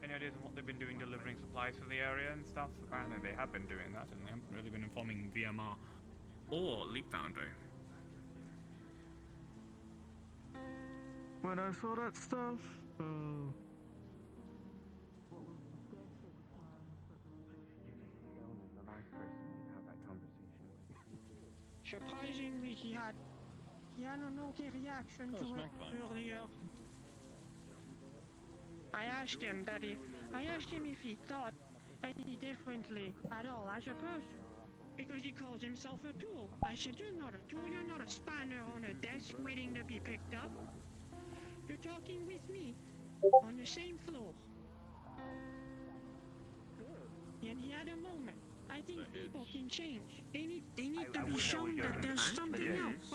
Any ideas on what they've been doing delivering supplies for the area and stuff? Apparently they have been doing that, and they haven't really been informing VMR or Leap Foundry. When I saw that stuff, surprisingly, he had an okay reaction to it earlier. I asked him if he thought any differently at all as a person, because he calls himself a tool. I said, you're not a tool, you're not a spanner on a desk waiting to be picked up. You're talking with me on the same floor. And he had a moment. I think people can change. They need to be shown that there's something else.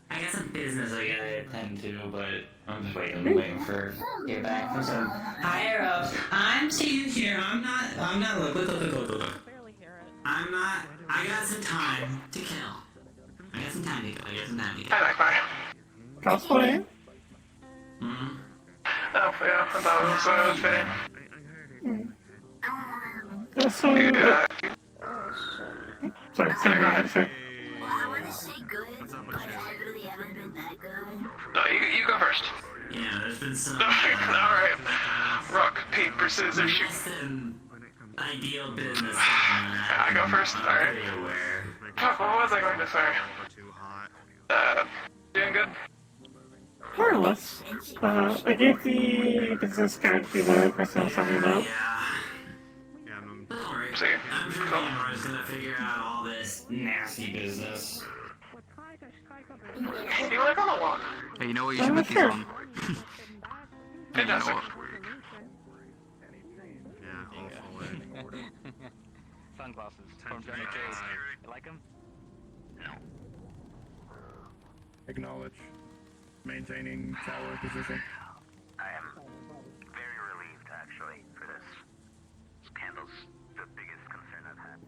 I got some business I gotta attend to, but I'm just waiting for get back from some higher ups. I'm sitting here. I'm not. Look. I got some time to kill. I got some time to kill. Hi, Magpie. Cosplay? Mm-hmm. Oh, yeah, I thought it was fitting. So, sorry, go ahead, sir. Well, I want to say good, but I really haven't been that good. No, you go first. Yeah, there's been some. Alright. Rock, paper, scissors, shoot. Ideal business. I go first? Alright. Fuck, what was I going to say? Doing good? More or less. I gave the business card to the person I was talking about. See? I'm sure Laura's gonna figure out all this nasty business. You like on a walk? hey, you know what you should put these on? Fantastic. Sunglasses from Johnny Cage. You like them? No. Acknowledge. Maintaining tower position. I am very relieved, actually, for this. Scandal's the biggest concern I've had.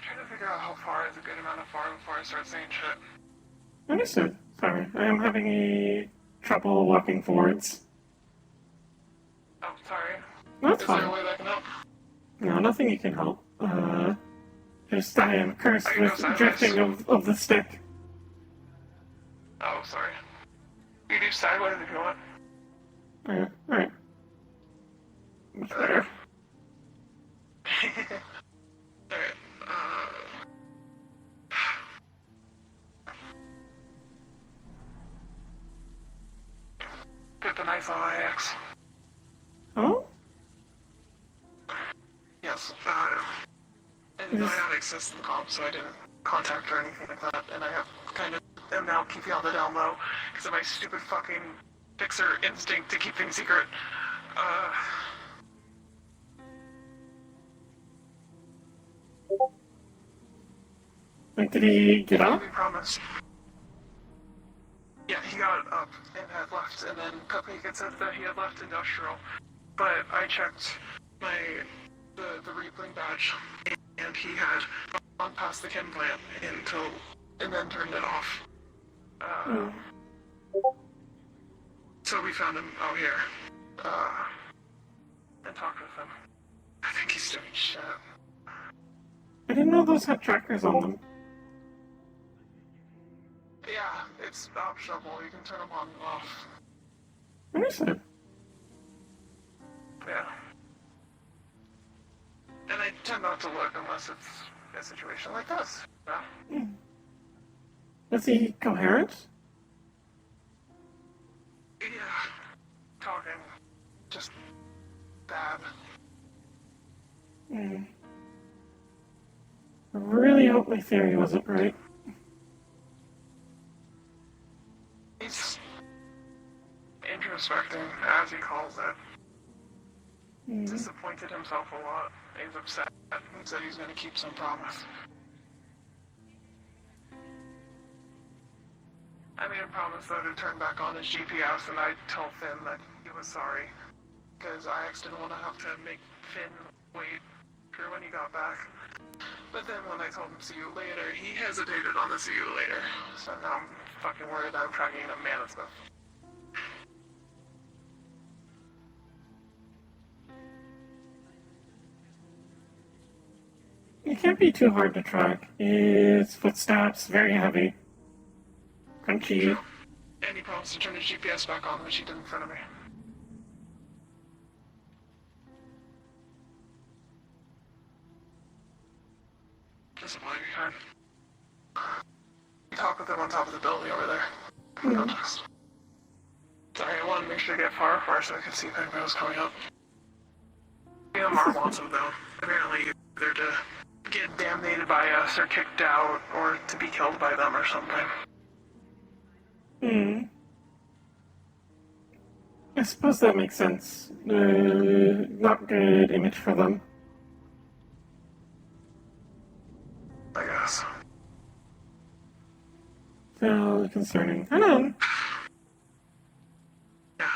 Trying to figure out how far is a good amount of far before I start saying shit. Understood. Sorry, I am having a trouble walking forwards. Oh, sorry. That's Is there a fine. way that can help? No, nothing you can help. Just I am cursed I can with go sideways. drifting of the stick. Oh, sorry. You do sideways if you want. Alright. Much better. Alright, Get the nice LIX. Oh? Yes, and I have access to the comp, so I didn't contact her or anything like that, and I have kind of am now keeping on the down low because of my stupid fucking fixer instinct to keep things secret. Like, did he get up? We promised. Yeah, he got up and had left, and then Cupcake had said that he had left industrial, but I checked the Reapling badge, and he had gone past the chem plant and then turned it off. So we found him out here, and talked with him. I think he's doing shit. I didn't know those had trackers on them. Yeah, it's optional. You can turn them on and off. Understood. Yeah. And I tend not to look unless it's a situation like this. Yeah. Was he coherent? Yeah. Talking. Just bad. Hmm. I really hope my theory wasn't right. He's introspecting, as he calls it. Disappointed himself a lot. He's upset. He said he's going to keep some promise. I made a promise though to turn back on his GPS, and I told Finn that he was sorry. Because I didn't want to have to make Finn wait for when he got back. But then when I told him see you later, he hesitated on the see you later. So now I'm fucking worried I'm tracking a man and stuff. It can't be too hard to track. His footsteps, very heavy. Crunchy. And he promised to turn his GPS back on, which he did in front of me. Disappointing, kind. Talk with him on top of the building over there. Context. Sorry, I wanted to make sure to get far so I could see if anybody was coming up. VMR wants him though. Apparently either to get damnated by us or kicked out or to be killed by them or something. I suppose that makes sense. Not good image for them. I guess. So concerning. I know. Yeah.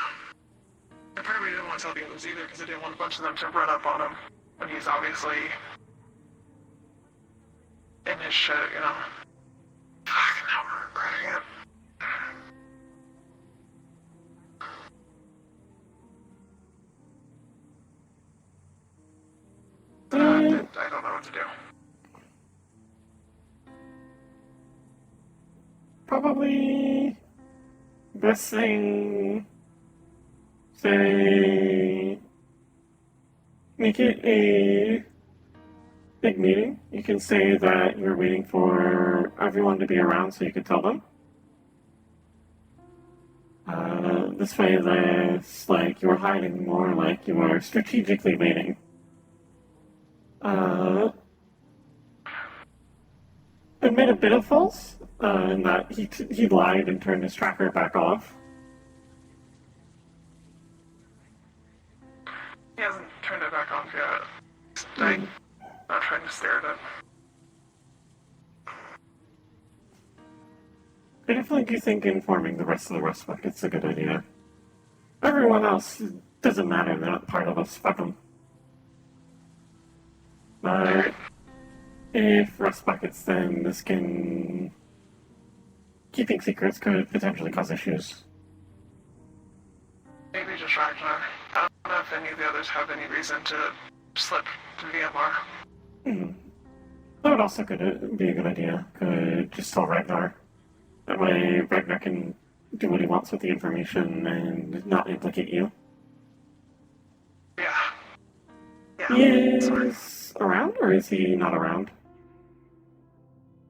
I probably didn't want to tell the others either because I didn't want a bunch of them to run up on him when he's obviously in his shit, you know. Fuck, now we're regretting it. I don't know what to do. Probably best thing, say, make it a big meeting. You can say that you're waiting for everyone to be around so you can tell them. This way, less like you're hiding, more like you are strategically waiting. Admit a bit of false, in that he lied and turned his tracker back off. He hasn't turned it back on yet. I'm not trying to stare at it. I definitely do think informing the rest of the rust bucket's a good idea. Everyone else doesn't matter, they're not part of us, fuck them. But if rust buckets, then this can... Keeping secrets could potentially cause issues. Maybe just Ragnar. I don't know if any of the others have any reason to slip to VMR. That would also be a good idea. Could just tell Ragnar. That way Ragnar can do what he wants with the information and not implicate you. Yeah. He is around, or is he not around?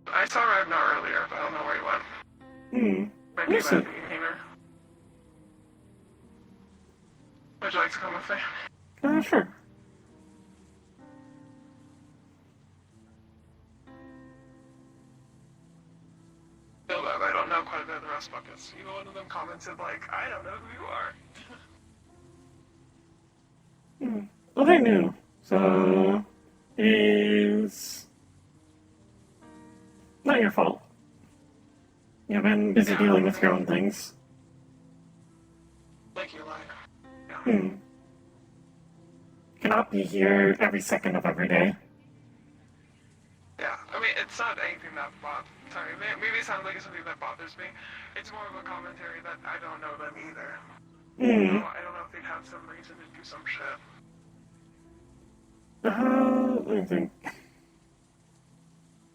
I saw Ragnar earlier, but I don't know where he went. Maybe he might be here. Would you like to come with me? Sure. Feel bad, I don't know quite a bit of the rest buckets. Even one of them commented like, I don't know who you are. Well, they knew. So, it's not your fault. You've been busy dealing with your own things. Like you lied. Cannot be here every second of every day. Yeah, I mean, it's not anything that sorry, maybe it sounds like it's something that bothers me. It's more of a commentary that I don't know them either. So I don't know if they'd have some reason to do some shit. Let me think.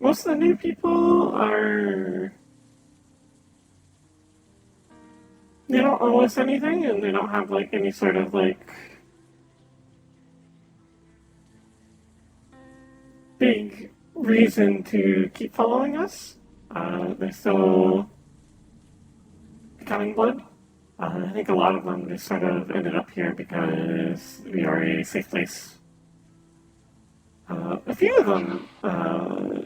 Most of the new people are... They don't owe us anything, and they don't have, like, any sort of, like... big reason to keep following us. They're still becoming blood. I think a lot of them just sort of ended up here because we are a safe place. A few of them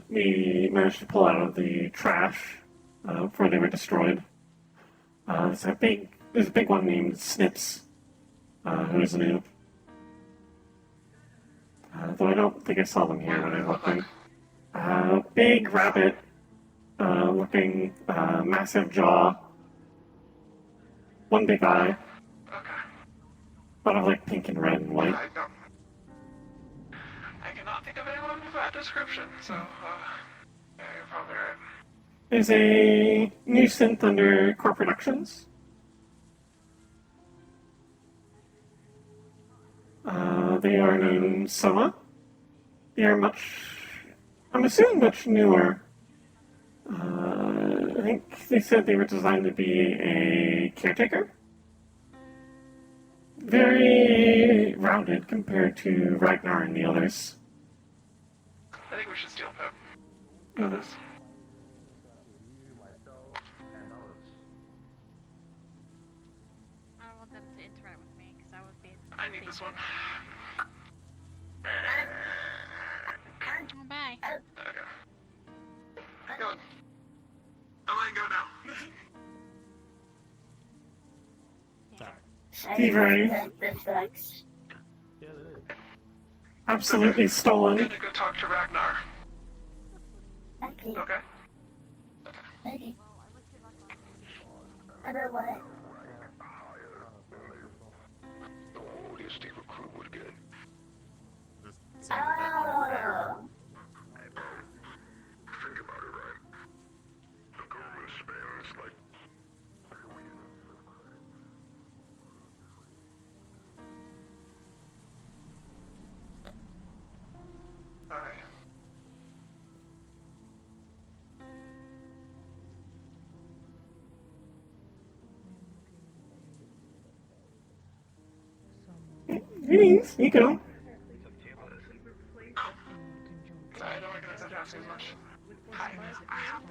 we managed to pull out of the trash before they were destroyed. There's a big one named Snips, who is new. Though I don't think I saw them here when I walked in. Big rabbit looking, massive jaw, one big eye, Okay. but of like pink and red and white. I cannot think of anyone with that description, so, yeah, you're probably right. There's a new synth under Core Productions. They are named Soma. They are I'm assuming much newer. I think they said they were designed to be a caretaker. Very rounded compared to Ragnar and the others. I think we should steal Pip. Go this. I don't want them to interact with me because I would be. I need this one. Oh, bye. Okay. Go on. I'm letting go now. Steve Ray. Absolutely I'm stolen. gonna go talk to Ragnar. Okay. Okay? Okay. About what? Oh, the estate recruit would get. Oh. Think about it, right? The government spends like Alright. Greetings, Nico. Sorry, I don't recognize that house as much. Hi, I have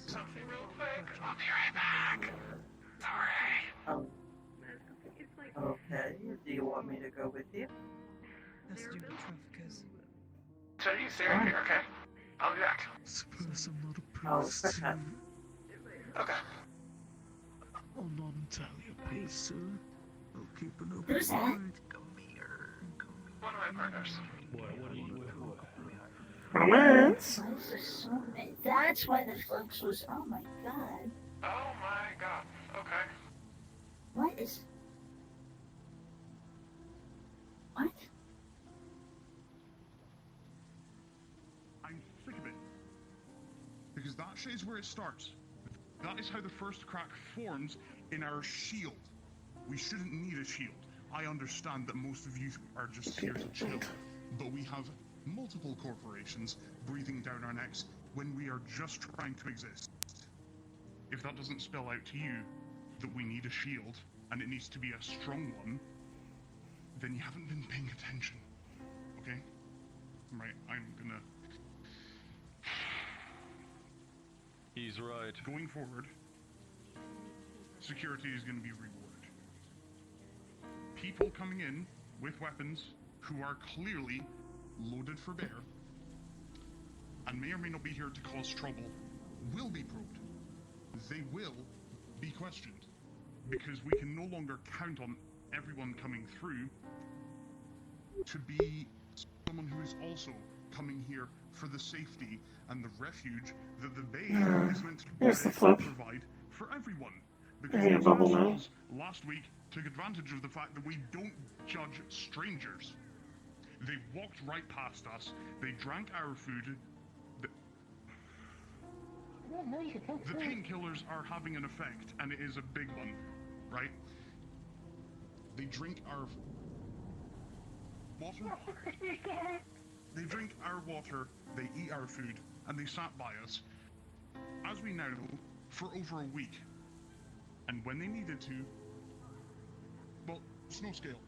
something real quick. I'll be right back. Sorry. Oh. Okay, do you want me to go with you? So you stay right here, okay? I'll be back. Suppose I'm not a Oh, priest. perhaps. Okay. I'm not entirely a priest, sir. I'll keep an open Who's that? mind. One of my partners. Romance. That's why the folks was. Oh my god. Oh my god. Okay. What is. What? I'm sick of it. Because that shit is where it starts. That is how the first crack forms in our shield. We shouldn't need a shield. I understand that most of you are just here to chill, but we have multiple corporations breathing down our necks when we are just trying to exist. If that doesn't spell out to you that we need a shield, and it needs to be a strong one, then you haven't been paying attention. Okay? Right, I'm gonna... He's right. Going forward, security is gonna be rewarded. People coming in with weapons who are clearly loaded for bear and may or may not be here to cause trouble will be probed. They will be questioned because we can no longer count on everyone coming through to be someone who is also coming here for the safety and the refuge that the Bay is meant Here's the to flip. provide for everyone. I Because need a those bubble now. assholes last week took advantage of the fact that we don't judge strangers. They walked right past us, they drank our food. The painkillers are having an effect, and it is a big one, right? They drink our water. They drink our water, they eat our food, and they sat by us, as we now know, for over a week. And when they needed to, well, Snow Scale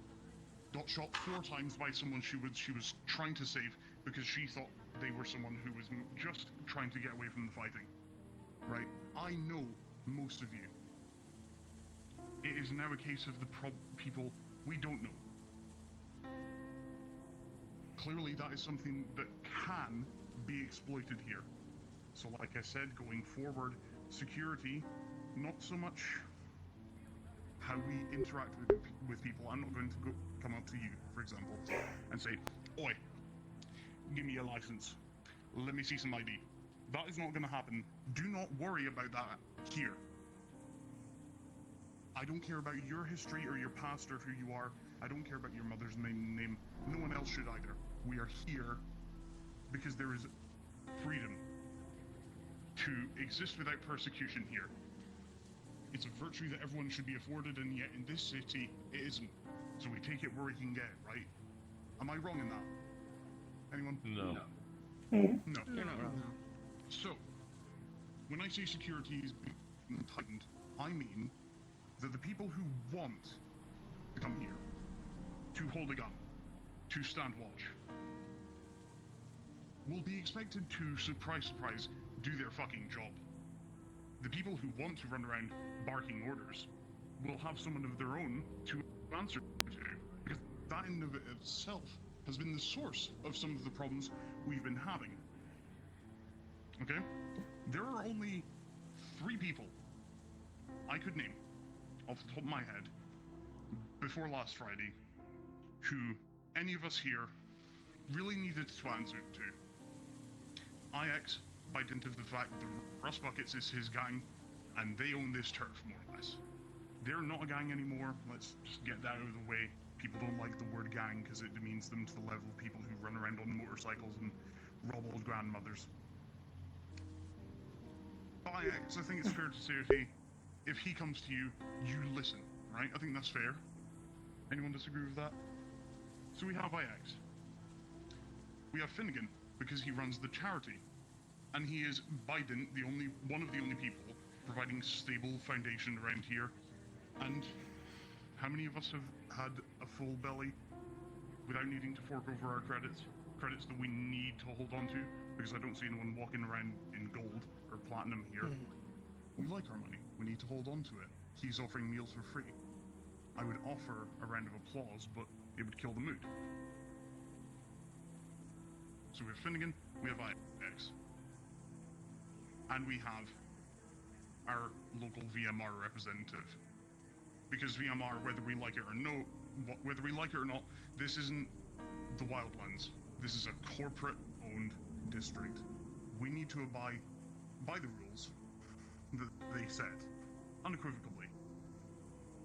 got shot 4 times by someone she was trying to save because she thought they were someone who was just trying to get away from the fighting. right? I know most of you. It is now a case of the people we don't know. Clearly, that is something that can be exploited here. So like I said, going forward, security, not so much how we interact with people. I'm not going to come up to you, for example, and say, "Oi, give me your license. Let me see some ID." That is not going to happen. Do not worry about that here. I don't care about your history or your past or who you are. I don't care about your mother's maiden name. No one else should either. We are here because there is freedom to exist without persecution here. It's a virtue that everyone should be afforded, and yet in this city, it isn't. So we take it where we can get, right? Am I wrong in that? Anyone? No. No. You're not wrong. So, when I say security is being tightened, I mean that the people who want to come here, to hold a gun, to stand watch, will be expected to, surprise, do their fucking job. The people who want to run around barking orders will have someone of their own to answer to, because that in of itself has been the source of some of the problems we've been having. Okay? There are only 3 people I could name off the top of my head before last Friday who any of us here really needed to answer to. IX, by dint of the fact that Russ Buckets is his gang, and they own this turf, more or less. They're not a gang anymore. Let's just get that out of the way. People don't like the word gang because it demeans them to the level of people who run around on motorcycles and rob old grandmothers. But IX, I think it's fair to say if he comes to you, you listen, right? I think that's fair. Anyone disagree with that? So we have IX. We have Finnegan, because he runs the charity. And he is, by dint, one of the only people providing stable foundation around here. And how many of us have had a full belly without needing to fork over our credits? Credits that we need to hold on to, because I don't see anyone walking around in gold or platinum here. We like our money. We need to hold on to it. He's offering meals for free. I would offer a round of applause, but it would kill the mood. So we have Finnegan, we have IX. And we have our local VMR representative. Because VMR, whether we like it or not, this isn't the Wildlands. This is a corporate-owned district. We need to abide by the rules that they set, unequivocally.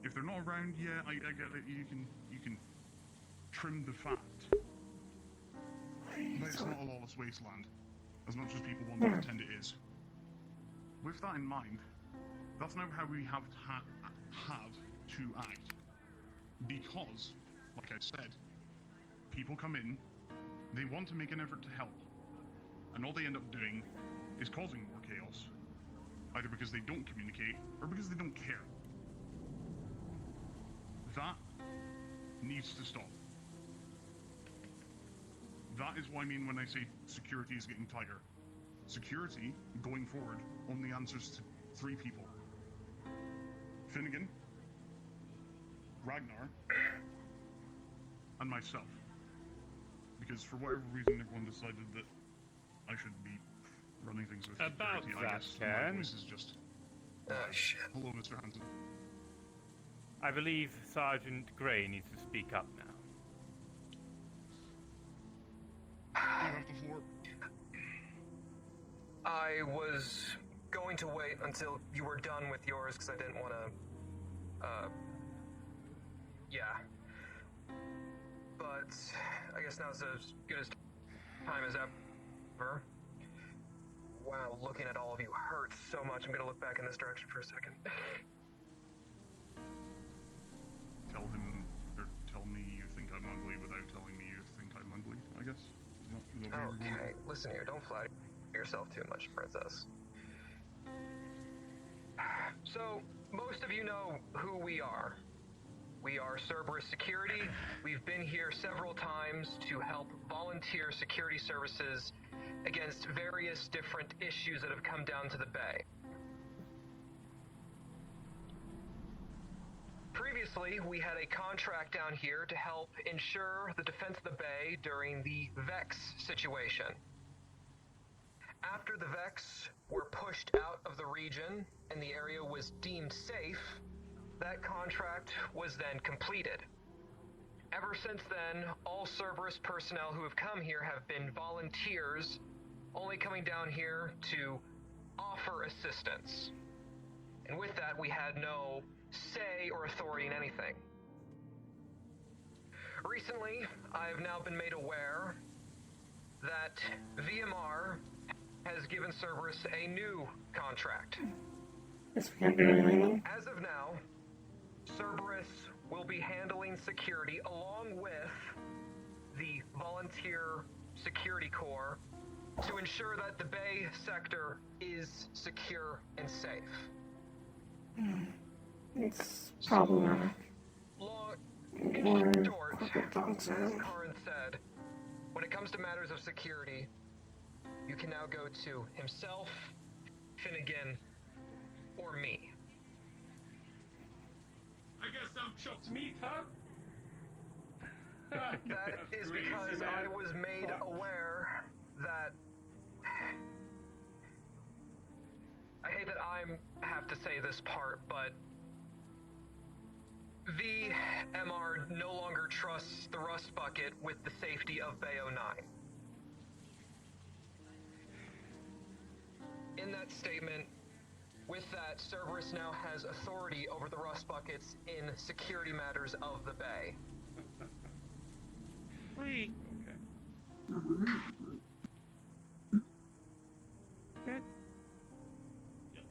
If they're not around, yeah, I get it. You can trim the fat, but it's not a lawless wasteland, as much as people want to pretend it is. With that in mind, that's now how we have to act. Because, like I said, people come in, they want to make an effort to help, and all they end up doing is causing more chaos, either because they don't communicate or because they don't care. That needs to stop. That is what I mean when I say security is getting tighter. Security, going forward, only answers to 3 people. Finnegan, Ragnar, and myself. Because for whatever reason, everyone decided that I should be running things with About security. that, I guess Ken. my voice is just... shit. Hello, Mr. Hansen. I believe Sergeant Gray needs to speak up now. You have the floor. I was going to wait until you were done with yours because I didn't want to, yeah. But I guess now's as good as time as ever. Wow, looking at all of you hurts so much. I'm gonna look back in this direction for a second. Tell me you think I'm ugly without telling me you think I'm ugly, I guess. Is that what you're Okay, listen here, don't flatter yourself too much, princess. So, most of you know who we are. We are Cerberus Security. We've been here several times to help volunteer security services against various different issues that have come down to the Bay. Previously, we had a contract down here to help ensure the defense of the bay during the Vex situation. After the Vex were pushed out of the region and the area was deemed safe, that contract was then completed. Ever since then, all Cerberus personnel who have come here have been volunteers, only coming down here to offer assistance. And with that, we had no say or authority in anything. Recently, I have now been made aware that VMR has given Cerberus a new contract. Guess we can't do anything then. As of now, Cerberus will be handling security along with the Volunteer Security Corps to ensure that the Bay sector is secure and safe. It's problematic. In short, as Karin said, when it comes to matters of security, you can now go to himself, Finnegan, or me. I guess I'm chopped meat, huh? That is because I was made aware that... I hate that I have to say this part, but VMR no longer trusts the Rust Bucket with the safety of Bay 09. In that statement, with that, Cerberus now has authority over the Rust Buckets in security matters of the Bay. Wait.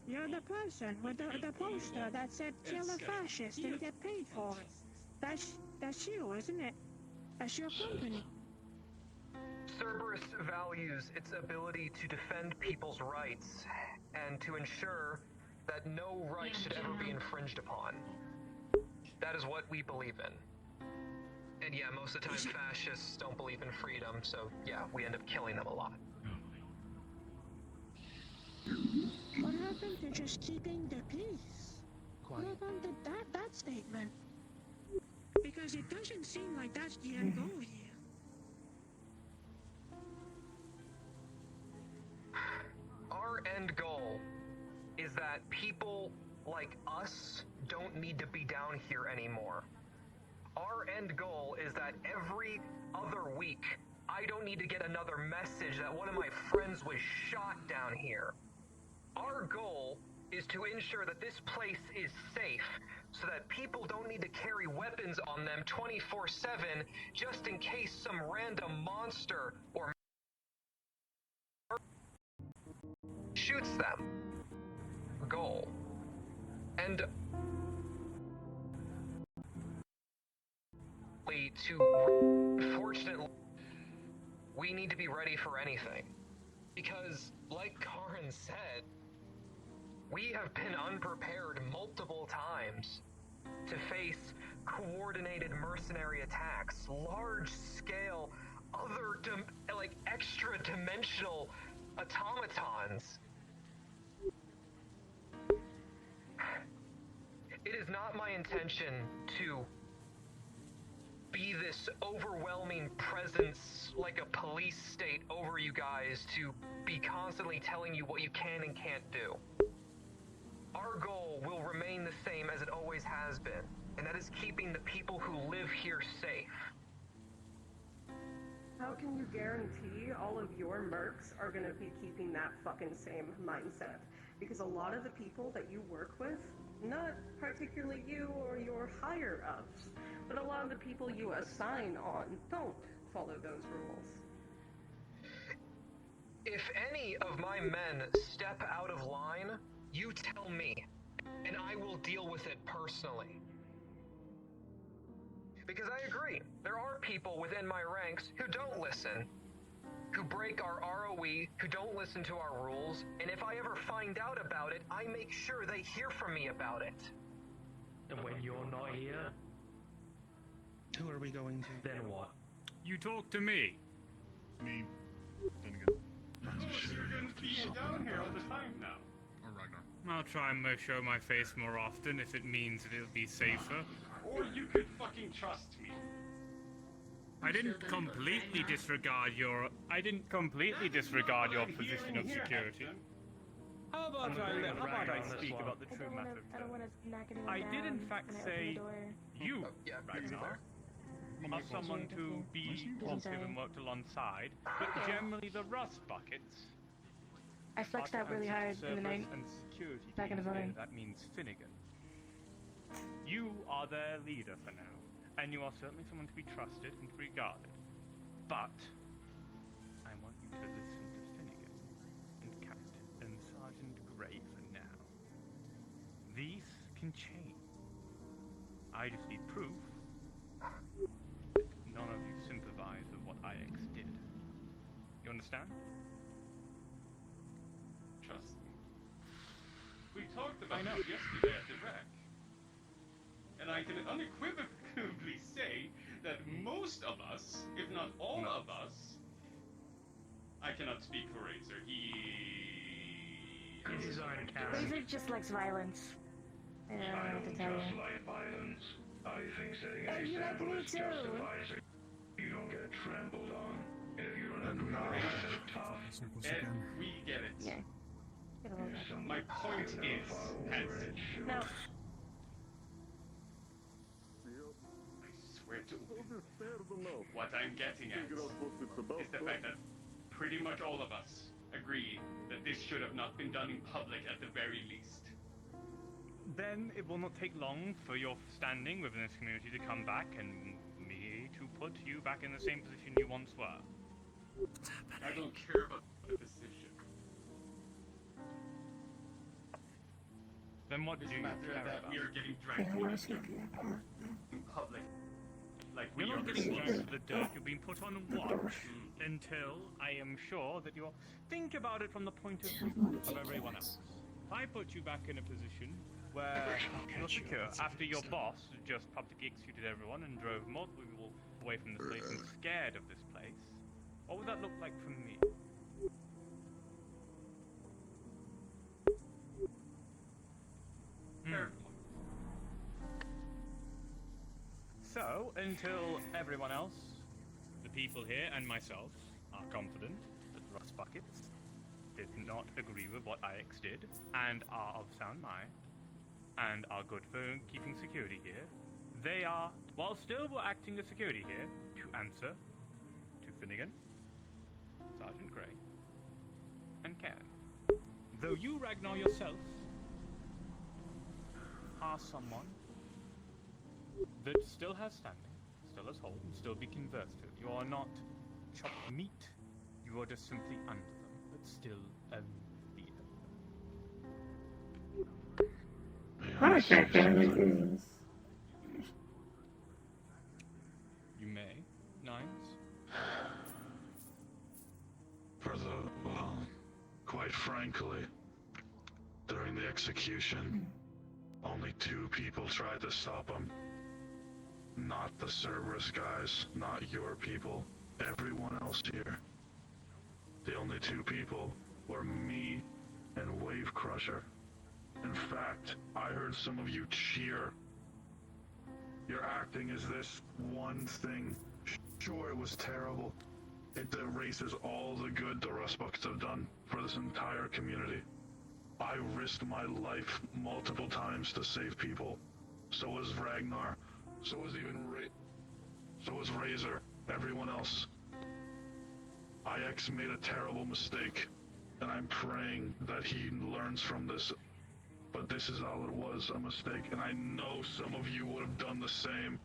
You're the person with the poster that said kill a fascist and get paid for it. That's you, isn't it? That's your company. Cerberus values its ability to defend people's rights and to ensure that no right should ever be infringed upon. That is what we believe in. And yeah, most of the time fascists don't believe in freedom, so yeah, we end up killing them a lot. What happened to just keeping the peace? What about that statement? Because it doesn't seem like that's the end goal here. Our end goal is that people like us don't need to be down here anymore. Our end goal is that every other week, I don't need to get another message that one of my friends was shot down here. Our goal is to ensure that this place is safe so that people don't need to carry weapons on them 24/7 just in case some random monster or shoots them. Goal. And unfortunately, we need to be ready for anything. Because, like Karin said, we have been unprepared multiple times to face coordinated mercenary attacks, large-scale, extra-dimensional automatons. It is not my intention to be this overwhelming presence like a police state over you guys, to be constantly telling you what you can and can't do. Our goal will remain the same as it always has been, and that is keeping the people who live here safe. How can you guarantee all of your mercs are going to be keeping that fucking same mindset? Because a lot of the people that you work with, not particularly you or your higher-ups, but a lot of the people you assign on don't follow those rules. If any of my men step out of line, you tell me, and I will deal with it personally. Because I agree, there are people within my ranks who don't listen, who break our ROE, who don't listen to our rules, and if I ever find out about it, I make sure they hear from me about it. And when you're not here, who are we going to? Then what? You talk to me. Me. Then again. You're going to be down here all the time now. Or Ragnar. I'll try and show my face more often if it means that it'll be safer. Or you could fucking trust me. I didn't completely disregard your position of security. How about I speak about the true matter? I don't want to knock anyone I down did in fact when I open say the door. you, Ragnar, are someone to be positive and worked alongside, but generally the rust buckets. I flexed out really hard in the night. And security Back in the teams here, barn. that means Finnegan. You are their leader for now, and you are certainly someone to be trusted and regarded. But I want you to listen to Finnegan and Captain and Sergeant Gray for now. These can change. I just need proof. None of you sympathize with what IX did. You understand? Trust me. We talked about it yesterday at the wreck. And I can unequivocally say that most of us, if not all of us, I cannot speak for Razor. He's already counted. Razor just likes violence. I don't know what to tell you. like violence. I think setting And an you like example me is too. justifies it. You don't get trampled on. And if you don't agree with it, tough. And we get it. Yeah. Get a little bit. My point is, as No. I swear to what I'm getting at is the fact that pretty much all of us agree that this should have not been done in public at the very least. Then it will not take long for your standing within this community to come back and me to put you back in the same position you once were. I don't care about the position. Then what do you matter care that about? we are getting dragged through the dirt in public. Like we You're are not getting dragged responsible. to the dirt. You're being put on watch until I am sure that you're... Think about it from the point of view of everyone else. If I put you back in a position where you're secure after your boss just publicly executed everyone and drove multiple people away from this place and scared of this place, what would that look like from me? So, until everyone else, the people here and myself, are confident that Rust Buckets did not agree with what IX did, and are of sound mind, and are good for keeping security here, they are, while still acting as security here, to answer to Finnegan, Sergeant Gray, and Ken. Though you, Ragnar, yourself, are someone that still has standing, still has hold, and still be conversed with. You are not chopped meat, you are just simply under them, but still a leader. I can't get anything. You may, Nines? Well, quite frankly, during the execution, only 2 people tried to stop him. Not the Cerberus guys, not your people, everyone else here. The only 2 people were me and Wave Crusher. In fact, I heard some of you cheer. Your acting is this one thing. Sure, it was terrible. It erases all the good the Rust Buckets have done for this entire community. I risked my life multiple times to save people. So was Ragnar. So was so was Razor. Everyone else. IX made a terrible mistake, and I'm praying that he learns from this. But this is all it was, a mistake, and I know some of you would have done the same.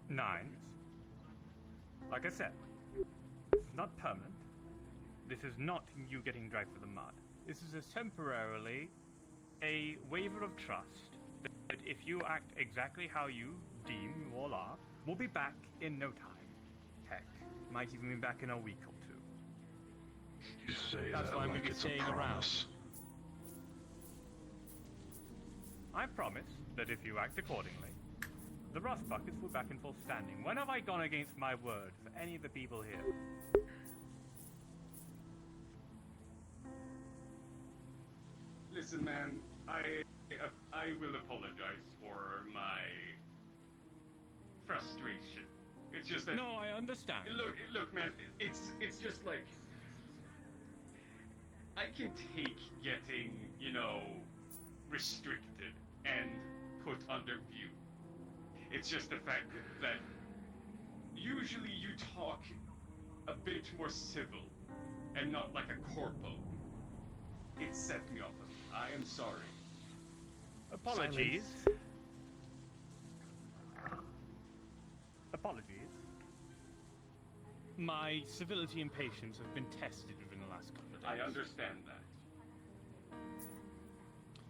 Nines. Like I said, this is not permanent. This is not you getting dragged through the mud. This is temporarily a waiver of trust that if you act exactly how you deem you all are, we'll be back in no time. Heck, might even be back in a week or 2. You say That's that why I'm like gonna be it's a staying promise. I promise that if you act accordingly, the Rust Buckets will be back in full standing. When have I gone against my word for any of the people here? Listen, man, I will apologize for my frustration. It's just that. No, I understand. Look, man. It's just like I can take getting, restricted and put under view. It's just the fact that usually you talk a bit more civil and not like a corpo. It set me off. I am sorry. Apologies. Apologies. My civility and patience have been tested within the last couple of days. I understand that.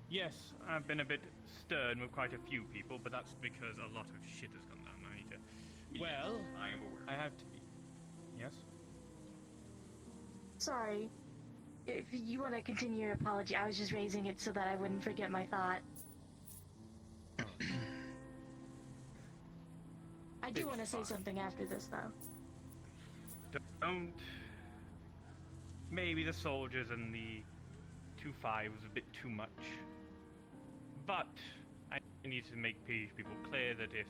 Yes, I've been a bit stern with quite a few people, but that's because a lot of shit has gone down. I need to. Well, I am aware. I have to be. Yes? Sorry. If you want to continue your apology, I was just raising it so that I wouldn't forget my thought. I do want to say something after this, though. Don't. Maybe the soldiers and the 2-5 was a bit too much. But I need to make people clear that if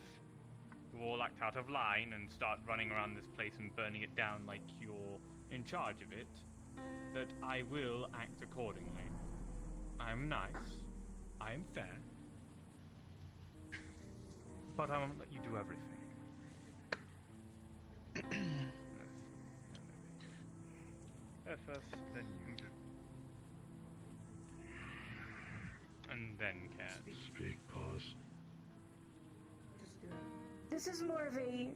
you all act out of line and start running around this place and burning it down like you're in charge of it, that I will act accordingly. I'm nice. I am fair. But I won't let you do everything. FF, then you. And then Cat. Speak, pause. This is more of a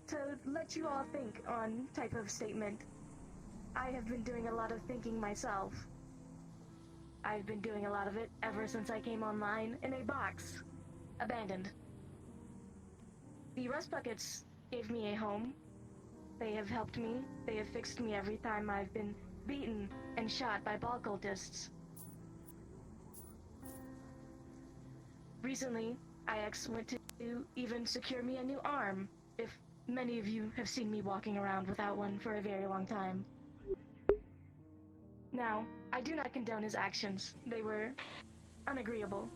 to let you all think on type of statement. I have been doing a lot of thinking myself. I've been doing a lot of it ever since I came online in a box. Abandoned. The Rust Buckets gave me a home. They have helped me. They have fixed me every time I've been beaten and shot by ball cultists. Recently, IX went to even secure me a new arm, if many of you have seen me walking around without one for a very long time. Now, I do not condone his actions. They were unagreeable.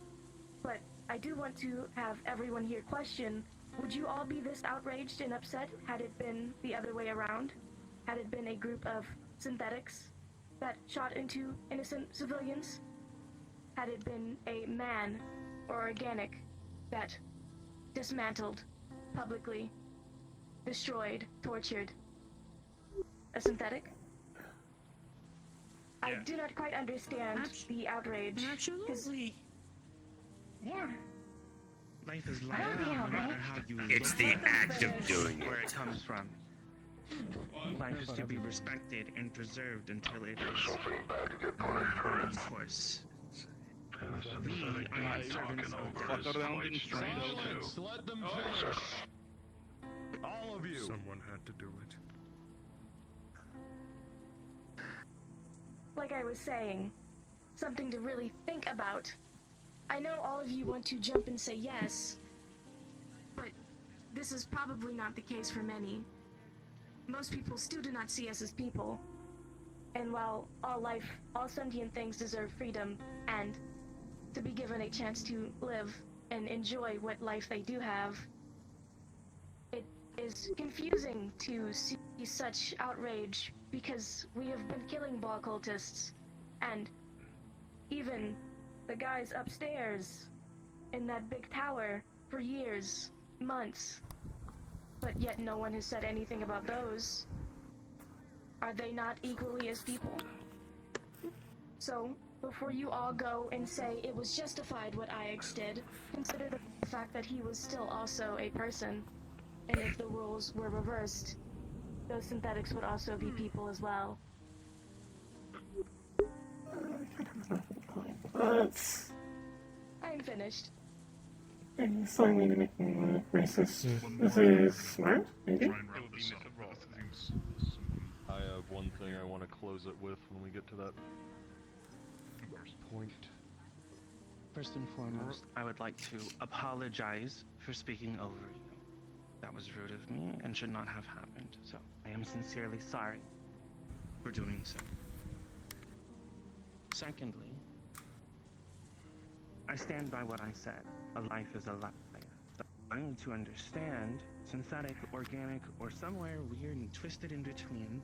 But I do want to have everyone here question, would you all be this outraged and upset had it been the other way around? Had it been a group of synthetics that shot into innocent civilians? Had it been a man or organic that dismantled, publicly, destroyed, tortured? A synthetic? I do not quite understand the outrage. Absolutely. Yeah. Life is life, That'll be no all matter right. how you It's look the at act of doing where it. it comes from. Life is to be respected and preserved until it is of course. We are not servants of death. Silence! Let them finish! All of you! Someone had to do it. Like I was saying, something to really think about. I know all of you want to jump and say yes, but this is probably not the case for many. Most people still do not see us as people. And while all life, all sentient things deserve freedom and to be given a chance to live and enjoy what life they do have, it is confusing to see such outrage because we have been killing ball cultists, and even the guys upstairs in that big tower for years, months, but yet no one has said anything about those. Are they not equally as people? So, before you all go and say it was justified what IX did, consider the fact that he was still also a person, and if the rules were reversed, those synthetics would also be people as well. That's I'm finished. slightly to make me look racist. This is smart, maybe? I have one thing I want to close it with when we get to that point. First and foremost, I would like to apologize for speaking over you. That was rude of me and should not have happened, so I am sincerely sorry for doing so. Secondly, I stand by what I said. A life is a life. I need to understand, synthetic, organic, or somewhere weird and twisted in between,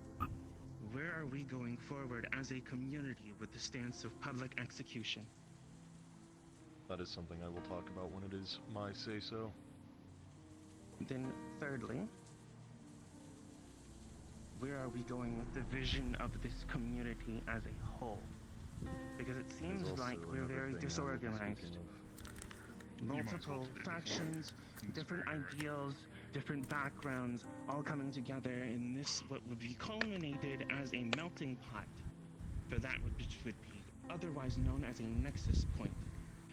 where are we going forward as a community with the stance of public execution? That is something I will talk about when it is my say-so. Then, thirdly, where are we going with the vision of this community as a whole? Because it seems like we're very disorganized. Multiple factions, different ideals, different backgrounds, all coming together in this, what would be culminated as a melting pot for that which would be otherwise known as a nexus point.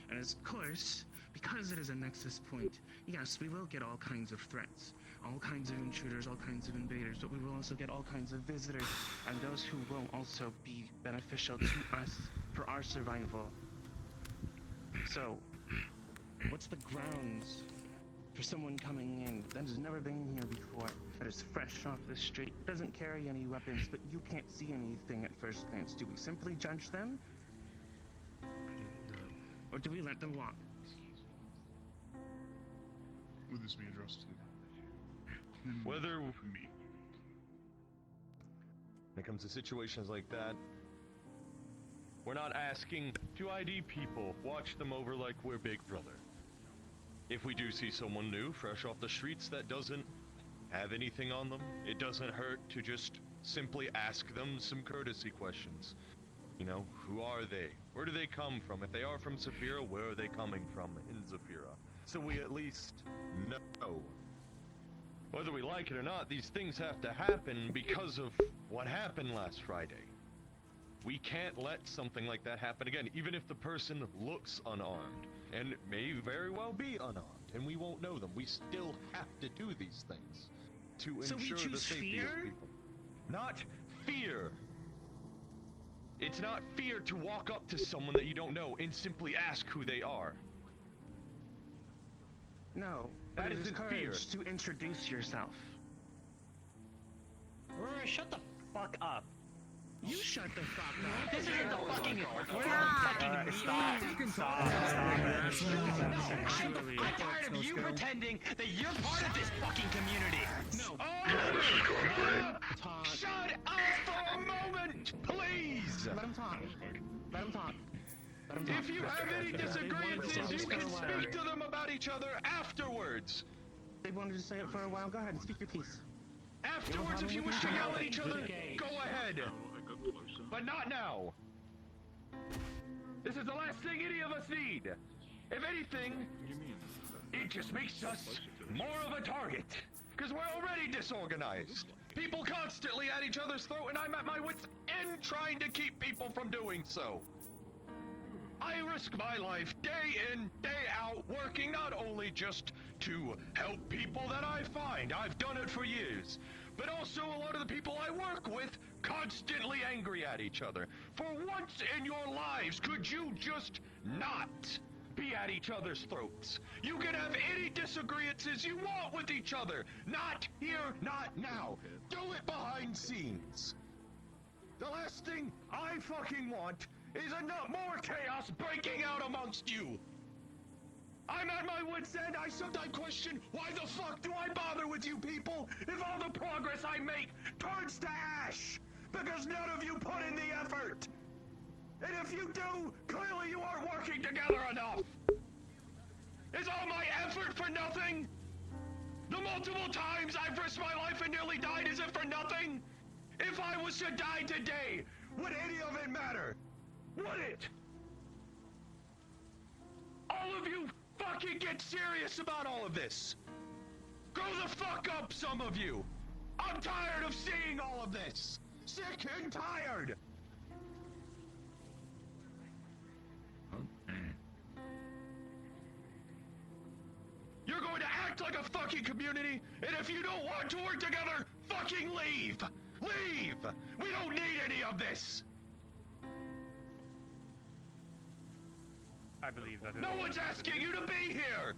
And of course, because it is a nexus point, yes, we will get all kinds of threats, all kinds of intruders, all kinds of invaders, but we will also get all kinds of visitors, and those who will also be beneficial to us for our survival. So, what's the grounds for someone coming in that has never been here before, that is fresh off the street, doesn't carry any weapons, but you can't see anything at first glance? Do we simply judge them? Or do we let them walk? Would this be addressed to Whether me? When it comes to situations like that, we're not asking to ID people, watch them over like we're Big Brother. If we do see someone new, fresh off the streets, that doesn't have anything on them, it doesn't hurt to just simply ask them some courtesy questions. You know, who are they? Where do they come from? If they are from Zafira, where are they coming from in Zafira? So we at least know. Whether we like it or not, these things have to happen because of what happened last Friday. We can't let something like that happen again, even if the person looks unarmed, and may very well be unarmed, and we won't know them. We still have to do these things to ensure the safety of people. Not fear. It's not fear to walk up to someone that you don't know and simply ask who they are. No, that it is isn't fear. courage to introduce yourself. Shut the fuck up. You shut the fuck up. This isn't the fucking. We're not fucking. Stop. I'm tired of you pretending that you're part of this fucking community. No. Shut up for a moment, please. Let him talk. Let him talk. Let him talk. If you have any disagreements, you can speak to them about each other afterwards. They wanted to say it for a while. Go ahead and speak your piece. Afterwards, if you wish to yell at each other, go ahead. But not now. This is the last thing any of us need. If anything, it just makes us more of a target. Because we're already disorganized. People constantly at each other's throat, and I'm at my wits' end trying to keep people from doing so. I risk my life day in, day out, working not only just to help people that I find, I've done it for years, but also a lot of the people I work with constantly angry at each other. For once in your lives, could you just not be at each other's throats? You can have any disagreements you want with each other. Not here, not now. Do it behind scenes. The last thing I fucking want is more chaos breaking out amongst you. I'm at my wit's end. I sometimes question, why the fuck do I bother with you people if all the progress I make turns to ash? Because none of you put in the effort. And if you do, clearly you aren't working together enough. Is all my effort for nothing? The multiple times I've risked my life and nearly died, is it for nothing? If I was to die today, would any of it matter? Would it? All of you fucking get serious about all of this. Grow the fuck up, some of you. I'm tired of seeing all of this. Sick and tired. You're going to act like a fucking community, and if you don't want to work together, fucking leave! Leave! We don't need any of this! I believe that. No one's asking you to be here!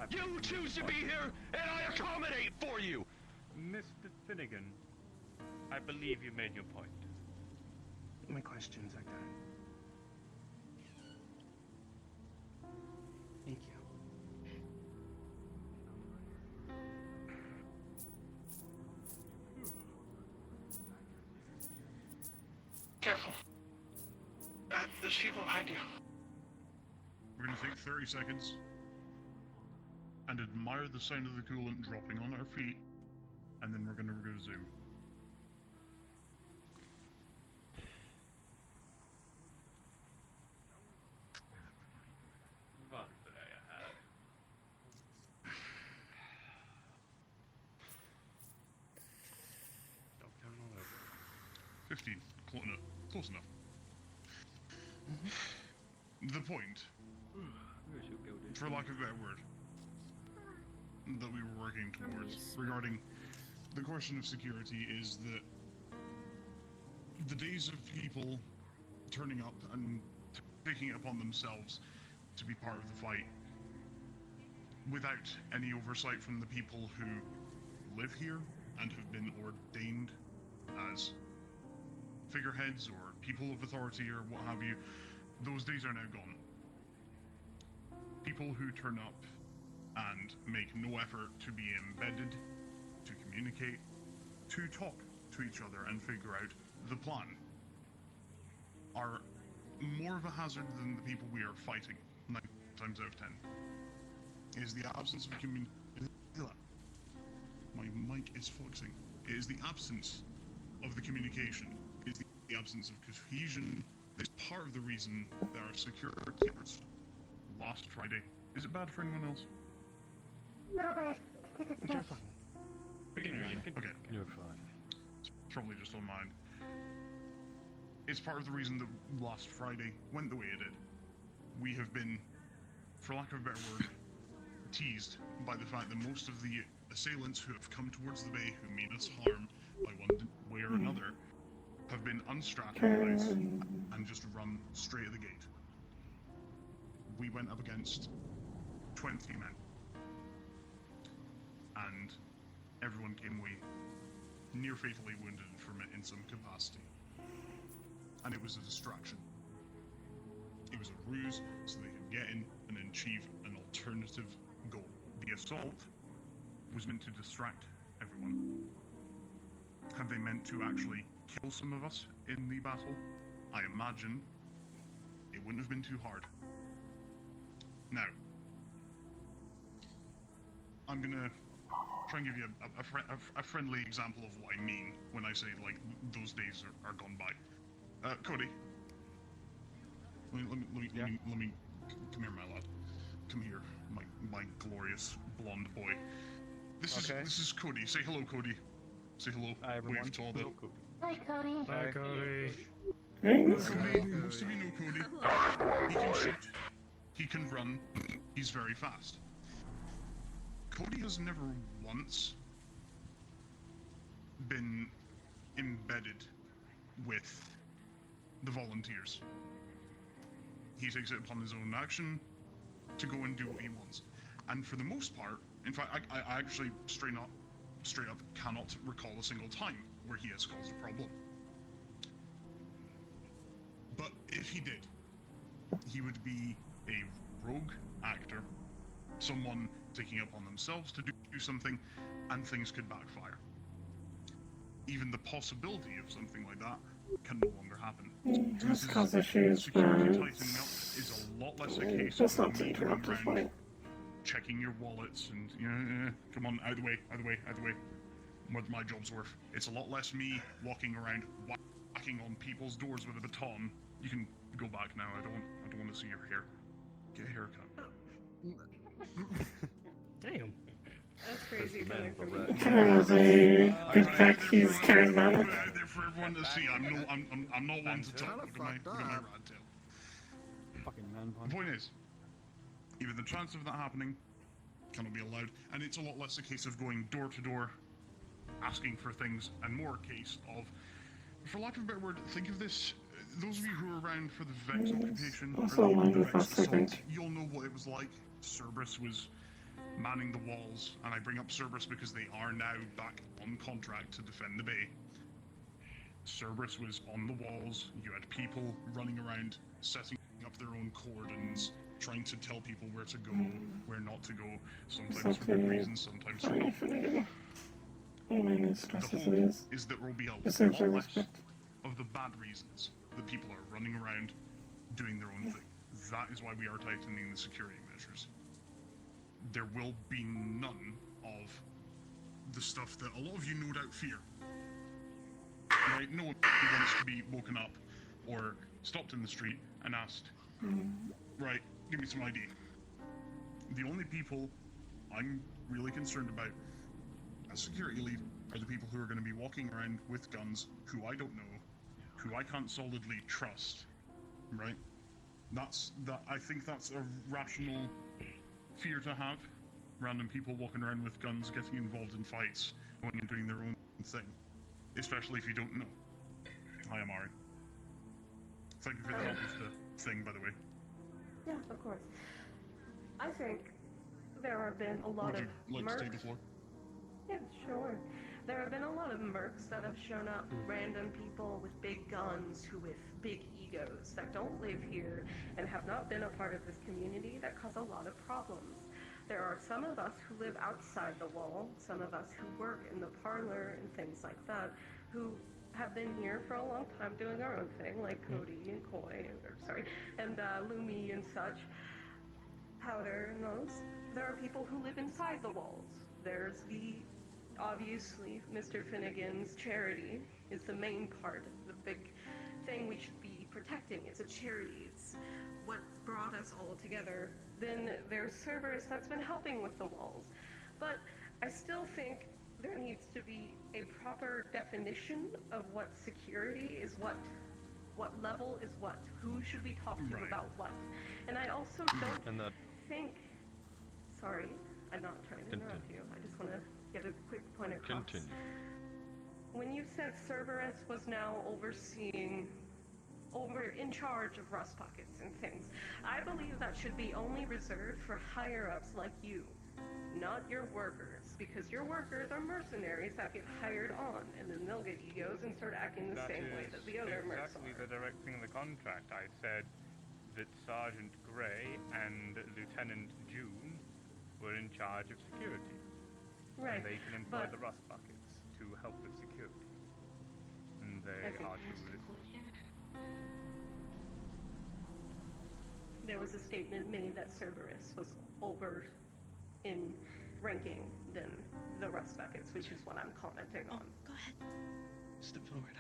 You choose to be here, and I accommodate for you! Mr. Finnegan, I believe you made your point. My questions are done. Careful. There's people behind you. We're gonna take 30 seconds and admire the sound of the coolant dropping on our feet, and then we're gonna resume. Vad är jag här? 15. Close enough. The point, for lack of a better word, that we were working towards regarding the question of security is that the days of people turning up and taking it upon themselves to be part of the fight without any oversight from the people who live here and have been ordained as figureheads or people of authority or what have you, those days are now gone. People who turn up and make no effort to be embedded, to communicate, to talk to each other and figure out the plan are more of a hazard than the people we are fighting, 9 times out of 10. It is the absence of communication. My mic is focusing. It is the absence of the communication. It is the absence of cohesion. It's part of the reason that our security efforts last Friday. Is it bad for anyone else? No, bad. You're fine. Okay. You're fine. It's probably just on mine. It's part of the reason that last Friday went the way it did. We have been, for lack of a better word, teased by the fact that most of the assailants who have come towards the bay who mean us harm by one way or another have been unstrategized and just run straight at the gate. We went up against 20 men. And everyone came away near fatally wounded from it in some capacity. And it was a distraction. It was a ruse so they could get in and achieve an alternative goal. The assault was meant to distract everyone. Have they meant to actually kill some of us in the battle? I imagine it wouldn't have been too hard. Now, I'm gonna try and give you a friendly example of what I mean when I say, like, those days are gone by. Cody. Let me come here, my lad. Come here, my glorious blonde boy. This is Cody. Say hello, Cody. Say hello. Hi, everyone. Wave to all the... Hi, Cody. Hi, Cody. Cody. Most of you know Cody. He can shoot. He can run. He's very fast. Cody has never once been embedded with the volunteers. He takes it upon his own action to go and do what he wants. And for the most part, in fact, I actually straight up cannot recall a single time where he has caused a problem. But if he did, he would be a rogue actor, someone taking it upon themselves to do something, and things could backfire. Even the possibility of something like that can no longer happen. Just cause issues, security tightening up is a lot less a case just of not to me interrupt going this around fight. checking your wallets and come on, out of the way. What my job's worth. It's a lot less me walking around whacking on people's doors with a baton. You can go back now. I don't want to see your hair. Get a haircut. Damn. That's crazy coming from you. Kind of a big fact he's charismatic. Out there for everyone to see. I'm not one to talk. Look at my rat tail. Fucking man punch. The point is, even the chance of that happening cannot be allowed, and it's a lot less a case of going door to door, asking for things, and more a case of, for lack of a better word, think of this. Those of you who were around for the Vex occupation, Also or the aligned with Vex us, I assault, think. you'll know what it was like. Cerberus was manning the walls, and I bring up Cerberus because they are now back on contract to defend the bay. Cerberus was on the walls. You had people running around, setting up their own cordons, trying to tell people where to go, where not to go, sometimes for good reasons, sometimes for not. I mean, as The stressed as hope it is, is that there will be a deserves our lot less respect. of the bad bad reasons that people are running around doing their own thing. That is why we are tightening the security measures. There will be none of the stuff that a lot of you no doubt fear. Right? No one wants to be woken up or stopped in the street and asked, right, give me some ID. The only people I'm really concerned about as security lead are the people who are going to be walking around with guns, who I don't know, who I can't solidly trust, right? I think that's a rational fear to have. Random people walking around with guns, getting involved in fights, going and doing their own thing. Especially if you don't know. Hi, Amari. Thank you for the help with the thing, by the way. Yeah, of course. I think there have been a lot of Would you like to take the mercs. floor? Yeah, sure. There have been a lot of mercs that have shown up, random people with big guns who with big egos that don't live here and have not been a part of this community that cause a lot of problems. There are some of us who live outside the wall, some of us who work in the parlor and things like that, who have been here for a long time doing our own thing, like Cody and Coy, and Lumi and such, Powder and those. There are people who live inside the walls. There's obviously, Mr. Finnegan's charity is the main part, the big thing we should be protecting. It's a charity. It's what brought us all together. Then there's Cerberus that's been helping with the walls. But I still think there needs to be a proper definition of what security is, what level is what, who should we talk to about what. And I also don't think, sorry, I'm not trying to interrupt you, I just want to get a quick point across. Continue. When you said Cerberus was now in charge of rust buckets and things, I believe that should be only reserved for higher-ups like you, not your workers, because your workers are mercenaries that get hired on, and then they'll get egos and start acting the same way that the other mercs exactly are. the direct thing in the contract. I said that Sergeant Gray and Lieutenant June were in charge of security. Right, And they can employ but the rust buckets to help with security. And they are to there was a statement made that Cerberus was over in ranking than the rust buckets, which is what I'm commenting on. Go ahead. Step forward.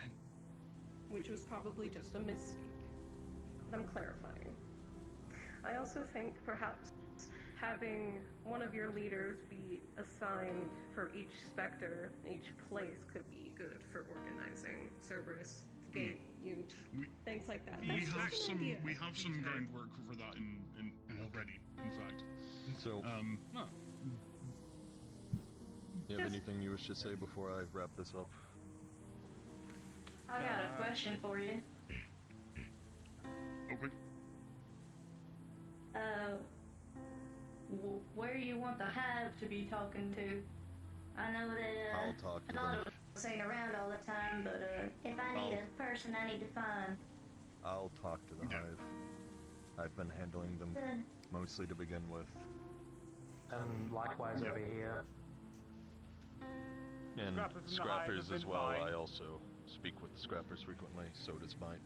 Which was probably just a misspeak. I'm clarifying. I also think perhaps having one of your leaders be assigned for each specter, each place, could be good for organizing Cerberus, Gate, things like that. We That's have just an idea. some groundwork for that in already, in fact. So, no. you have anything you wish to say before I wrap this up? I got a question for you. Okay. Where you want the hive to be talking to? I know that I'll talk to a lot them. of us ain't around all the time, but if I need a person I need to find. I'll talk to the Hive. I've been handling them mostly to begin with. And likewise over here. And Scrappers in the Hive Scrappers have as been well. fine. I also speak with the Scrappers frequently, so does Mind.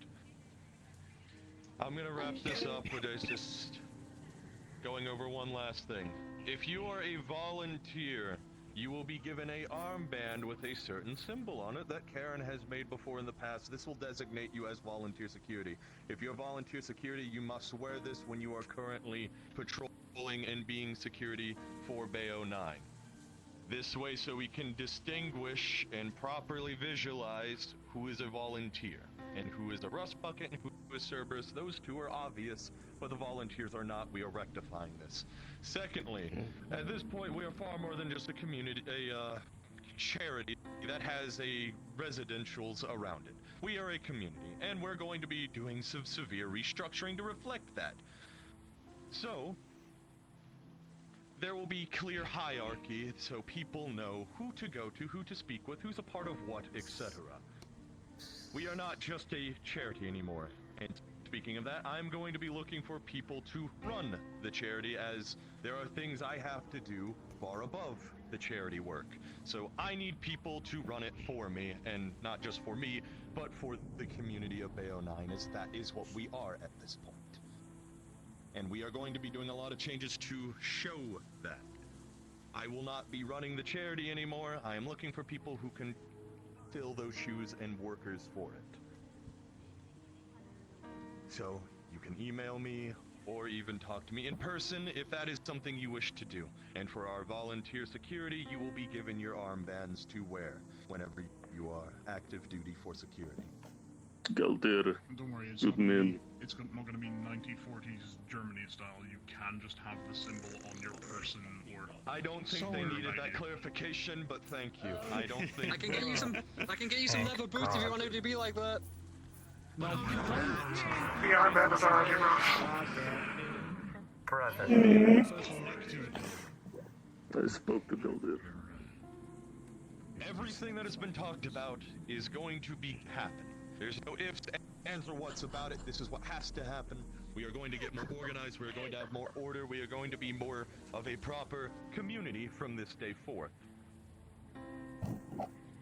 I'm gonna wrap this up with us just going over one last thing. If you are a volunteer, you will be given a armband with a certain symbol on it that Karen has made before in the past. This will designate you as volunteer security. If you're volunteer security, you must wear this when you are currently patrolling and being security for Bay 09. This way so we can distinguish and properly visualize who is a volunteer and who is a rust bucket and who is Cerberus. Those two are obvious, but the volunteers are not. We are rectifying this. Secondly, at this point we are far more than just a community, a charity that has a residentials around it. We are a community, and we're going to be doing some severe restructuring to reflect that. So, there will be clear hierarchy so people know who to go to, who to speak with, who's a part of what, etc. We are not just a charity anymore. And speaking of that, I'm going to be looking for people to run the charity, as there are things I have to do far above the charity work. So I need people to run it for me, and not just for me, but for the community of Bayo 9, as that is what we are at this point. And we are going to be doing a lot of changes to show that. I will not be running the charity anymore. I am looking for people who can fill those shoes and workers for it. So you can email me or even talk to me in person if that is something you wish to do. And for our volunteer security, you will be given your armbands to wear whenever you are active duty for security. Don't worry, it's not going to be 1940s Germany style. You can just have the symbol on your person, or... I don't think they needed that clarification, but thank you. I don't think... I can get you some leather boots if you want it to be like that. The armband is already rough. I spoke to Gildir. Everything that has been talked about is going to be happening. There's no ifs, ands, or whats about it. This is what has to happen. We are going to get more organized. We are going to have more order. We are going to be more of a proper community from this day forth.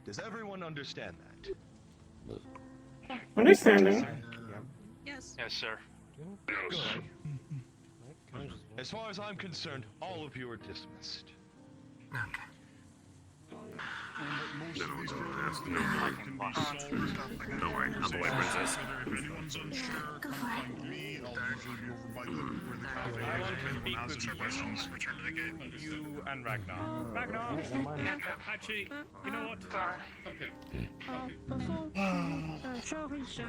Does everyone understand that? Understanding. Yes. Yes, sir. Good. As far as I'm concerned, all of you are dismissed. Most of these problems can be solved. Don't worry, I'm away, princess. If anyone's unsure, come find me. I'll usually be over by where the cafe I is. want If to anyone speak has with any questions, return to the gate. you and Ragnar. Ragnar! Actually, you know what? Okay. Sorry, sir.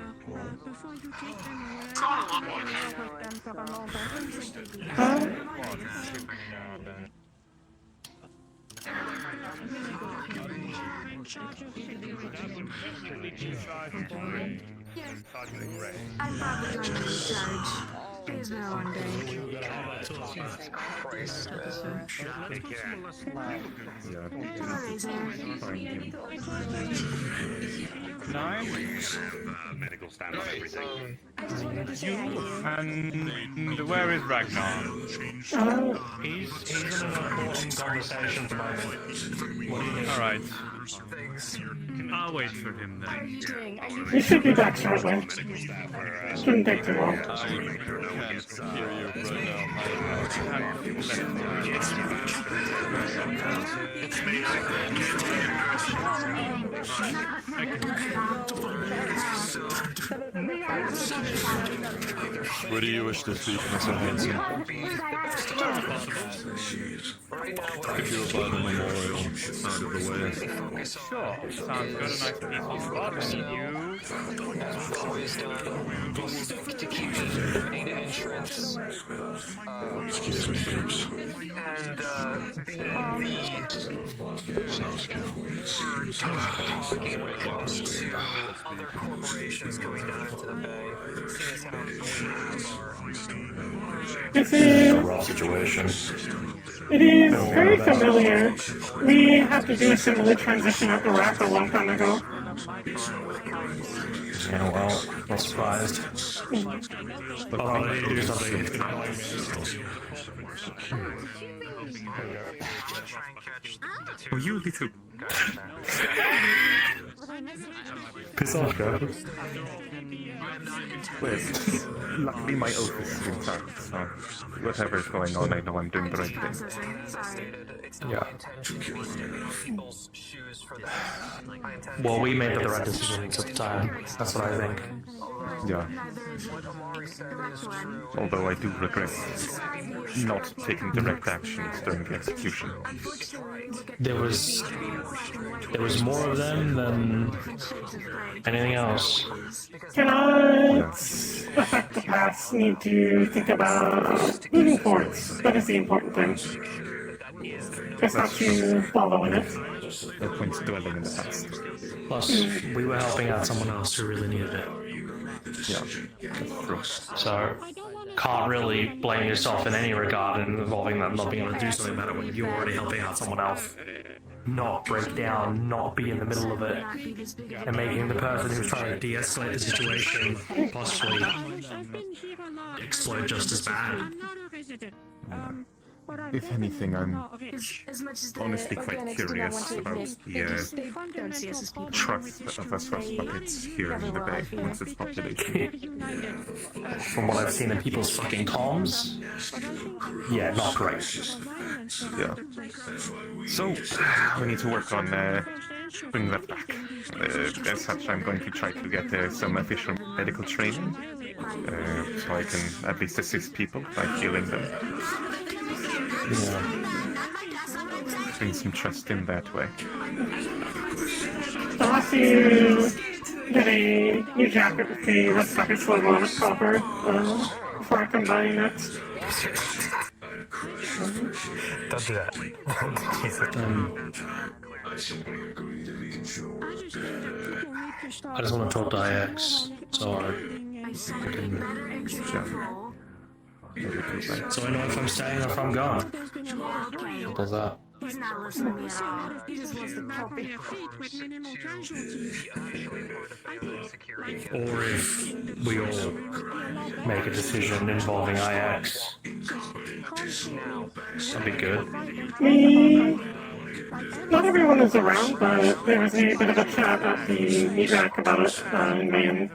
Before you take them away, It's gone a long way. with them for a moment. In charge of security. I'm probably going to be in charge. Here's my one day. Medical stand on everything. I just wanted to say And where is Ragnar? He's in an important conversation for my Alright. I'll wait for him How are then. you doing? Are you He should be back shortly. Shouldn't take too long. I can't hear you right Where do you wish to speak, Mr. Hanson? If you were by the memorial side of the way. Sure. Sounds good. A nice peaceful spot. Main entrance. Excuse me, folks. And when it comes to other corporations going down into the bay, This is... It is very familiar. We had to do a similar transition at the rack a long time ago. Yeah, well, not surprised. But probably do something. Oh, you little... Piss off, guys. Wait, luckily my oath is intact, so whatever is going on, I know I'm doing the right thing. Yeah. Well, we made the right decisions at the time, that's what I think. Yeah. Although I do regret not taking direct actions during the execution. There was more of them than anything else. Cannot affect the past. Need to think about moving forwards. That is the important thing. Just not to follow in it. No point dwelling in the past. Plus, we were helping out someone else who really needed it. Yeah, that's true. So, can't really blame yourself in any regard involving that not being able to do something about it when you're already helping out someone else. Not break down, not be in the middle of it, and making the person who's trying to de-escalate the situation possibly explode just as bad. I'm not a resident. if anything, I'm As much as the honestly quite organics do not curious want to about admit, the they don't see us as people. trust of us rust buckets here in the bay amongst its population. From what I've seen in people's fucking comms, yeah, not great. Yeah. So, we need to work on bringing that back. As such, I'm going to try to get some official medical training, so I can at least assist people by healing them. Bring some trust in that way. I'll have to get a new jacket with the rust buckets logo on it proper before I come by next. Don't do that. I just want to talk to IX, so I know if I'm staying or if I'm gone. Does that? He's not listening to me at all. He just wants to kill me. Or if we all make a decision involving IX, that'd be good. Not everyone is around, but there was a bit of a chat at the meet rack about it in Maine.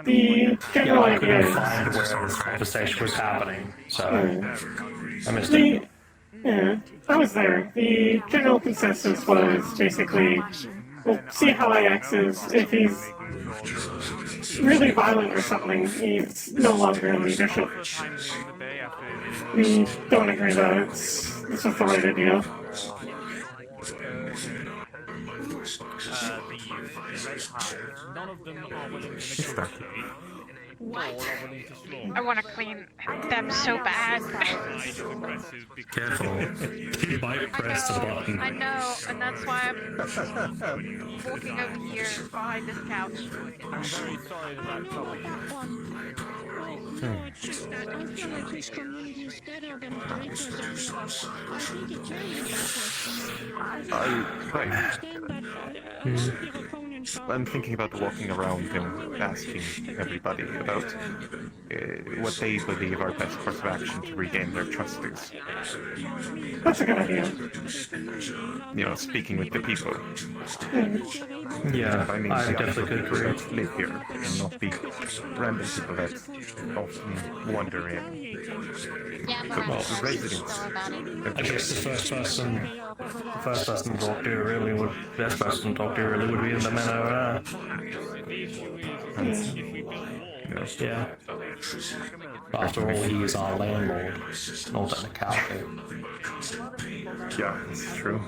The general I idea couldn't is... find where this conversation was happening, so I missed it. Yeah, I was there. The general consensus was basically, we'll see how IX is. If he's really violent or something, he's no longer in leadership. We don't agree that it's just the right idea. None of them are willing to negotiate. I want to clean them so bad. Careful. You might press the button. I know, and that's why I'm walking over here behind this couch. I'm very sorry that No, it's just that I feel like this community is better than the rest of the us. I think it can be I'm thinking about walking around and asking everybody about what they believe our best course of action to regain their trust is. That's a good idea. You know, speaking with the people. Yeah, I mean, I the definitely could agree. that live here, and not the random people that often wander in. Well, residents. I guess the first person to talk to really would, best person to talk to really would be the man over there. Yeah. After all, he is our landlord, not technicality. Yeah, it's true.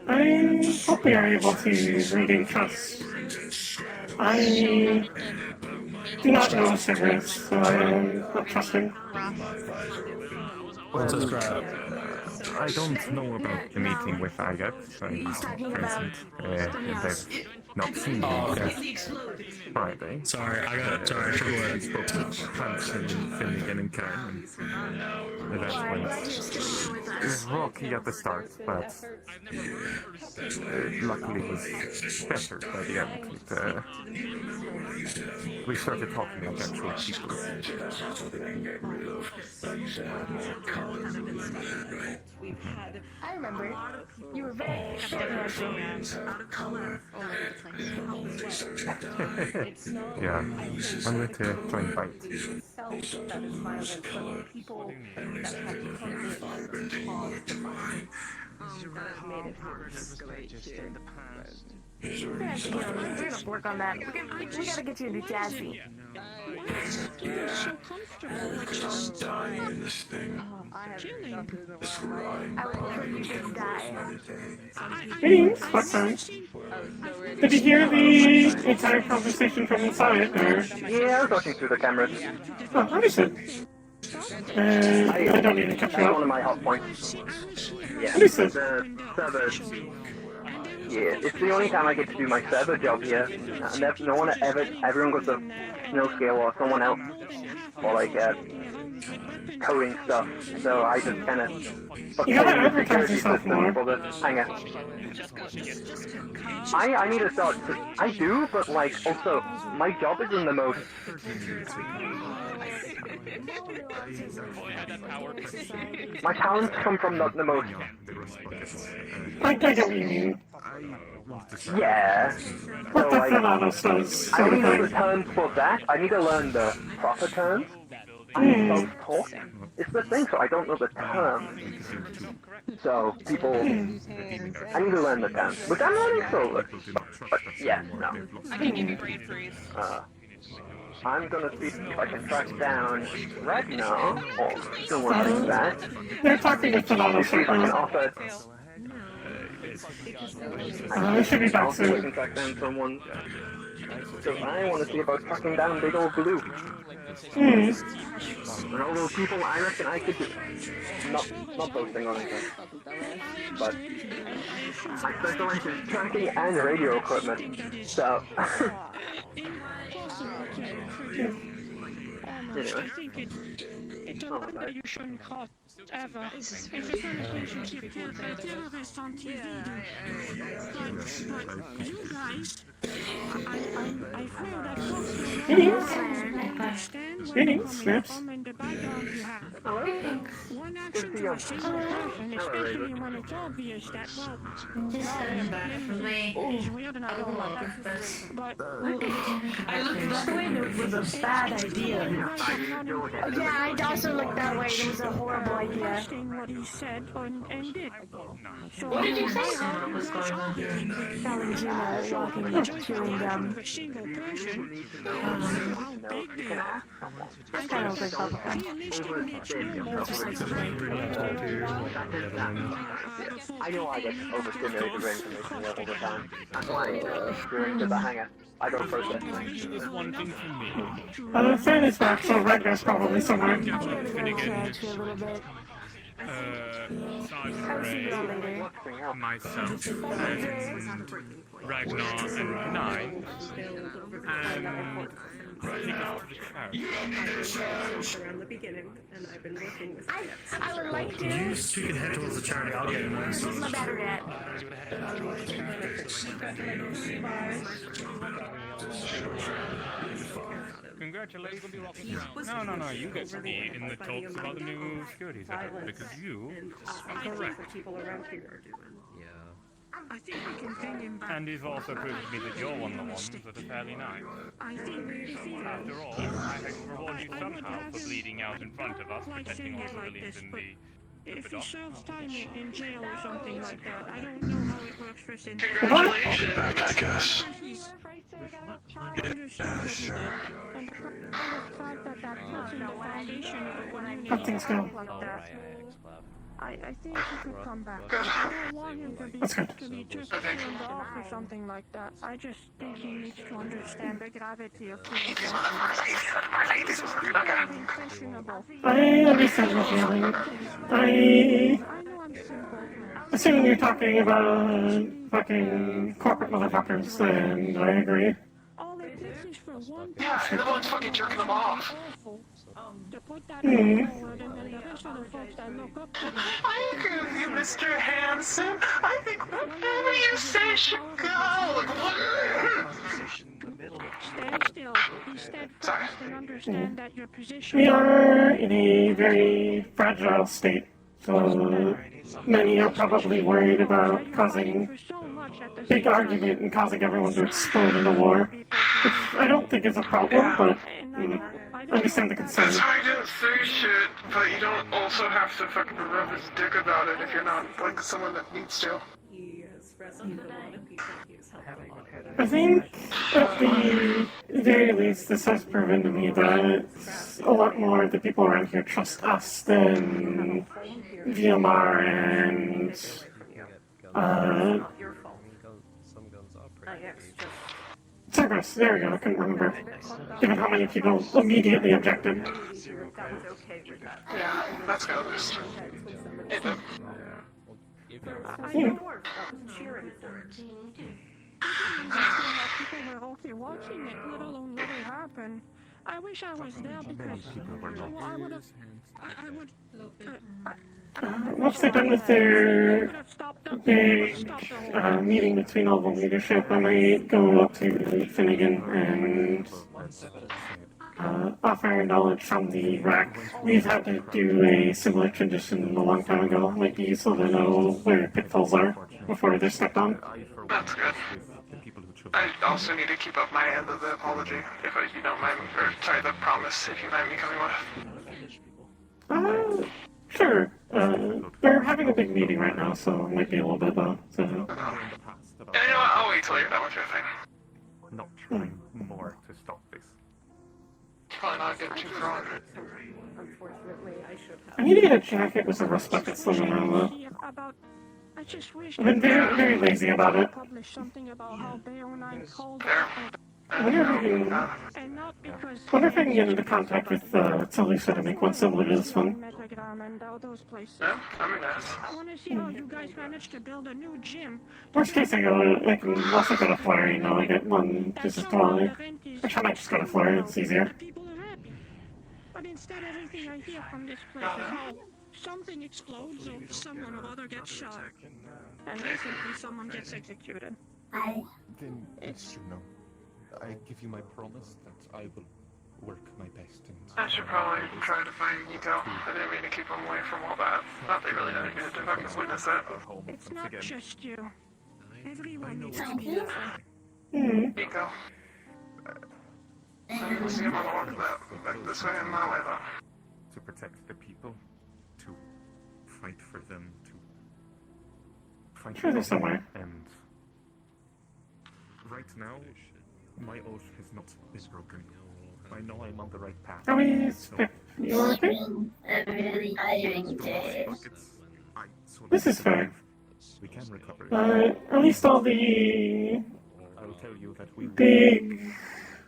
I hope we are able to regain trust. I do not know Cigarettes, so I am not trusting. What's this crap? I don't know about the meeting with Agat. I'm present, and I've not seen him since Friday. Sorry, I forgot. Spoke with Hansen, Finnegan, and Karen, and that went rocky at the start, but luckily it was better by the end. We started talking about actual people. I remember. You were very Yeah, I'm going to try and bite. We're gonna work on that. We gotta get you a new jazzy. So comfortable. Just die in this thing. This rhyme. I would prefer you just die. Greetings, what time? Did you hear the entire conversation from inside, or? Yeah, I was watching through the cameras. Oh, understood. I don't need to catch you That's up. one of my hot points. Yeah, Understood. the server. Yeah, it's the only time I get to do my server job here. No one everyone goes to no scale or someone else, or like coding stuff, so I just kind of You gotta the advertise security yourself system more. for the hangar. I need to start. I do, but like also my job isn't the most. My talents come from not the most. I get what you mean. Yeah. What So the like, Fernandos does, I sort don't of know the thing. terms for that. I need to learn the proper terms. I'm self-taught. It's the thing, so I don't know the terms. So people, I need to learn the terms, which I'm learning slowly. But yeah, no. I can give you brain freeze. I'm gonna see if I can track down Ragnar or someone like that. They're talking to Fernandos See if I right can now. offer. They should be back Also, I soon. can track down someone. So I want to see about tracking down Big Old Blue. And all those people, I reckon I could do. Not boasting on anything, but I specialize in tracking and radio equipment. So. Anyway. It's a lot that you shouldn't cost ever. It's the kind of place you keep terrorists on TV. But you guys, I feel that costs you understand where you're coming from and the background you have. One action to a single person, especially when it's obvious that, well, is weird and I don't like it. But I looked that way and it was a bad idea. Yeah, I also looked that way and it was a horrible idea. What he said and did. So What did you say? What was going on? Telling Gina walking and chewing gum. A single person. How big they are. I kind of like that. I know I get overstimulated with information all the time. That's why during the hangar, I don't process things. Fairness back, so Ragnar's probably somewhere. Sergeant Ray, myself, and Ragnar and Nine, and around the beginning, and I've been working with I would like to. You can head towards the charity, I'll get in there. Where's my battery at? Congratulations. No, you get to be in the talks about the new security setup, because you are correct. people around here are doing. I think we can ping him back. And you've also proved to me that you're one of the ones that are fairly nice. I think After all, I had to reward you somehow for bleeding out in front of us, protecting all civilians in the... if he serves time in jail or something like that, I don't know how it works for Sin. Congratulations. I guess. Nothing's going. I think he could come back. I don't want him to be just turned off or something like that. I just think he needs to understand the gravity of things. I understand your feeling. Assuming you're talking about fucking corporate motherfuckers, then I agree. Yeah, you're the ones fucking jerking them off. I agree with you, Mr. Hanson. I think whatever you say should go. Stand still. Be steadfast and understand that your position. We are in a very fragile state, so many are probably worried about causing a big argument and causing everyone to explode in a war, which I don't think is a problem, but I understand the concern. That's why I didn't say shit, but you don't also have to fucking rub his dick about it if you're not, like, someone that needs to. I think, at the very least, this has proven to me that a lot more of the people around here trust us than VMR and, Cerberus, there we go, I couldn't remember. Given how many people immediately objected. Yeah, that's gotta be. People were okay watching it, let alone let it happen. I wish I was there because I would have. I would. Once they're done with their big meeting between all the leadership, I might go up to Finnegan and offer knowledge from the rack. We've had to do a similar transition a long time ago. Might be useful to know where pitfalls are before they're stepped on. That's good. I also need to keep up my end of the apology, if you don't mind, or sorry, the promise, if you mind me coming with. Sure. They're having a big meeting right now, so it might be a little bit low. So. Yeah, you know what? I'll wait till you're done with your thing. Not trying more to stop this. Probably not getting too drawn. Unfortunately, I should have. I need to get a jacket with the rust buckets living on though. I just wish I've been very, very lazy about it. Publish something about how Baronine called I wonder if I can get into contact with Talusa to make one similar to this one. Yeah, I mean that's. I want to see how you guys managed to build a new gym. Worst case, I can also go to Flurry, you know, I get one just as totally. Which I might just go to Flurry, it's easier. But instead, everything I hear from this place is how something explodes or someone or other gets shot. And recently someone gets executed. Then, yes, you know, I give you my promise that I will work my best and... I should probably try to find Nico. I didn't mean to keep him away from all that. Not that really that good to fucking witness that. It's not just you. Everyone needs to be Nico. We'll see him on the walk back this way and my way though. To protect the people, to fight for them, to fight Sure, there's somewhere. And right now, my oath has not been broken. I know I'm on the right path. Are we... You are okay? A really tiring day. This is fair. We can recover it. At least all the... I will tell you that we big...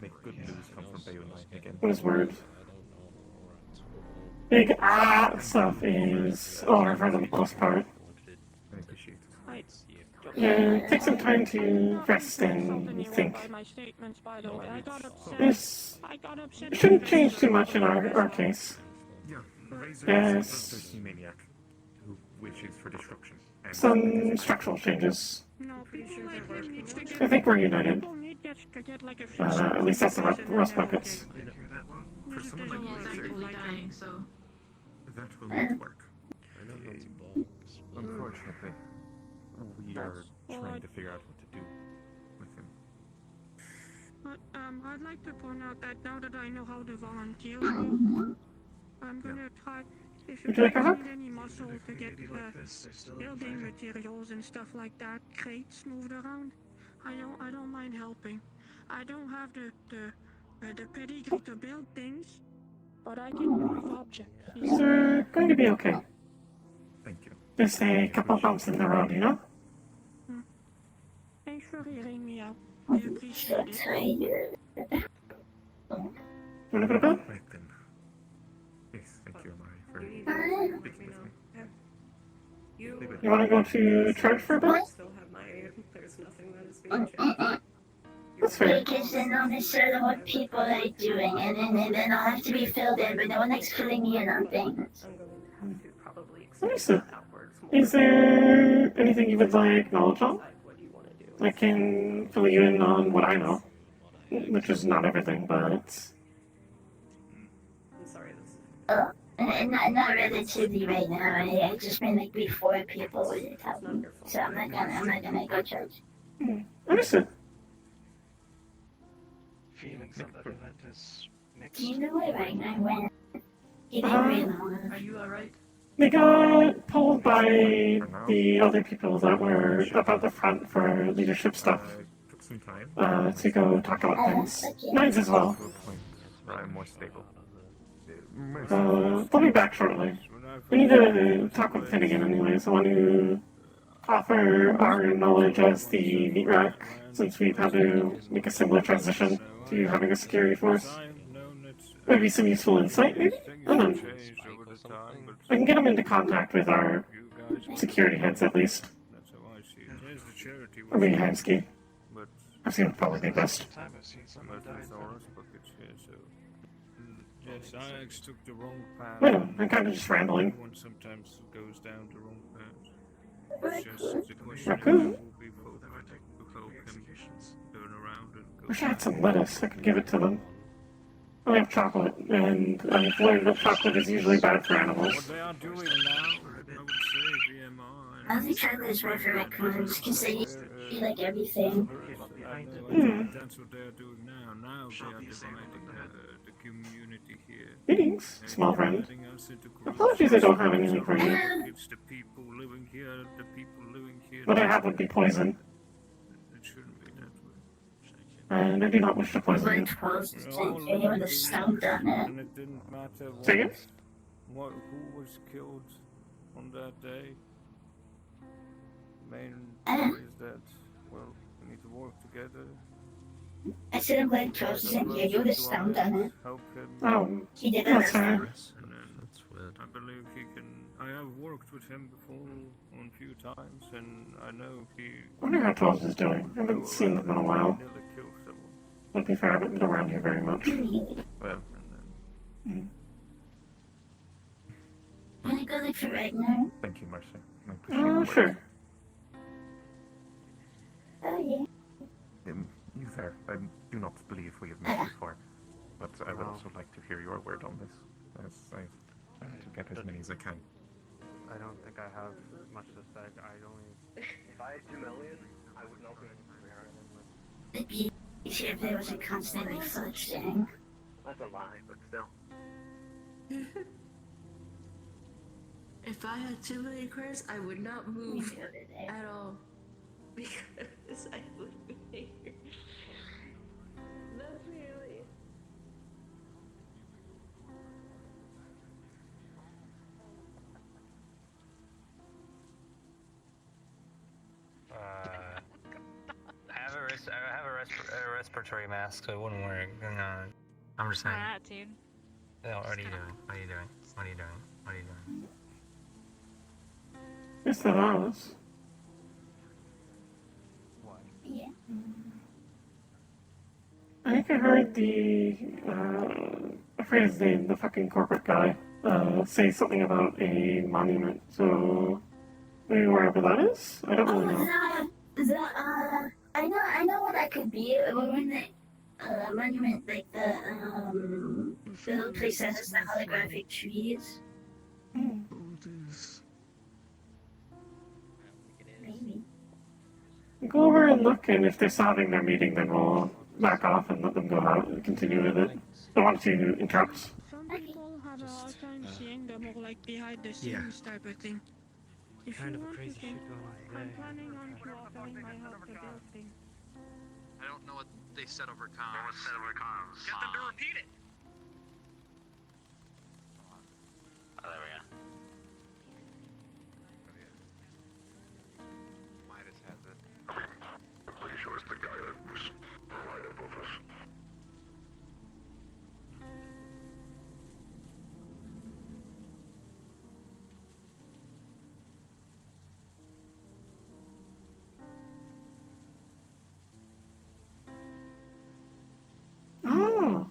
make good news come from Baronine again. What is word? Big stuff is over for the most part. I appreciate it. Yeah, take some time to rest and think. This shouldn't change too much in our case. Yeah, Razor Yes. is a thirsty maniac who wishes for destruction. And Some structural changes. I think we're united. At least that's the rust buckets. for someone like Razor, that will not work. Unfortunately, we are trying to figure out what to do with him. But, I'd like to point out that now that I know how the volunteers work, I'm gonna try, if you Would you like a guys hug? need any muscle to get building materials and stuff like that, crates moved around, I don't mind helping. I don't have the pedigree to build things, but I can move objects. These are going to be okay. Thank you. Just a couple bumps in the road, you know? Thanks for hearing me out. I appreciate it. Wanna go to bed? Right then. Yes, thank you, Amari, for speaking with me. You wanna go to church for a bit? Still have my... There's nothing that is being changed. That's fair. Because then I'll be certain what people are doing, and then I'll have to be filled in, but no one likes filling in on things. Understood. Is there anything you would like knowledge on? I can fill you in on what I know, which is not everything, but I'm sorry, this Not relatively right now. I just mean like before people would tell me. So I'm not gonna go church. understood. Feelings of that event is mixed. Do you know where Ragnar went? He didn't realize. Are you alright? They got pulled by the other people that were up at the front for leadership stuff. Took some time. To go talk about things. Mines as well. To a point where I'm more stable. They'll be back shortly. We need to talk with Finnegan anyways. I want to offer our knowledge as the meat rack, since we've had to make a similar transition to having a security force. Maybe some useful insight, maybe? I don't know. I can get them into contact with our security heads at least. Or maybe Hansky. I've seen it probably be best. Yes, Alex took the wrong path. Wait a minute, I'm kind of just rambling. Everyone sometimes goes down the wrong path. It's just the question Raccoon? is, will be folk who help him turn around and go Wish I had back. some lettuce. I could give it to them. I have chocolate, and I've learned that chocolate is usually bad for animals. What they are doing now, I would say, VMR. I think chocolate's right for raccoons because they eat like everything. That's what they're doing now. Now they are dividing the community here. Greetings, small friend. Dividing us into groups. Apologies I don't have anything for you. It's the people living here, the people living here. What I have would be poison. It shouldn't be that way. And I do not wish to poison you. With a stone on it. And it didn't matter Say again? who was killed on that day. Main point is that, well, we need to work together. I said I'm glad Charles isn't here. You would have stoned on it. Help him. Oh, He did that's that. fair. And then I believe he can. I have worked with him before on a few times, and I know he. I wonder how Charles is doing. I haven't seen him in a while. Nearly killed someone. To be fair, I haven't been around here very much. Well, Wanna go look for Ragnar? thank you, Mercy. I appreciate your work. Sure. Oh yeah. You there. I do not believe we have met before, but I would also like to hear your word on this, as I try to get as many as I can. I don't think I have much to say. I only. If I had 2 million, I would not be It'd be easier if there wasn't constantly fudging. That's a lie, but still. If I had 2 million credits, I would not move at all. Because I would be here. Not really. I have a respiratory mask, so it wouldn't work. I'm just saying. Dude. No, what are you doing? What are you doing? What are you doing? What are you doing? Yes, there was. Yeah. I think I heard the, I forget his name, the fucking corporate guy, say something about a monument, so maybe wherever that is? I don't really know. I know what that could be. When the monument, like the place that has the holographic trees. Maybe. Go over and look, and if they're still having their meeting, then we'll back off and let them go out and continue with it. I want to interrupt. Some people have a hard time seeing the more like behind the scenes type of thing. If Kind you of a want, crazy you can. shit going on I'm today. planning on offering my help to build things. I don't know what they said over comms. What was said over comms? Get them to repeat it! Oh, there we go. Midas has it. I'm pretty sure it's the guy that was right above us. Oh,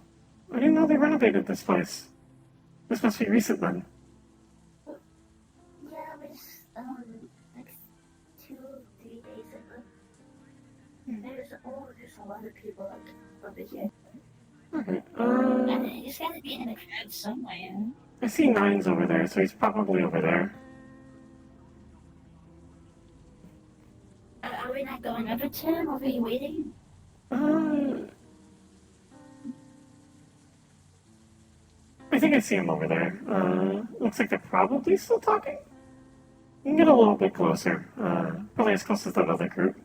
I didn't know they renovated this place. This must be recent then. Yeah, it was like 2 or 3 days ago. There's a lot of people over here. Okay, And he's gotta be in the crowd somewhere. I see Nines over there, so he's probably over there. Are we not going over to him? Are we waiting? I think I see him over there. Looks like they're probably still talking. You can get a little bit closer. Probably as close as that other group.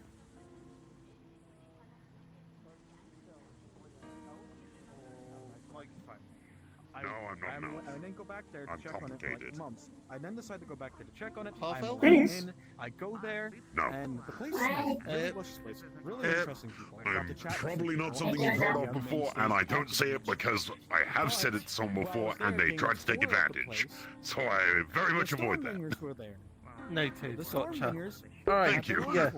No, I'm not. I then go back there to check on it for like months. I then decide to go back there to check on it. Half I'm elf? in, I go there, No. and the place is a really luscious place. Really interesting people. Got to chat with Probably some not people. something you've heard of before, and I don't say it because I have said it some before and they tried to take advantage. So I very much avoid that. Were there. Noted, The gotcha. Stormringers Alright, Thank you. yeah.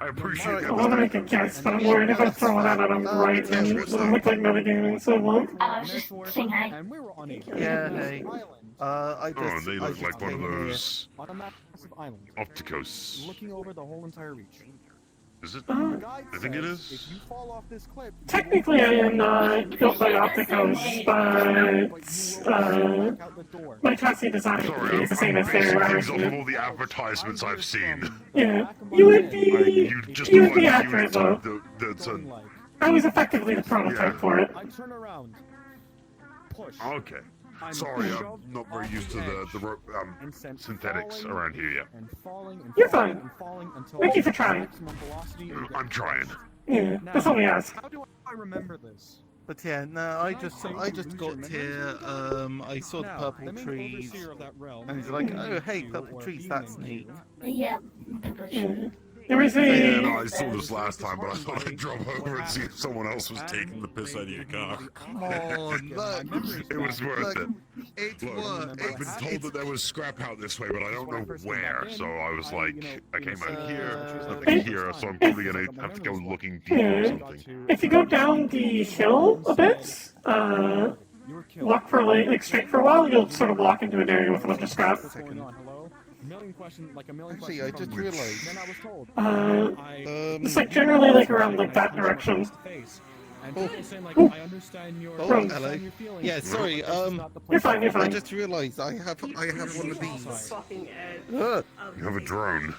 I appreciate I it. want to make a guess, but I'm worried if I throw it out and I'm right, then it'll look like metagaming, so well. I was just saying hi. And we were on a Yeah, hey. I Oh, just, they I look just like one of came here. those on a massive island, Opticos. looking over the whole entire reach. Is it? The guide I think it says is. If you fall off this cliff, Technically, I am not built by Opticos, but my chassis design Sorry, is the same I'm as their basing things off of version. all the advertisements I've seen. Yeah, you would be accurate though. That's a... I was effectively the prototype for it. I turn around, push. Okay. Sorry, I'm not very used to the synthetics around here yet. You're fine. Thank you for trying. I'm trying. Yeah, that's all we ask. How do I remember this? But yeah, no, I just got here, I saw the purple trees, and he's like, oh hey, purple trees, that's neat. Yeah. There is Yeah, no, I saw this last time, but I thought I'd drop over and see if someone else was taking the piss out of your car. Come on, look. It was worth it. It Look, worked. I've been told that there was scrap out this way, but I don't know where, so I was like, I came out here, there's nothing here, so I'm probably gonna have to go looking deeper or something. If you go down the hill a bit, walk for like straight for a while, you'll sort of walk into an area with a bunch of scrap. Actually, I just realized. It's like generally like around like that direction. Oh, hello. Yeah, sorry. You're fine. You're I fine. just realized I have one of these. Fucking edge. You have a drone.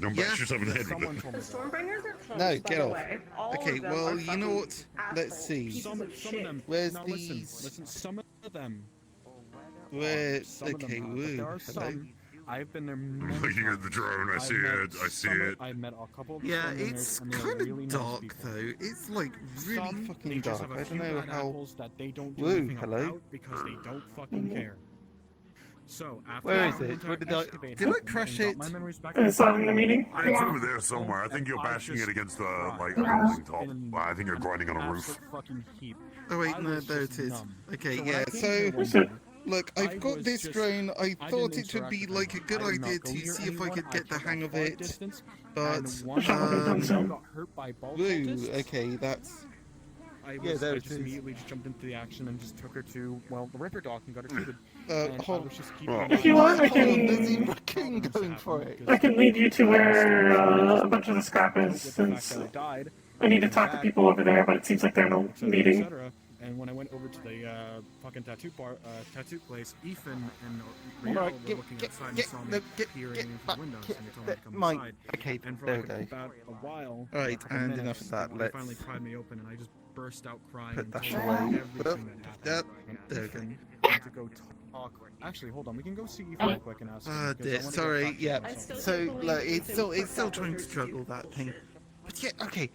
Don't bash yourself in the head with it. The Stormbringers are close, No, by get the off. way. All Okay, of them well, are you know what? fucking Let's assholes, see. pieces of shit. Where's Now these? listen, some of them. Where? Some of them Okay, are, but woo. there are Hello. some. I've been there. I'm looking at the drone, I see it, I see it. I met a couple of Yeah, Stormbringers, it's and they're kind of really nice dark people. though. It's like really Some, they fucking just dark. have a I few don't know bad how. apples that they don't do Woo, anything hello. about because they don't fucking care. So after Where I is it? went to Where did excavate I and crash got it? my memories back It's in on the meeting. It's over there somewhere. I think you're bashing it against like a building top. I think you're grinding on a roof. Oh wait, no, there it is. Okay, yeah. So, look, I've got this drone. I thought it would be like a good idea to see if I could get the hang of it, but woo. Okay, that's. I Yeah, there I it just is. immediately just jumped into the action and just took her to, well, the Ripper Dock and got her treated. Hold- I was just keeping If you want, I Hold on, there's can. a raccoon going for it. I can lead you to where a bunch of the scrap is, since I need to talk to people over there, but it seems like they're in a meeting. etc. And when I went over to the fucking tattoo tattoo place, Ethan and Riel Alright, were looking outside and saw me peering into the windows, and they told me to come Mike, inside. okay, And for there like we go. about a while, Alright, a couple and minutes, enough of that, They let's finally pried me open, and I just burst out crying put and that told away. them everything that happened. And There we go. Ethan went to go talk. Actually, hold on, we can go see Ethan real quick and ask him. Ah, because I dear, wanna go sorry, talk to yeah. him myself. So, like, it's still trying to juggle that thing. But yeah, okay.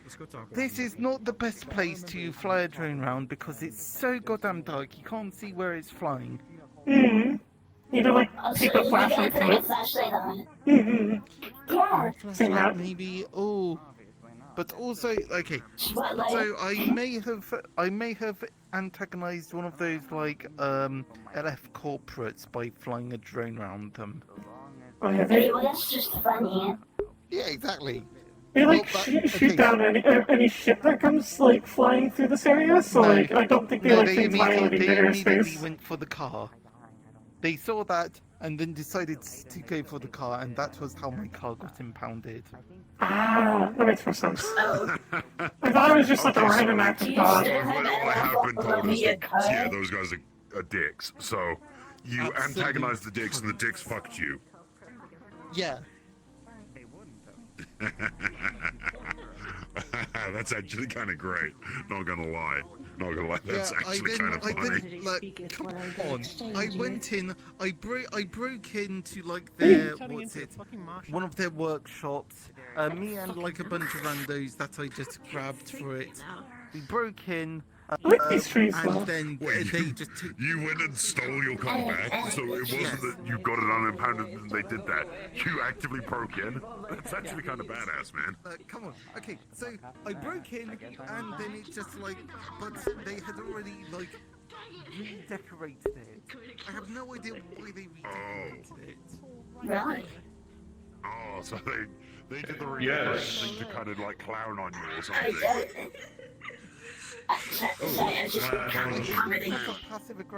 This is not the best place to fly a drone around because it's so goddamn dark. You can't see where it's flying. Mm-hmm. Need to like Oh, so take a you gotta flashlight put to a it. flashlight on. Mm-hmm. Yeah. Seen that. Maybe. Oh. But also, okay. Spotlight. So I may have antagonized one of those like LF corporates by flying a drone around them. Oh, yeah, Hey, well, that's just funny. Yeah, exactly. They like Well, that- shoot okay. down any ship that comes like flying through this area. So No. like I don't think they No, like they things violating immediately their airspace. went for the car. They saw that and then decided to go for the car, and that was how my car got impounded. Ah, that makes more sense. I thought it was just like a random act of God. What I have been told is that, yeah, those guys are dicks. So you Absolutely. antagonized the dicks and the dicks fucked you. Yeah. That's actually kind of great. Not gonna lie. Not gonna lie. That's actually kind of funny. Like, come on. I went in. I broke into like their one of their workshops. Me and like a bunch of randos that I just grabbed for it. We broke in. and then Wait, they just took. You went and stole your car back, so it wasn't that you got it unimpounded and they did that. You actively broke in. That's actually kind of badass, man. Come on. Okay, so I broke in, and then it just like, but they had already like redecorated it. I have no idea why they redecorated it. Right. Oh, so they did the really Yes. thing to kind of like clown on you or I something. sorry, I was just commenting.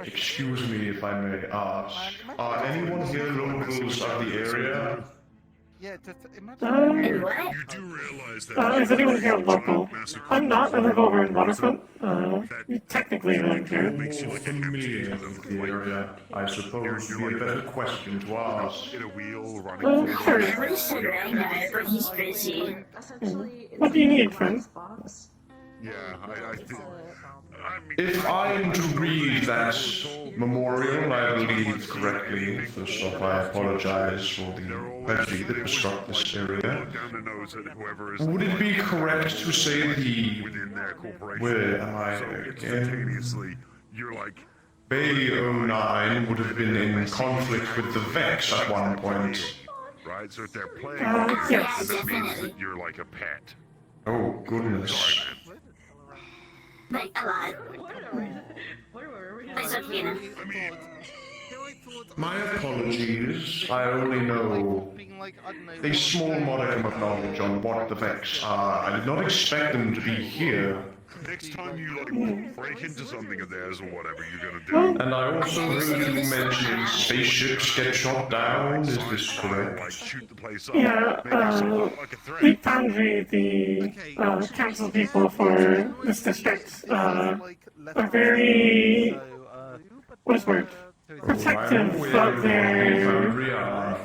Excuse me if I may ask, are anyone here locals of the area? Yeah, just imagine. You do realize that Is anyone here local? I'm not. I live over in Waterfront. Technically, I live here. More familiar with the area, I suppose would be a better question to ask. in a wheel running Sure. Everybody said right now, but he's busy. What do you need, friend? Yeah, I think. If I am to read that memorial, I believe correctly, first off, I apologize for the tragedy that struck this area. Would it be correct to say the... Where am I again? You're like... Bay 09 would have been in conflict with the Vex at one point. Right, so if they're playing, yes. that means that you're like a pet. Oh, goodness. Like, a lot. It's okay now. My apologies. I only know a small modicum of knowledge on what the Vex are. I did not expect them to be here. Next time you like break into something of theirs or whatever you're gonna do. And I also heard you mention spaceships get shot down. Is this correct? Like shoot the place up. Yeah, Leap Foundry, the council people for this district, are very, what is the word? Protective of their...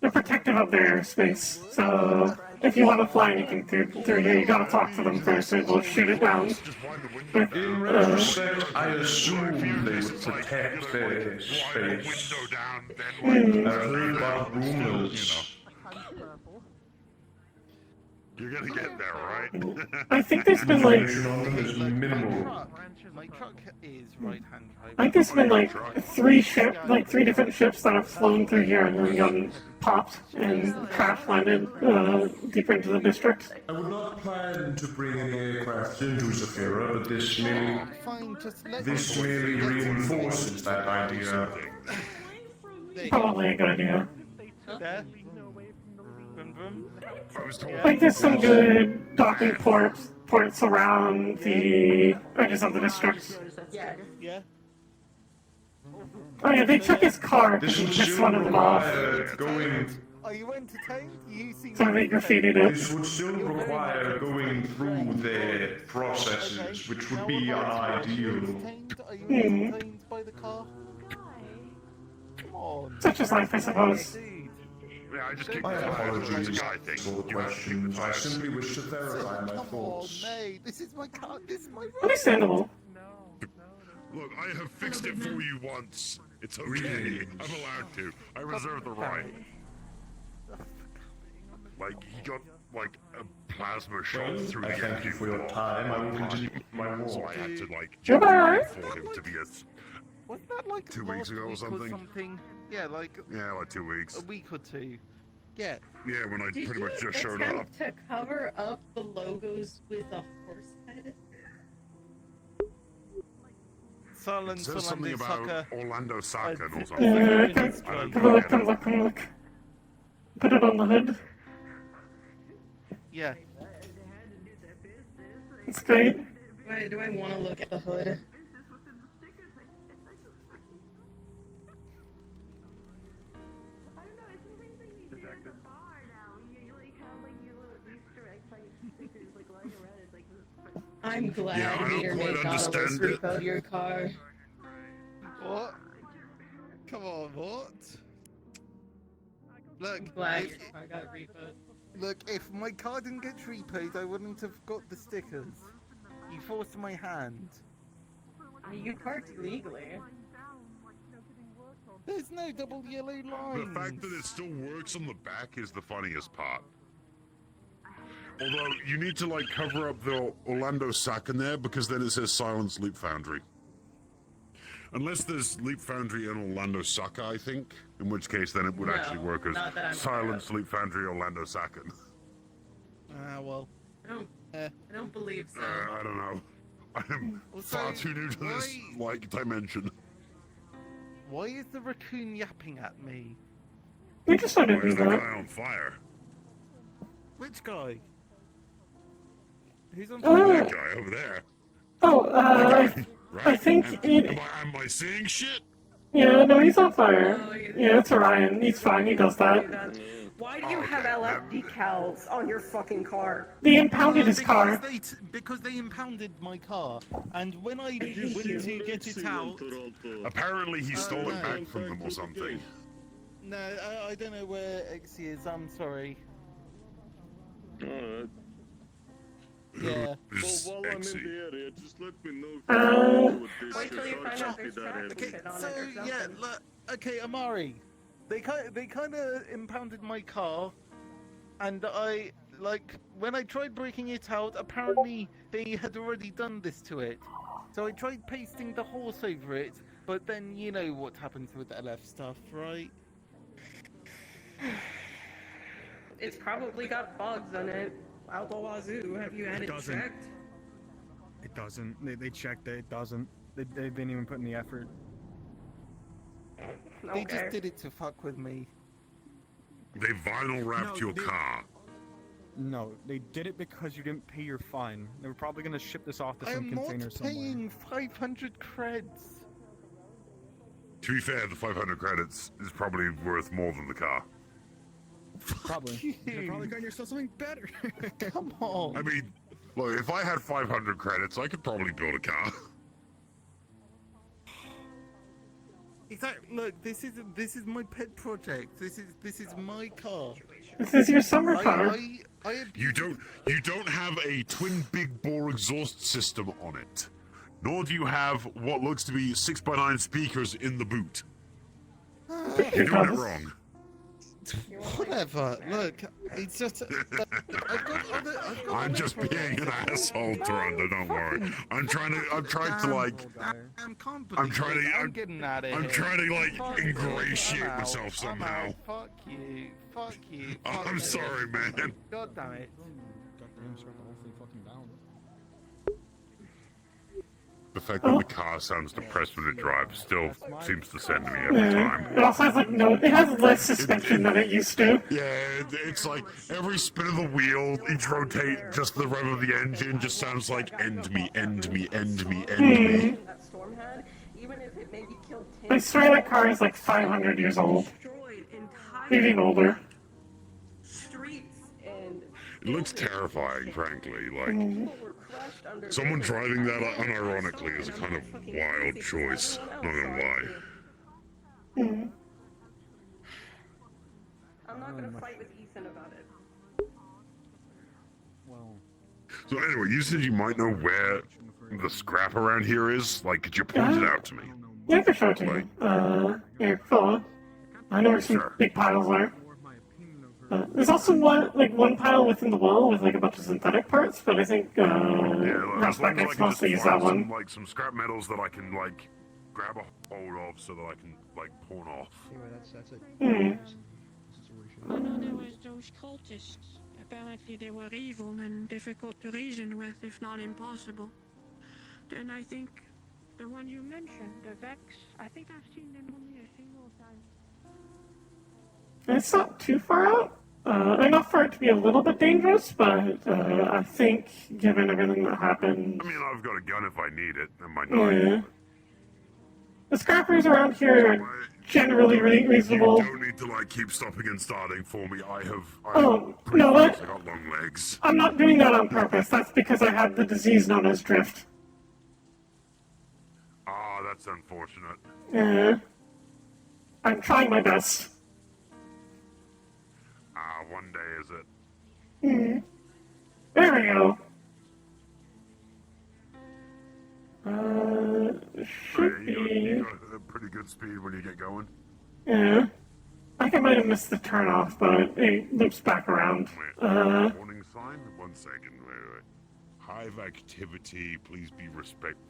They're protective of their space, so if you want to fly anything through here, you gotta talk to them first, or they'll shoot it down. In retrospect, I assume they would protect their space. I've heard about rumors. You're gonna get there, right? I think there's been like... minimal. My truck is right-hand drive. I think there's been like three different ships that have flown through here and then gotten popped and crash landed deeper into the district. I would not plan to bring any aircraft into Zafira, but this merely reinforces that idea. Probably a good idea. There. Like there's some good docking ports around the edges of the district. Yeah. Oh yeah, they took his car because This he would pissed still one of them off. require going... Are you entertained? You seem So they graffitied it. This would still require going through their processes, which would be unideal. Are you entertained by the car? Come on. Such is life, I suppose. Yeah, I just keep My apologies guy thing. for the questions. I simply wish to verify my thoughts. Come on, mate. This is my car. This is my road. Understandable. Look, I have fixed it for you once. It's okay. I'm allowed to. I reserve the right. Like, he got, like, a plasma shot through the I thank you for your time. I will continue my walk. So I had to, like, Goodbye. for him to be Wasn't that like 2 weeks ago or something? Yeah, like Yeah, like 2 weeks. a week or two. Yeah. Yeah, when I Did pretty much you just showed up. attempt to cover up the logos with a horse head? Silence It says something about Orlando Saka or something. Come look. Put it on the hood. Yeah. It's great. Do I want to look at the hood? I'm glad Yeah, I don't Meter quite Maid got understand over it. repoed your car. What? Come on, what? Look, Glad if, your car got repoed. look, if my car didn't get repoed, I wouldn't have got the stickers. You forced my hand. You parked illegally. There's no double yellow lines. The fact that it still works on the back is the funniest part. Although, you need to, like, cover up the Orlando Sack in there, because then it says Silence Leap Foundry. Unless there's Leap Foundry and Orlando Saka, I think. In which case, then it would actually work not that I'm as Silence Leap Foundry Orlando Sakin. Well. I don't believe so. I don't know. I am far too new to this, like, dimension. Why is the raccoon yapping at me? We just started Why doing is that that. guy on fire? Which guy? Who's on That fire? guy over there. Oh, Right? I think Am I seeing shit? Yeah, no, he's on fire. Yeah, it's Orion. He's fine. He does that. Why do you have LF decals on your fucking car? They impounded his car. Because they impounded my car, and when I went to get it out, Apparently he stole it no. back from them or something. no, I don't know where Exy is. I'm sorry. Yeah. Who's Well, while I'm in Exy? the area, just let me know if you with this. Wait till you find out there's traffic Okay, shit on so it or yeah, something. look, okay, Amari, they kind of impounded my car, and I when I tried breaking it out, apparently they had already done this to it. So I tried pasting the horse over it, but then you know what happens with LF stuff, right? It's probably got bugs on it. Out the wazoo. Have you had it doesn't. checked? It doesn't. They checked it. It doesn't. They didn't even put in the effort. They just did it to fuck with me. They vinyl wrapped your car. No, they did it because you didn't pay your fine. They were probably gonna ship this off to some I'm container not somewhere. paying 500 creds. To be fair, the 500 credits is probably worth more than the car. Probably. You're probably getting yourself something better. Come on. I mean, look, if I had 500 credits, I could probably build a car. Exactly. Look, this is my pet project. This is my car. This is your summer car. You don't have a twin big bore exhaust system on it, nor do you have what looks to be 6x9 speakers in the boot. You're doing it wrong. Whatever. Look, it's just. I'm just being an asshole, Toronto. Don't worry. I'm trying to like. I'm getting out of I'm here. trying to like Fuck ingratiate you. I'm out. myself somehow. Fuck you. Fuck you. I'm sorry, man. God damn it. Goddamn, shut the whole thing fucking down. The fact that the car sounds depressed when it drives still seems to send me every time. It also has it has less suspension than it used to. Yeah, it's like every spin of the wheel, each rotate, just the rev of the engine just sounds like end me, end me, end me, end me. That storm had, even if it maybe killed 10 I swear that car is like 500 years old. destroyed entire Maybe even older. streets and It looks terrifying, frankly. Like, people were crushed under someone driving that unironically is a kind of wild choice, not gonna lie. I'm not gonna fight with Ethan about it. Well. So anyway, you said you might know where the scrap around here is? Like, could you point it out to me? Yeah, I can show it to you. Here, follow. I know where some big piles are. There's also one pile within the wall with like a bunch of synthetic parts, but I think As long as I X can mostly use just that find one. some scrap metals that I can like grab a hold of so that I can like pawn off. Anyway, that's it. I know there was those cultists. Apparently they were evil and difficult to reason with, if not impossible. Then I think the one you mentioned, the Vex, I think I've seen them only a single time. It's not too far out. Enough for it to be a little bit dangerous, but I think, given everything that happened... I mean, I've got a gun if I need it, and my Yeah. knife. The scrappers around here are generally really reasonable. You don't need to like keep stopping and starting for me. I have No, I got long legs. I'm not doing that on purpose. That's because I have the disease known as drift. Ah, that's unfortunate. I'm trying my best. Ah, one day is it? There we go. Should You be. got a pretty good speed when you get going. Yeah. I think I might have missed the turnoff, but it loops back around. Warning sign? 1 second. Wait. Hive activity. Please be respectful.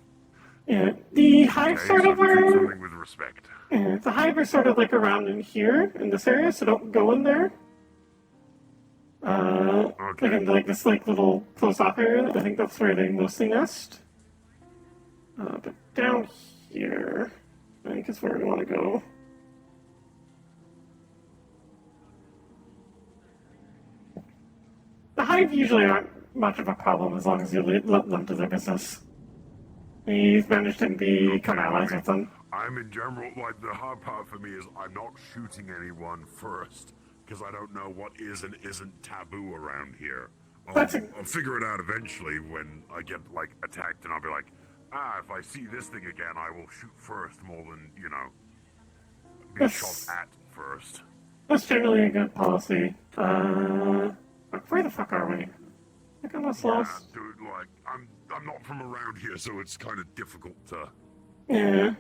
Yeah, the hive Okay, sort so of treat are. something with respect. Yeah, the hive are sort of like around in here, in this area, so don't go in there. Like in like this like little closed off area. I think that's where they mostly nest. But down here, I think is where we want to go. 5 usually aren't much of a problem as long as you let them do their business. We've managed to become allies with them. I'm in general, like, the hard part for me is I'm not shooting anyone first, because I don't know what is and isn't taboo around here. I'll figure it out eventually when I get, like, attacked, and I'll be like, if I see this thing again, I will shoot first more than, you know, be shot at first. That's generally a good policy. Where the fuck are we? I think I'm lost. Dude, like, I'm not from around here, so it's kind of difficult to... Yeah.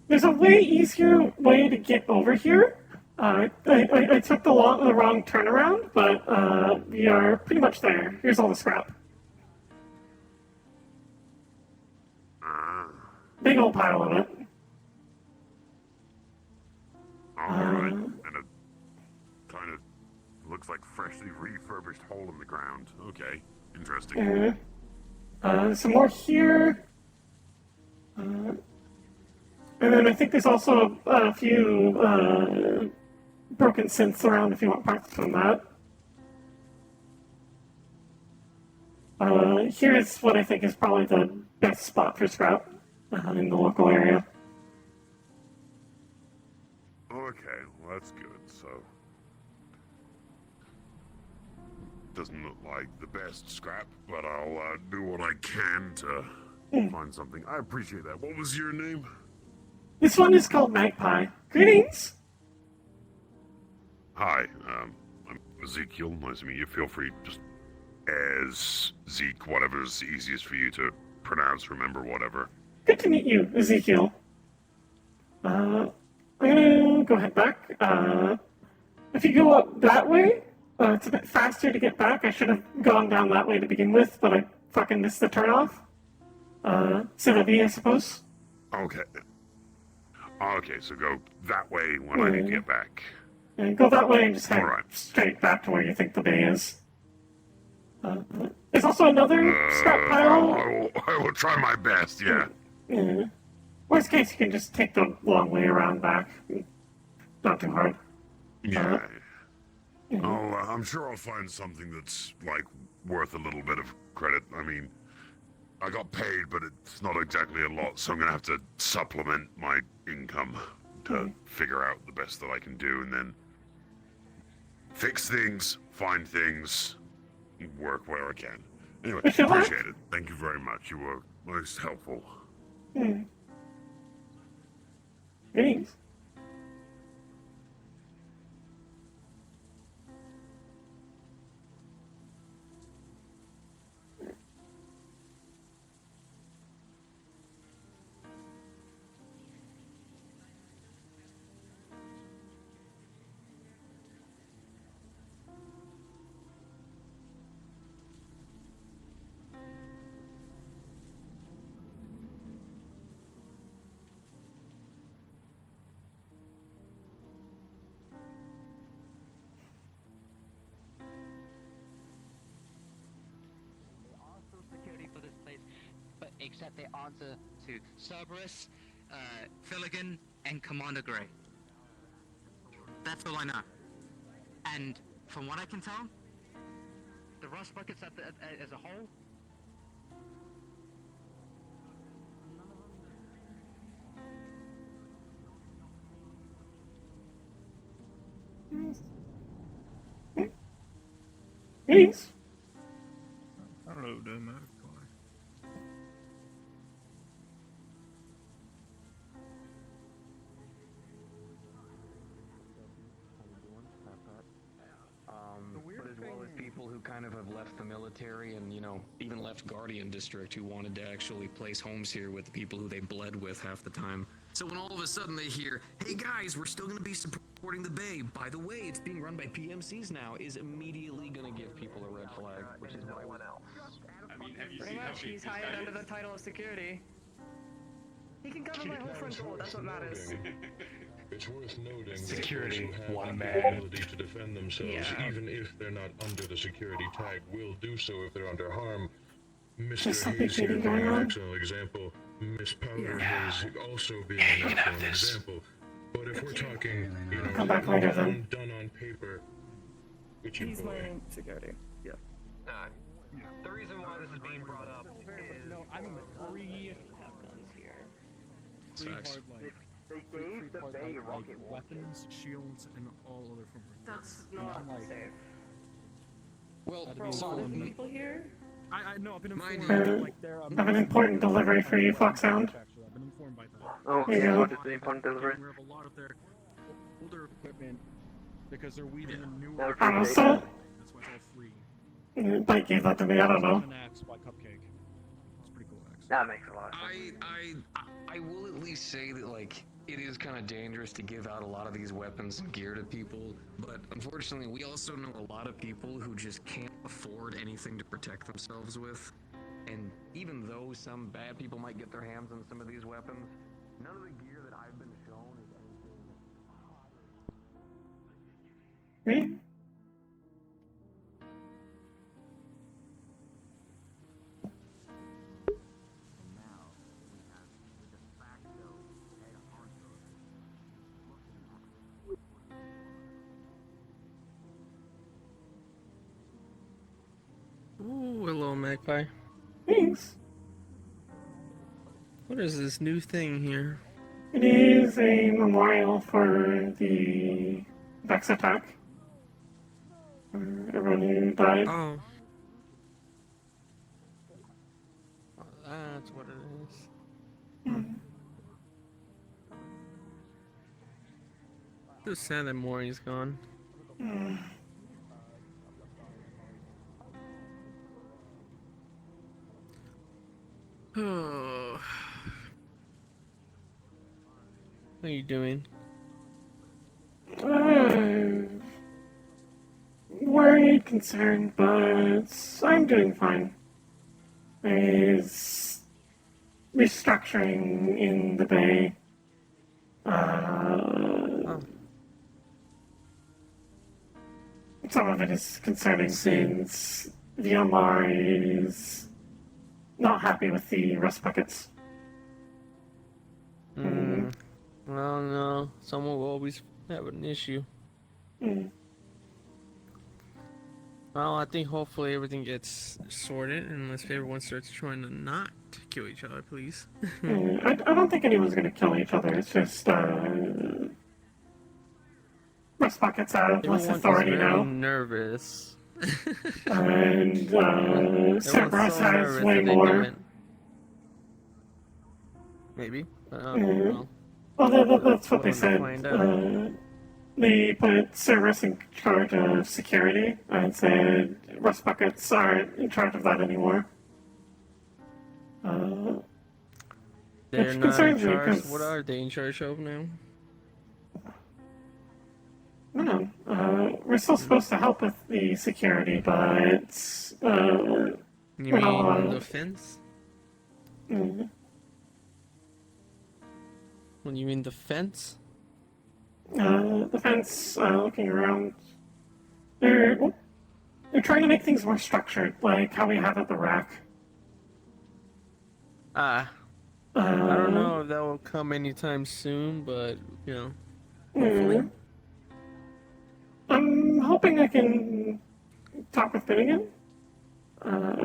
There's a way easier way to get over here. I took the wrong turnaround, but we are pretty much there. Here's all the scrap. Big old pile of it. Alright, and it kind of looks like freshly refurbished hole in the ground. Okay, interesting. Some more here. And then I think there's also a few broken synths around if you want parts from that. Here is what I think is probably the best spot for scrap in the local area. Okay, well that's good, so... Doesn't look like the best scrap, but I'll do what I can to find something. I appreciate that. What was your name? This one is called Magpie. Greetings! Hi, I'm Ezekiel. Nice to meet you. Feel free, just as Zeke, whatever's easiest for you to pronounce, remember, whatever. Good to meet you, Ezekiel. I'm gonna go head back. If you go up that way, it's a bit faster to get back. I should have gone down that way to begin with, but I fucking missed the turnoff. C'est la vie, I suppose. Okay. Okay, so go that way when I need to get back. And go that way and just head straight back to where you think the bay is. There's also another scrap pile. I will try my best, yeah. Worst case, you can just take the long way around back. Not too hard. Yeah. I'm sure I'll find something that's, like, worth a little bit of credit. I mean, I got paid, but it's not exactly a lot, so I'm gonna have to supplement my income to figure out the best that I can do, and then fix things, find things, work where I can. Anyway, appreciate it. Thank you very much. You were most helpful. Thanks. Security for this place, but except they answer to Cerberus, Filligan, and Commander Gray. That's all I know. And from what I can tell, the rust buckets as a whole. Thanks. Hello there, Magpie. But as well as people who kind of have left the military and, you know, even left Guardian District who wanted to actually place homes here with the people who they bled with half the time. So when all of a sudden they hear, hey guys, we're still going to be supporting the Bay. By the way, it's being run by PMCs now, is immediately going to give people a red flag, which is no one else. I mean, have you Pretty seen much, he's hired under the title of security. He can cover my whole front door, that's what matters. It's worth noting Security, that those who have one the man. ability to defend themselves, even if they're not under the security tag, will do so if they're under harm. Mr. Hayes here being an excellent example. Miss Powder has also been an excellent example. But if we're talking, Come back later then. done on paper, which you He's my security. Yeah. The reason why this is being brought up is... No, I mean free Sucks. hard light. Free hard light, like weapons, shields, and all other forms of That's And not I'm like, safe. Well, For a lot of people here? I know, I've been informed Uh, that, like, they're, I have an important delivery for you, Foxhound. I've been informed by that. Oh, Here you yeah, go. what is the important delivery? We have a lot of their older equipment because they're weaving in newer. Now, Honestly, That's why it's all free. Mike gave that to me, I don't know. An axe by Cupcake. It's pretty cool axe. That makes a lot of sense. I will at least say that, like, it is kind of dangerous to give out a lot of these weapons and gear to people, but unfortunately we also know a lot of people who just can't afford anything to protect themselves with. And even though some bad people might get their hands on some of these weapons, none of the gear that I've been shown is anything. Me? Ooh, hello, Magpie. Thanks. What is this new thing here? It is a memorial for the Vex attack. For everyone who died. Oh. Oh, that's what it is. So sad that Maury's gone. Oh. What are you doing? Worried, concerned, but I'm doing fine. There's restructuring in the bay. Some of it is concerning since VMR is not happy with the rust buckets. Well, no. Someone will always have an issue. Well, I think hopefully everything gets sorted, unless everyone starts trying to not kill each other, please. I don't think anyone's going to kill each other. It's just rust buckets have less authority now. Nervous. And Cerberus has way more. Maybe. Well, that's what they said. They put Cerberus in charge of security and said rust buckets aren't in charge of that anymore. They're which not in concerns me charge. because What are they in charge of now? no, we're still supposed to help with the security, but You mean the fence? When you mean the fence? The fence, looking around, they're trying to make things more structured, like how we have at the rack. I don't know if that will come anytime soon, but, you know, hopefully. I'm hoping I can talk with Finnegan.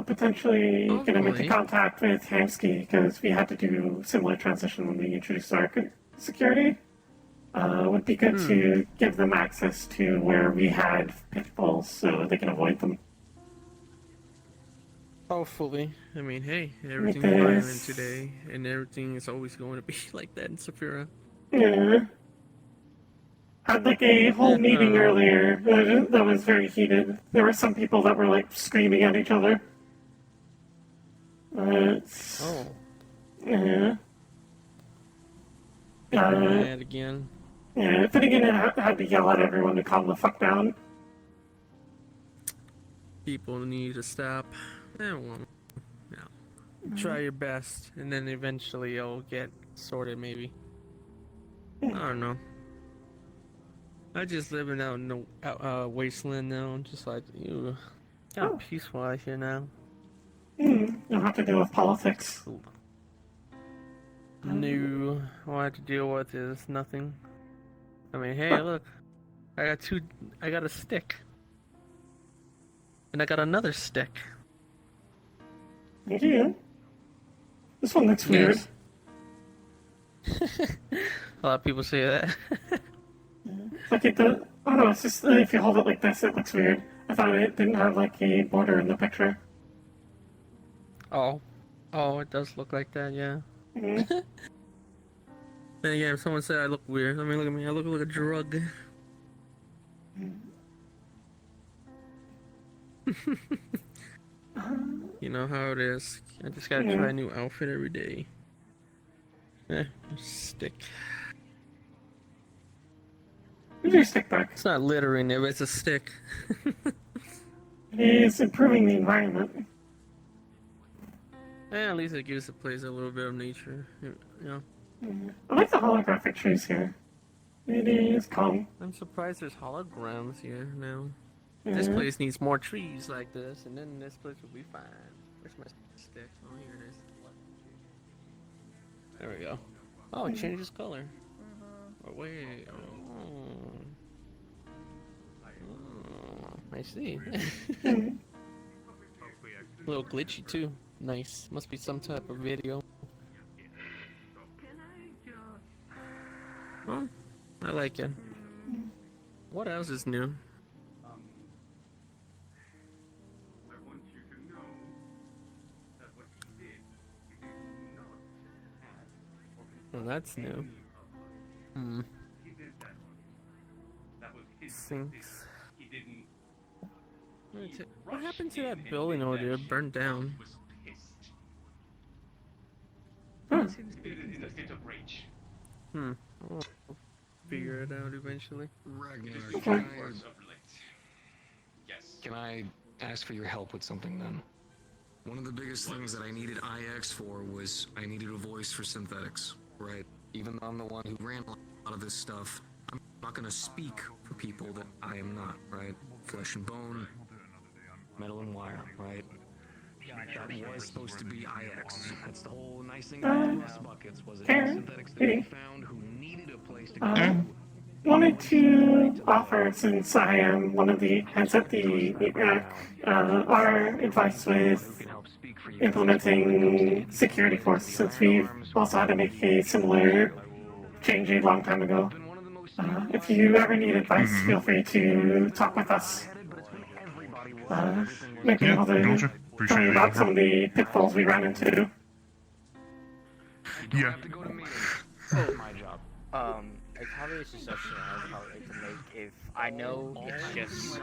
Potentially get him into contact with Hamsky, because we had to do similar transition when we introduced our security. Would be good to give them access to where we had pitfalls so they can avoid them. Hopefully. I mean, hey, everything's violent today, and everything is always going to be like that in Saphira. Yeah. Had like a whole meeting earlier that was very heated. There were some people that were like screaming at each other. Yeah. Mad again. Yeah, Finnegan had to yell at everyone to calm the fuck down. People need to stop. Well, try your best, and then eventually it'll get sorted, maybe. I don't know. I just living out in the wasteland now. I'm just like, kind of peaceful out here now. You don't have to deal with politics. No, all I have to deal with is nothing. I mean, hey, look. I got a stick. And I got another stick. Thank you. This one looks weird. A lot of people say that. It's like it does. I don't know, it's just if you hold it like this, it looks weird. I thought it didn't have like a border in the picture. Oh. Oh, it does look like that, yeah. Mm-hmm. And yeah, if someone said I look weird, I mean, look at me. I look like a drug. You know how it is. I just gotta try a new outfit every day. Stick. Where's your stick back? It's not littering it, but it's a stick. It is improving the environment. Yeah, at least it gives the place a little bit of nature. You know. I like the holographic trees here. It is calm. I'm surprised there's holograms here now. This place needs more trees like this, and then this place will be fine. Where's my stick? Oh, here it is. There we go. Oh, it changes color. Oh, wait. Oh. I see. A little glitchy too. Nice. Must be some type of video. Oh, I like it. What else is new? Oh, that's new. Sinks. What happened to that building over there? It burned down. I'll figure it out eventually. Ragnar, can I ask for your help with something then? One of the biggest things that I needed IX for was I needed a voice for synthetics, right? Even though I'm the one who ran a lot of this stuff, I'm not gonna speak for people that I am not, right? Flesh and bone, metal and wire, right? That was supposed to be IX. That's the whole nice thing about the rust buckets was it synthetics that we found who needed a place to go. Wanted to offer, since I am one of the heads of the our advice with implementing security forces, since we've also had to make a similar change a long time ago. If you ever need advice, feel free to talk with us. Might be able to tell you about some of the pitfalls we ran into. Yeah. My job. It's probably a suggestion I probably can make. If I know it's just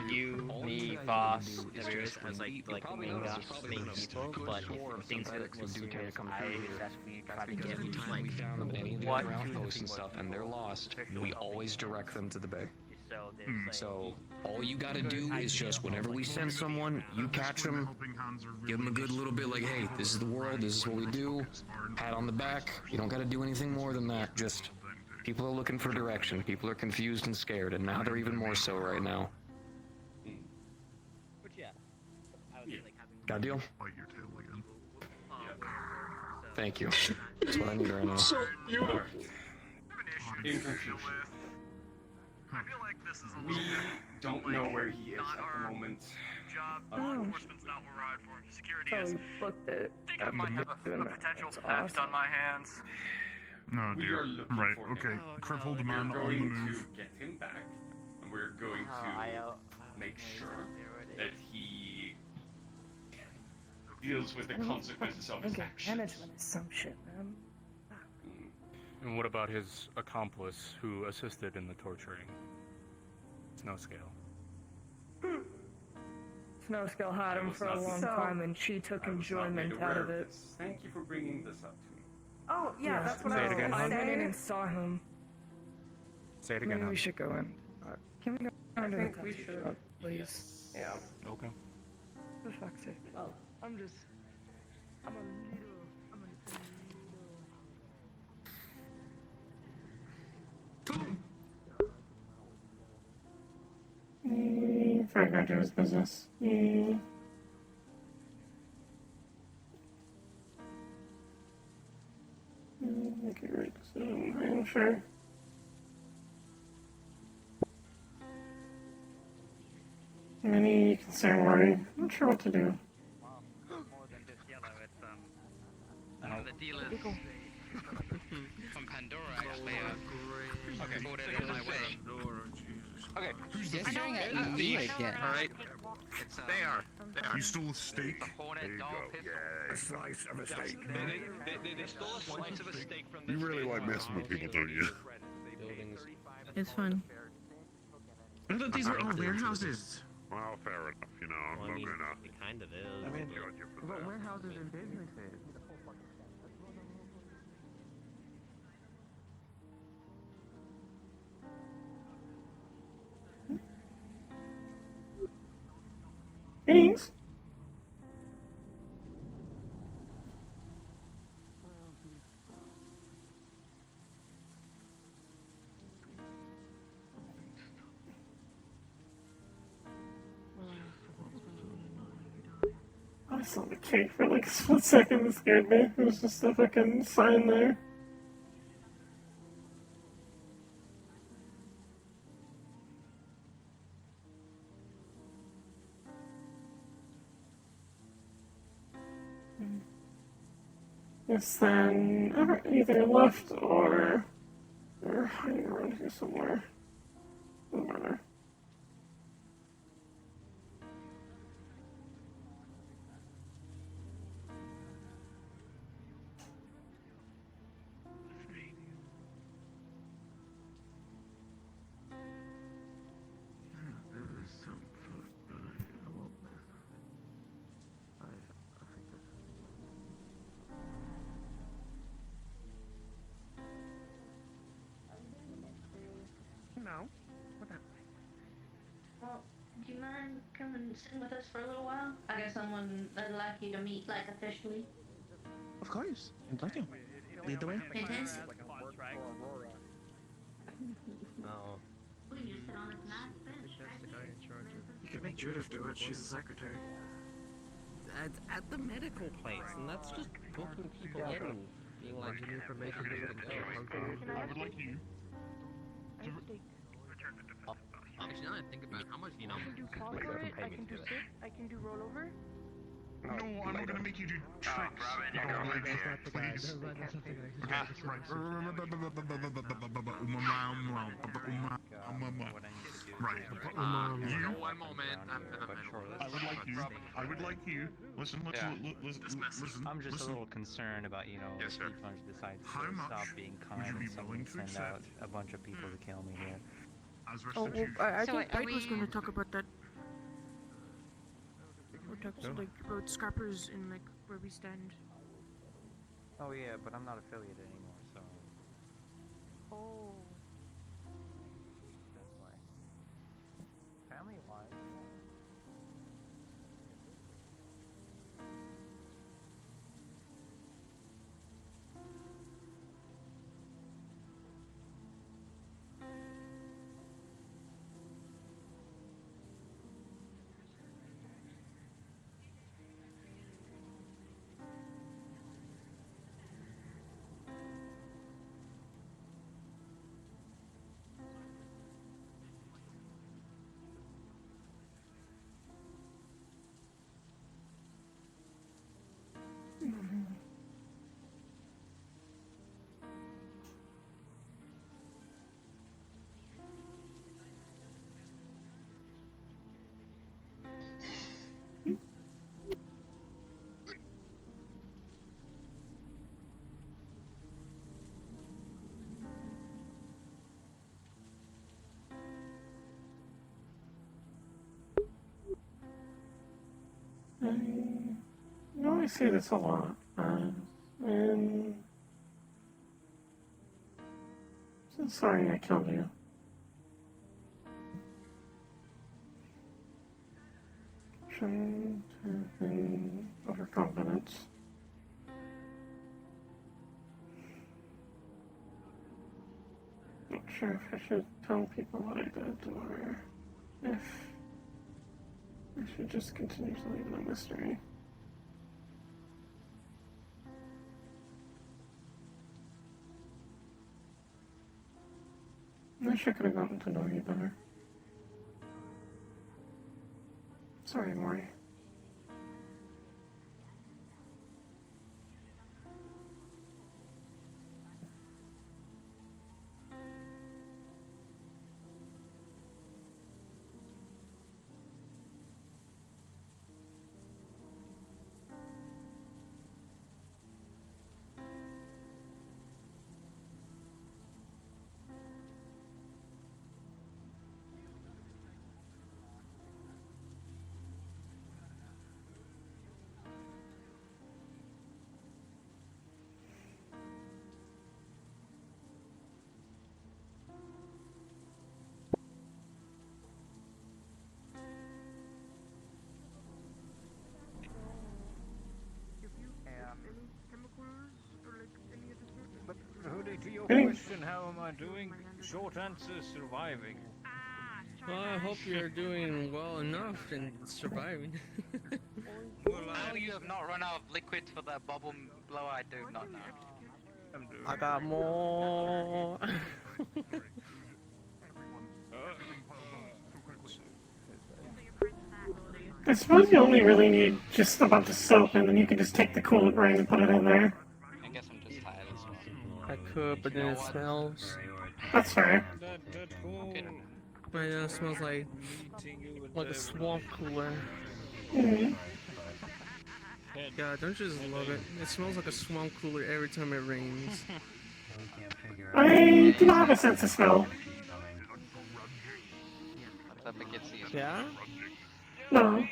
you, me, Voss, Darius as like the main people, but if things get more serious, I suggest we try to get like what outposts and stuff, and they're lost. We always direct them to the bay. So all you gotta do is just whenever we send someone, you catch them, give them a good little bit like, hey, this is the world, this is what we do, pat on the back. You don't gotta do anything more than that. Just people are looking for direction. People are confused and scared, and now they're even more so right now. Got a deal? Thank you. That's what I need right now. So you We don't know where he is at the moment. So booked it. I might have a potential theft on my hands. Oh We dear. are looking Right, for okay. him. Crippled We're man on the going move. to get him back, and we're going to make sure that he deals with the consequences of his actions. Management is some shit, man. And what about his accomplice who assisted in the torturing? Snowscale. Snowscale had him for a long time, and she took enjoyment out of it. Thank you for bringing this up to me. Oh, yeah, that's what I was going to say. I went in and saw him. Say it again. Maybe we should go in. Can we go into the think we coffee should. shop, please? Yeah. Okay. For fuck's sake. Well, I'm a little. Frank got to do his business. Okay, right. So, I'm sure. Same worry. Not sure what to do. More than just yellow, it's the dealers from Pandora actually ordered it my way. Okay, They're staring at me again. Alright. It's, They are. You stole a steak? Hornet There you doll go. pistol. Yeah, a slice of a steak. They stole a slice of a steak from You really like messing with people, don't you? It's fun. I thought these were all warehouses. Well, fair enough, you know, I'm not gonna... It kind of is. I mean, judge you for that. warehouses and businesses. Thanks. I saw the cake for like a split second. It scared me. It was just a fucking sign there. Yes, then either left or they're hiding around here somewhere. Doesn't matter. No. What the? Well, do you mind coming and sitting with us for a little while? I got someone I'd like you to meet, like, officially. Of course. I'd like to. Lead the way. Fantastic. No. We can just sit on this nice bench right there. You could make Judith do it. She's the secretary. At the medical place, and that's just booking people in and being like, give me information to go. I would like you. Actually, now that I think about it, how much do you know? I can do call for it, I can do sit, I can do rollover. No, I'm not gonna make you do tricks. Please. Right. You. One moment. I'm in the middle. I would like you. Listen. I'm just a little concerned about, if Punch decides to stop being kind and suddenly send out a bunch of people to kill me here. Oh, well, I think Blake was going to talk about that. We're talking like about scrappers and like where we stand. Oh yeah, but I'm not affiliated anymore, so Oh. that's why. Family-wise. I see this a lot. And so sorry I killed you. Shouldn't have been overconfident. Not sure if I should tell people what I did or if I should just continue to leave it a mystery. I wish I could have gotten to know you better. Sorry, Maury. But Hoodie, to your Hey. question, how am I doing? Short answer, surviving. Well, I hope you're doing well enough and surviving. How you have not run out of liquid for that bubble blow, I do not know. I got more. I suppose you only really need just a bunch of soap, and then you can just take the coolant ring and put it in there. I guess I'm just tired as well. I could, but then it smells. That's fair. Right now it smells like a swamp cooler. Mm. God, don't you just love it? It smells like a swamp cooler every time it rains. I do not have a sense of smell. Yeah? No. You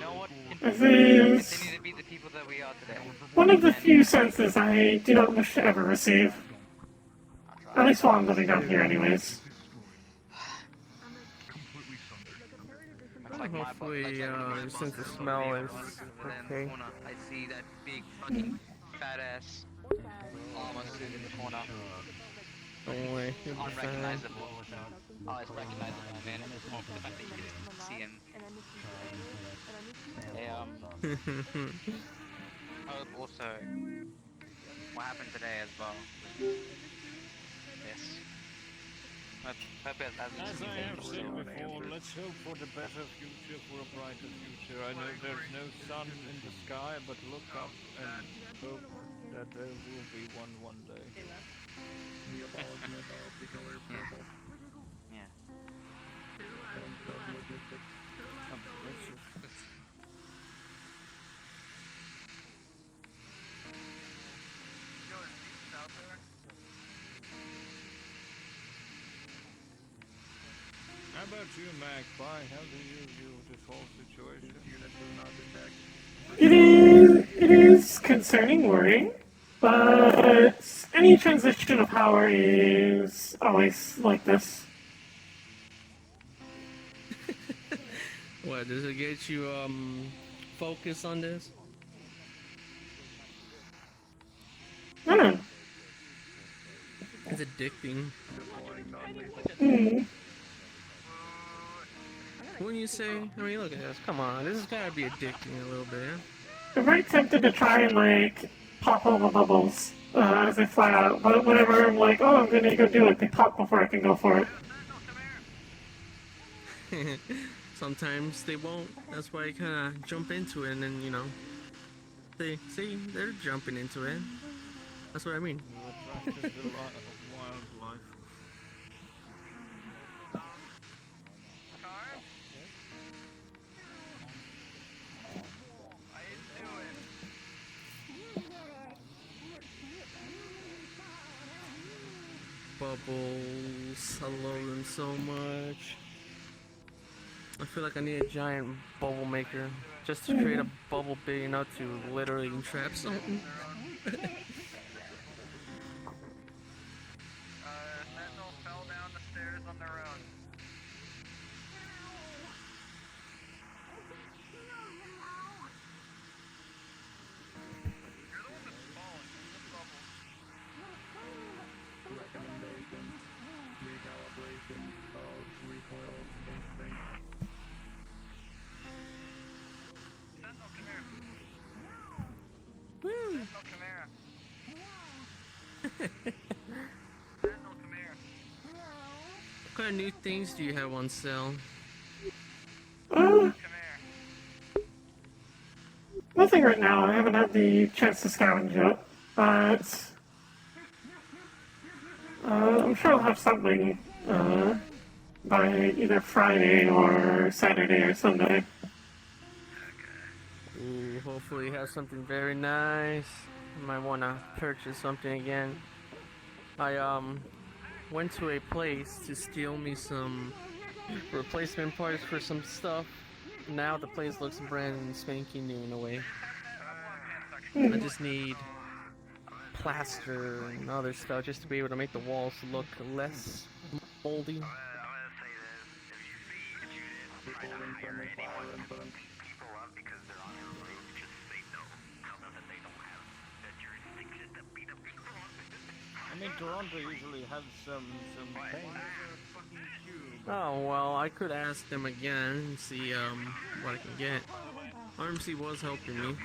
know what? This is Continue to be the people that we are today. one of the few senses I do not wish to ever receive. At least while I'm living down here anyways. Hopefully, your sense of smell is okay. I see that big fucking fat ass almost in the corner. Don't worry, you'll be fine. Unrecognizable. Oh, it's recognizable, man. The fact that you can see him. Hope also what happened today as well. Yes. As I have said before, let's hope for the better future, for a brighter future. I know there's no sun in the sky, but look up and hope that there will be one day. Yeah. How about you, Magpie? How do you view this whole situation? It is concerning, worrying, but any transition of power is always like this. What, does it get you, focused on this? I don't know. It's addicting. Mm. Wouldn't you say? I mean, look at this. Come on, this has gotta be addicting a little bit. I'm very tempted to try and, like, pop all the bubbles as they fly out, but whenever I'm like, oh, I'm gonna go do it, they pop before I can go for it. Sometimes they won't. That's why you kind of jump into it, and then, you know, they see they're jumping into it. That's what I mean. Wildlife. Bubbles, I love them so much. I feel like I need a giant bubble maker just to create a bubble big enough to literally entrap something. Sentinel fell down the stairs on their own. You're the one that's falling. You're the bubble. Sentinel, come here. Sentinel, come here. Sentinel, come here. What kind of new things do you have on sale? Nothing right now. I haven't had the chance to scavenge yet. But I'm sure I'll have something by either Friday or Saturday or Sunday. Ooh, hopefully you have something very nice. I might want to purchase something again. I went to a place to steal me some replacement parts for some stuff. Now the place looks brand spanking new in a way. I just need plaster and other stuff just to be able to make the walls look less moldy. I mean, Toronto usually has some pain. Oh, well, I could ask them again and see what I can get. RMC was helping me.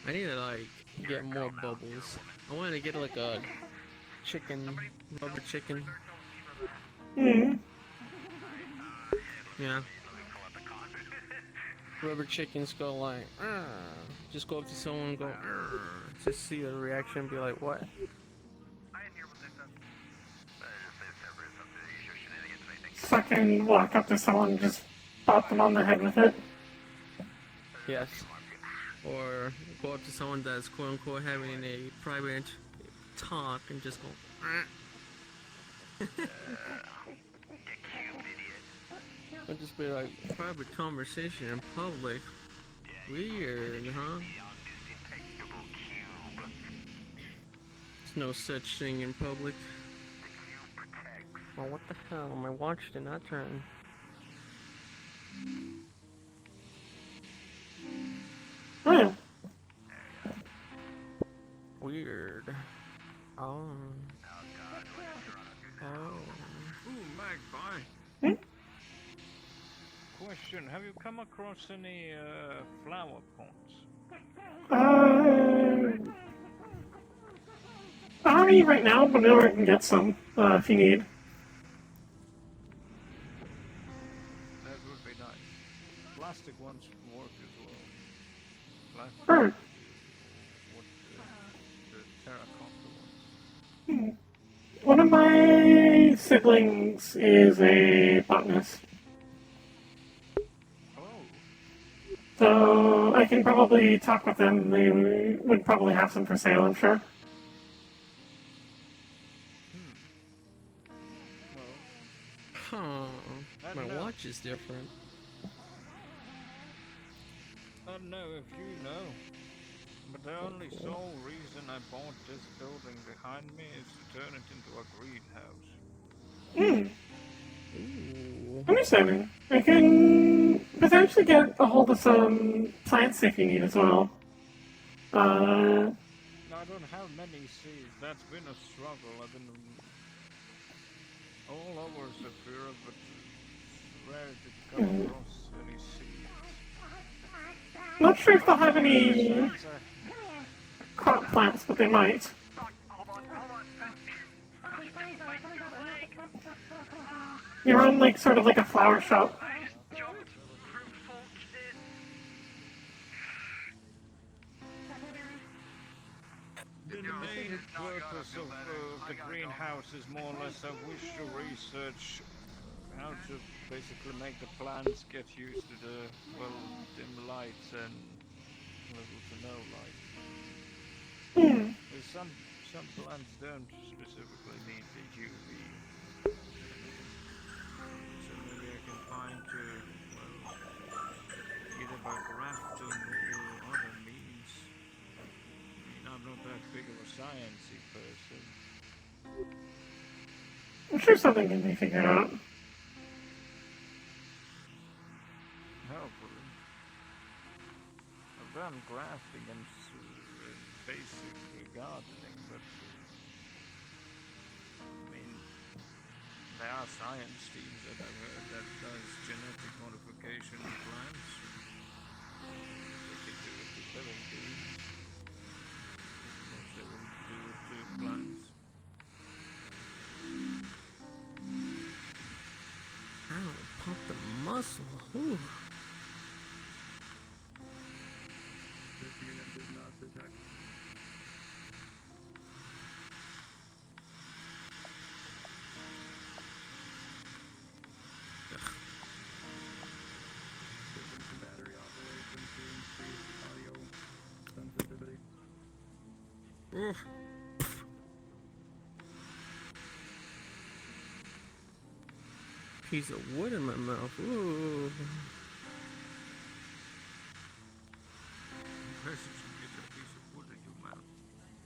I need to, like, get more bubbles. I wanted to get, like, a chicken, rubber chicken. Yeah. Rubber chickens go like, just go up to someone and go, just see the reaction and be like, what? Fucking walk up to someone and just pop them on the head with it. Yes. Or go up to someone that's quote unquote having a private talk and just go, I'll just be like, private conversation in public. Weird, huh? There's no such thing in public. Oh, what the hell? My watch did not turn. Oh. Weird. Oh. Ooh, Magpie. Question, have you come across any flower pots? I don't need right now, but I can get some if you need. That would be nice. Plastic ones work as well. Sure. The terracotta ones. One of my siblings is a botanist. So I can probably talk with them. They would probably have some for sale, I'm sure. Huh. My watch is different. I don't know if you know, but the only sole reason I bought this building behind me is to turn it into a greenhouse. Understanding. I can potentially get a hold of some plants if you need as well. I don't have many seeds. That's been a struggle. I've been all over Zephyra, but it's rare to come across any seeds. Not sure if they'll have any crop plants, but they might. You're on like sort of like a flower shop. The main purpose of the greenhouse is more or less I wish to research how to basically make the plants get used to the, well, dim lights and little to no light. There's some plants don't specifically need the UV. So maybe I can find either by grafting or other means. I mean, I'm not that big of a sciencey person. I'm sure something can be figured out. Hopefully. I've done grafting and basic gardening, but I mean, there are science teams that I've heard that does genetic modification of plants. They can do it to living beings. They will do it to plants Ooh. Oof. Piece of wood in my mouth. Ooh.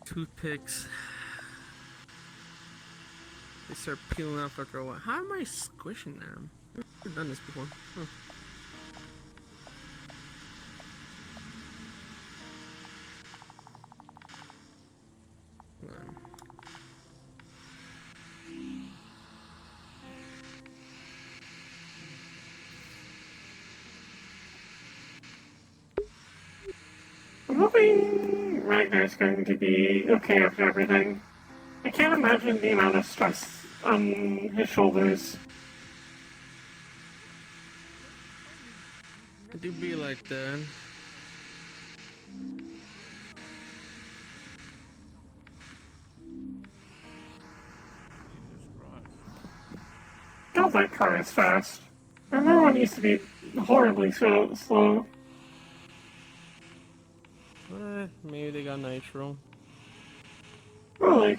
Toothpicks. They start peeling off after a while. How am I squishing them? I've never done this before. Huh. I'm hoping Ragnar's going to be okay after everything. I can't imagine the amount of stress on his shoulders. It do be like that. God, that car is fast. And that one used to be horribly slow. Maybe they got nitro. Really?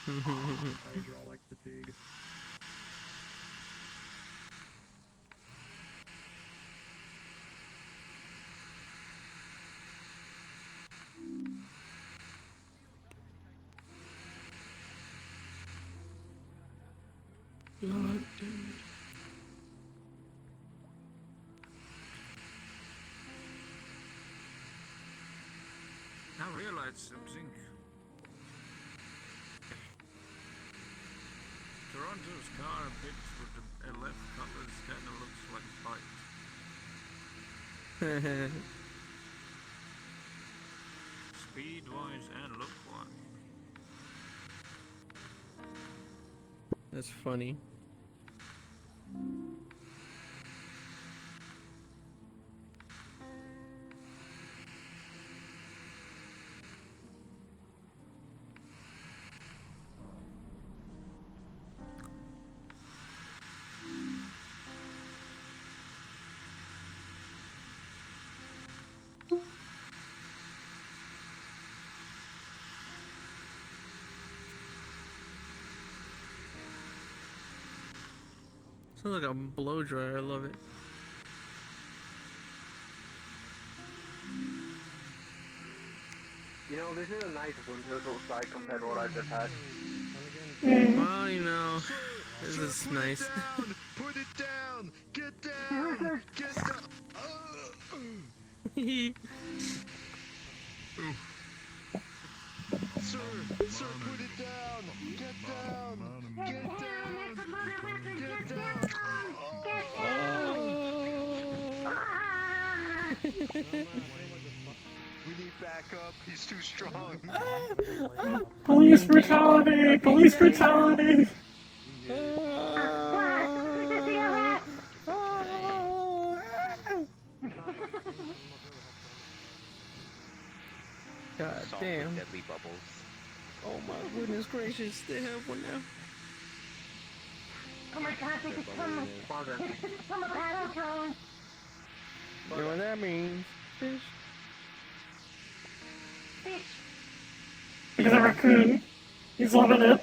Hydraulic fatigue. God damn it. Now realize something. Toronto's car picked with the LF colors kind of looks like bite. Speed-wise and look-wise. That's funny. Sounds like a blow dryer. I love it. You know, this is a nice window outside compared to what I just had. Well, you know, this is nice. Put it down! Get down! Get down! Sir, put it down! Get down! Get down! Get down! We need backup. He's too strong. Police brutality! Police brutality! God Salt damn. with deadly bubbles. Oh my goodness gracious, they have one now. Oh my god, they become a battle drone. You know what that means? Fish. Fish. He's a raccoon. He's loving it.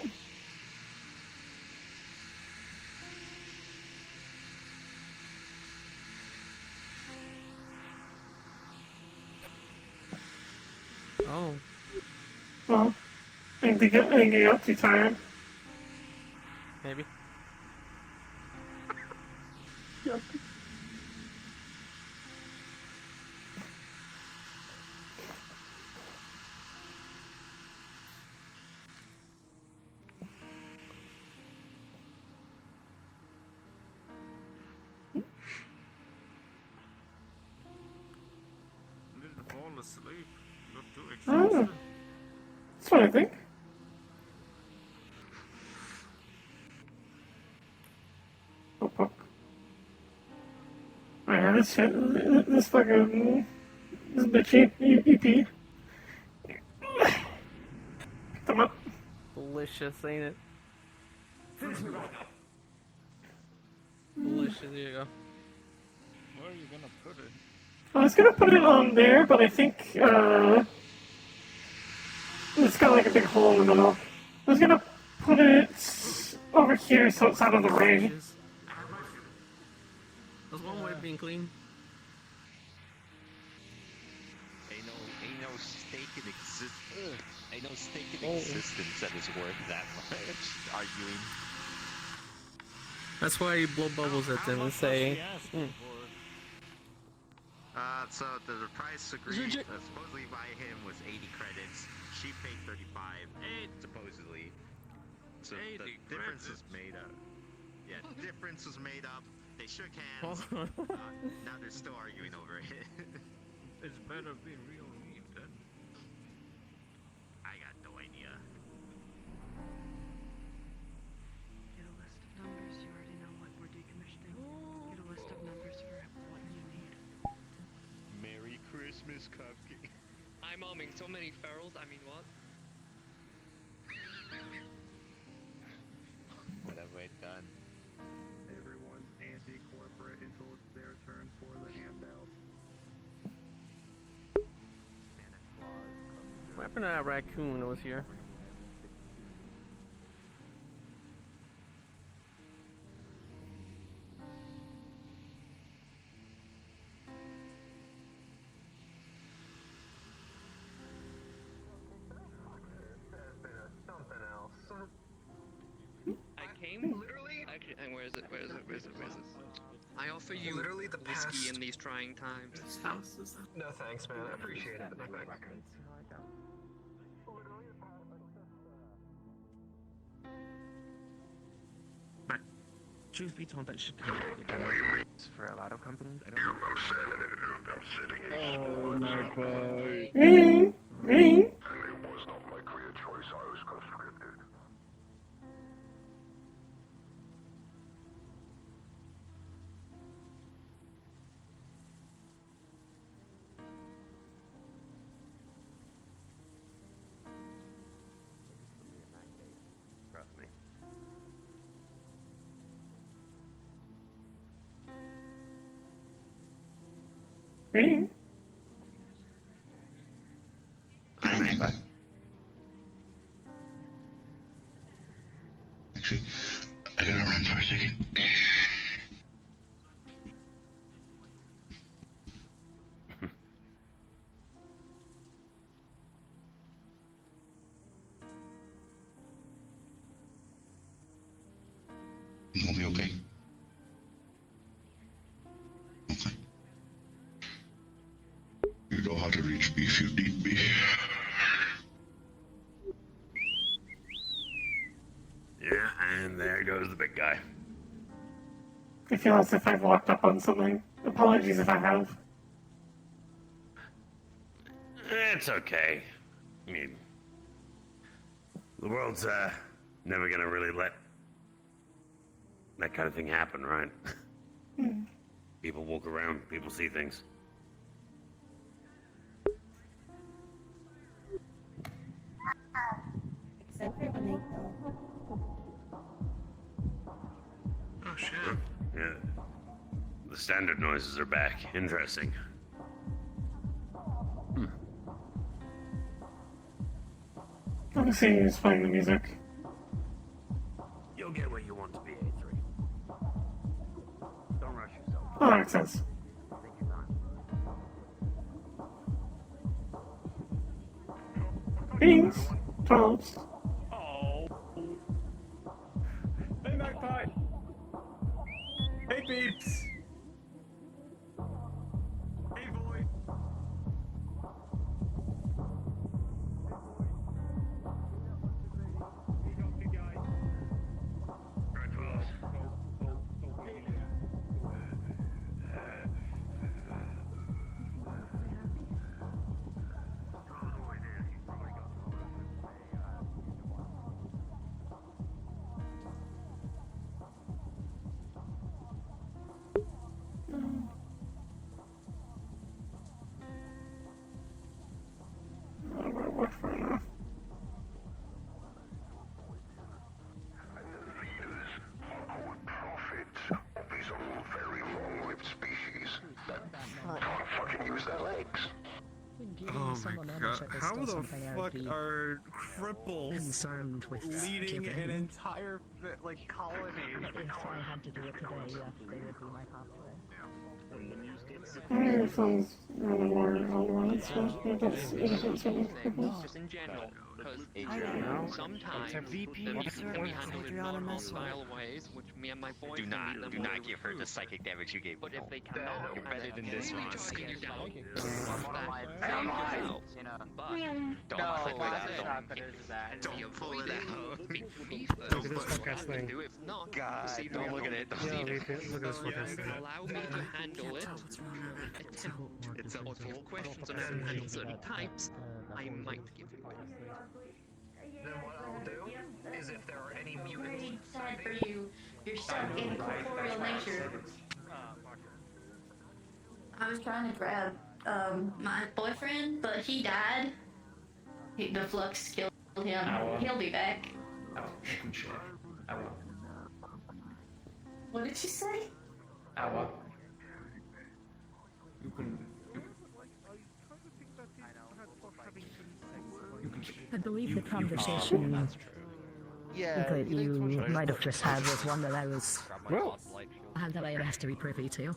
Oh. Well, I think they got too tired. Maybe. Yep. asleep. You're too I don't know. exhausted. That's what I think. Oh, fuck. Alright, this shit, this fucking, this bitchy EP. Come up. Delicious, ain't it? Delicious, here you go. Where are you gonna put it? I was gonna put it on there, but I think, it's got like a big hole in the middle. I was gonna put it over here so it's out of the rain. That's one way of being clean. Ain't no stake in existence that is worth that much arguing. That's why you blow bubbles at them and say, So the price agreed supposedly by him was 80 credits. She paid 35, supposedly. So the difference was made up. Yeah, the difference was made up. They shook hands. Now they're still arguing over it. It's better be real meat then. I got no idea. Get a list of numbers. You already know what we're decommissioning. Get a list of numbers for what you need. Merry Christmas, Cupcake. I'm arming so many ferals, I mean what? What have I done? Everyone's anti-corporate until it's their turn for the handout. what happened to that raccoon that was here? Something else. I came literally. Actually, and where is it? I offer you Literally the whiskey past- in these trying times. No thanks, man. I appreciate it, but no thanks. But truth be told, that should be for a lot of companies. I don't know. Oh, Magpie. Me? It was not my career choice, I was conscripted. Trust me. Me? I'm Magpie. Actually, I gotta run for a second. You'll be okay. Okay. You know how to reach me if you need me. Yeah, and there goes the big guy. I feel as if I've walked up on something. Apologies if I have. It's okay. I mean, the world's never gonna really let that kind of thing happen, right? People walk around, people see things. Except for when they go. Oh shit. Yeah. The standard noises are back. Interesting. I'm seeing who's playing the music. You'll get where you want to be, A3. Don't rush yourself. Oh, that makes sense. Take your time. Beans. 12s. Oh. Hey, Magpie. Hey, peeps. Hey, boy. someone my on god, the ship is how still the something I fuck would be are cripples concerned with leading giving. an entire, like, colony? If I had to do it today, yes, they would be my top choice. It sounds really more honest, but it does sort of Just in general, because sometimes the abuse can be handled in more hostile ways, which me and my boys Do not give her the psychic damage you gave me. But if they cannot, You're better than this, Ross. taking you down. Don't pull that Don't pull it out. Look at this fuck-ass thing. If not, God, don't look at it. Don't Yeah, leave it. look at this fuck-ass thing. allow me to handle it. It's a full questions and I haven't handled certain types. I might give you one. Then what I'll do is if there are any mutants Sad for you. You're stuck in corporeal nature. I was trying to grab my boyfriend, but he died. The flux killed him. He'll be back. What did you say? I believe the conversation that you might have just had was one that I was that I had asked to be privy to.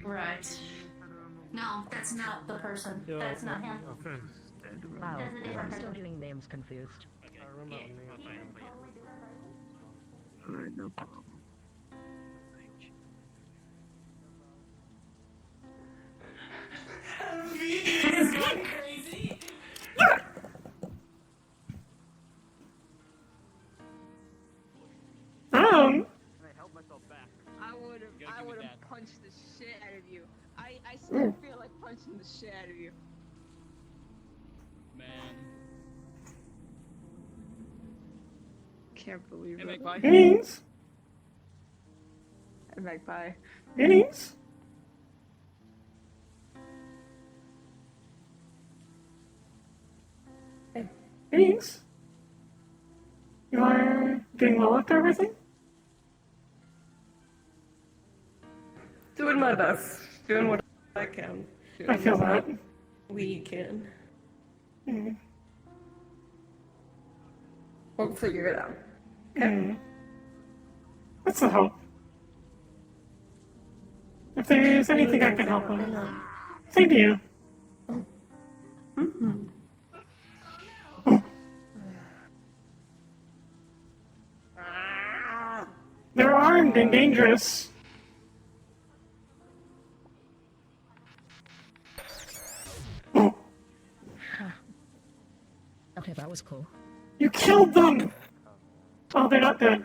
Right. No, that's not the person. That's not him. Wow, That's a different I'm still person. getting names confused. Alright, no problem. Crazy. I would have punched the shit out of you. I still feel like punching the shit out of you. Man. Can't believe Hey, it. Magpie. Innings? Magpie. Innings? Innings? You are getting low after everything? Doing my best. Doing what I can. I feel that. We can. Mm. We'll figure it out. Mm. That's the hope. If there's anything I can help with, same to you. They're armed and dangerous. Okay, that was cool. You killed them! Oh, they're not dead.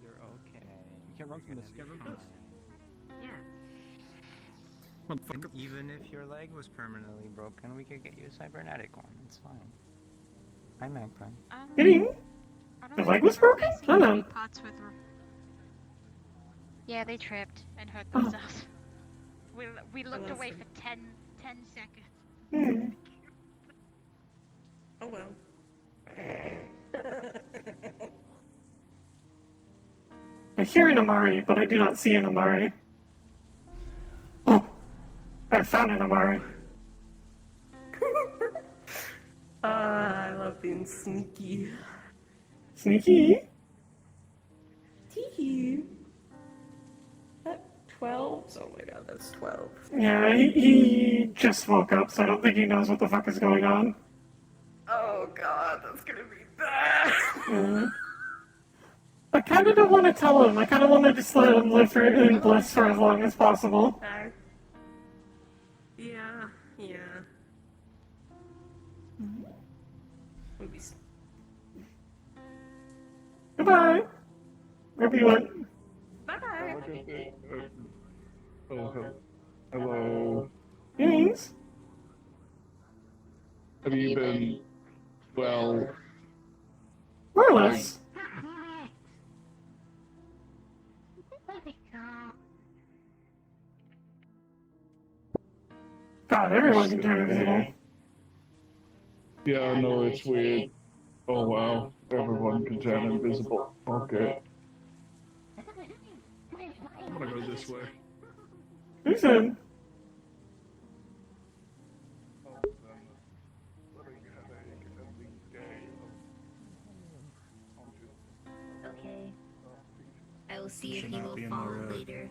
You're okay. You can run from this. You can run from this. Even if your leg was permanently broken, we could get you a cybernetic one. It's fine. Hi, Magpie. Hitting? The leg was broken? I don't know. Yeah, they tripped and hurt themselves. We looked away for 10 seconds. Hmm. Oh well. I hear an Amari, but I do not see an Amari. Oh! I found an Amari. I love being sneaky. Sneaky? Tee. That 12? Oh my god, that's 12. Yeah, he just woke up, so I don't think he knows what the fuck is going on. Oh god, that's gonna be bad. Yeah. I kind of don't want to tell him. I kind of want to just let him live in bliss for as long as possible. Yeah, yeah. Oops. Goodbye. Wherever you went. Bye. Hello. Thanks. Have you been well? More or less. God, everyone can turn invisible. Yeah, I know it's weird. Oh wow, everyone can turn invisible. Okay. I'm gonna go this way. Who said? see if he will fall later.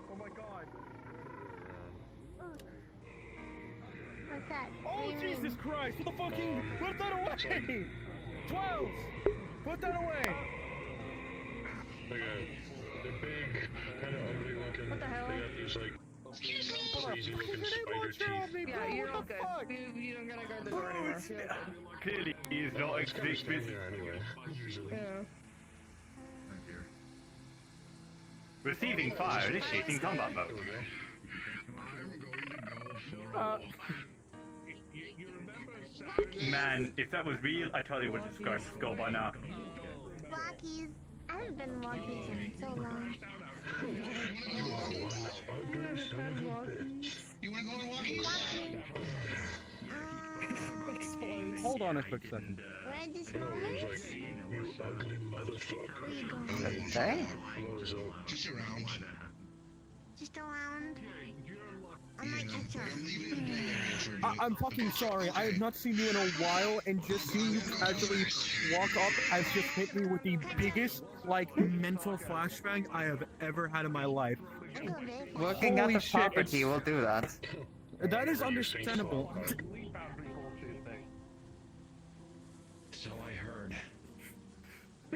Oh my god. What's that? Oh Jesus Christ! What the fucking? Put that away! 12! Put that away! Okay. They're big, kind of ugly looking. What the hell? They got these like crazy looking spider teeth. Yeah, you're all good. You don't gotta guard the door anymore. You're all good. Clearly, he's not expecting here anyway. Usually. Yeah. Receiving fire, initiating combat mode. Man, if that was real, I totally would have described the skull by now. Walkies. I haven't been walking in so long. You wanna go on walking? Hold on a quick second. Where this You ugly motherfucker. Okay. Just around. Just around. I might catch her. I'm fucking sorry. I have not seen you in a while, and just seeing you casually walk up has just hit me with the biggest, like, mental flashbang I have ever had in my life. Looking at Holy the shit, property will do that. That is understandable. So I heard. I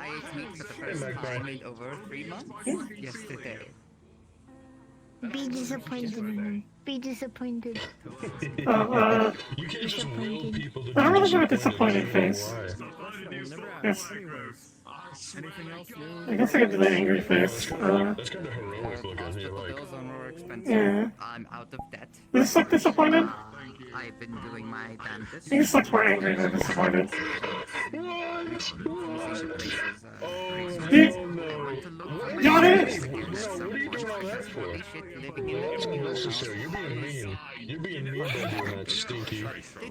ate meat for the first time in over 3 months yesterday. Be disappointed in him. Be disappointed. You can't just will people to I don't really have a be disappointed face. Yes. I guess I could do the angry face. That's kind of heroic looking. Here, like. Bills are more expensive. Yeah. I'm out of debt. You just look disappointed? I've been doing my damnedest. You just look more angry than disappointed. Got it! That's unnecessary. You're being mean. You're being mean by doing that, Stinky.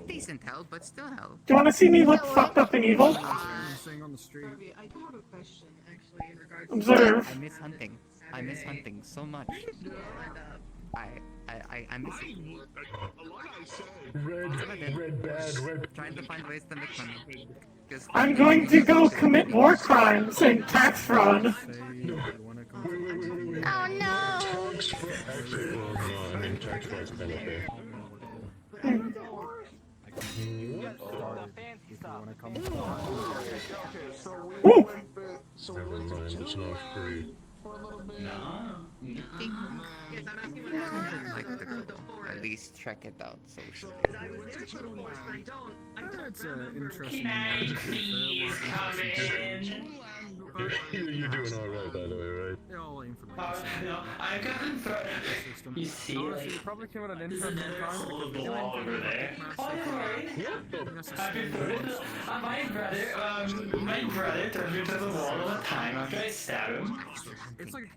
Decent help, but still help. Do you want to see me look fucked up and evil? On the street. I do have a question, actually, in regards Observe. I miss hunting. I miss hunting so much. I miss it. Red bad, red. Trying to find ways to make money. I'm going to go commit war crimes and tax fraud. Oh no! Actually, well, no, I mean, tax fraud's kind of fair. Never mind, it's not free. I'd like to go. At least check it out socially. That's an interesting. You're doing alright, by the way, right? They're all aim for I got you see, honestly, it probably came out an interesting time because the wall over there. My brother throws me to the wall all the time after I stab him. It's like,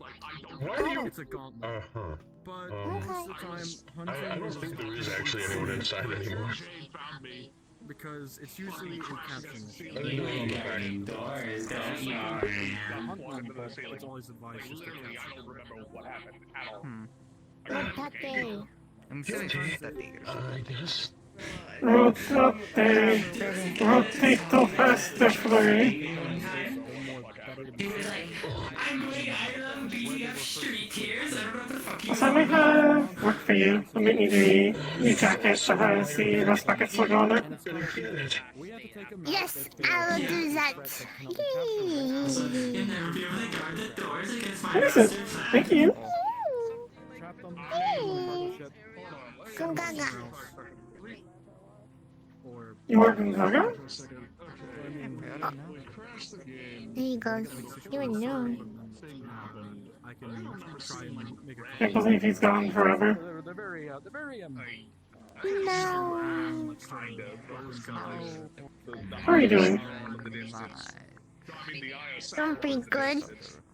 Why are you? it's a gauntlet. Uh-huh. But most of the time, hunting I don't think there is actually anyone inside anymore. Because it's usually a caption. It's always advised just to caption. I'm sure it's that Rotate, rotate to fastly. So I might have work for you. I might need a new jacket that has the rust buckets logo on it. Yes, I will do that. What is it? Thank you. Come gaga. You work in Gaga? There he goes. You would know. I can try and make a. Can't believe he's gone forever. They're very, No. How are you doing? I'm pretty good.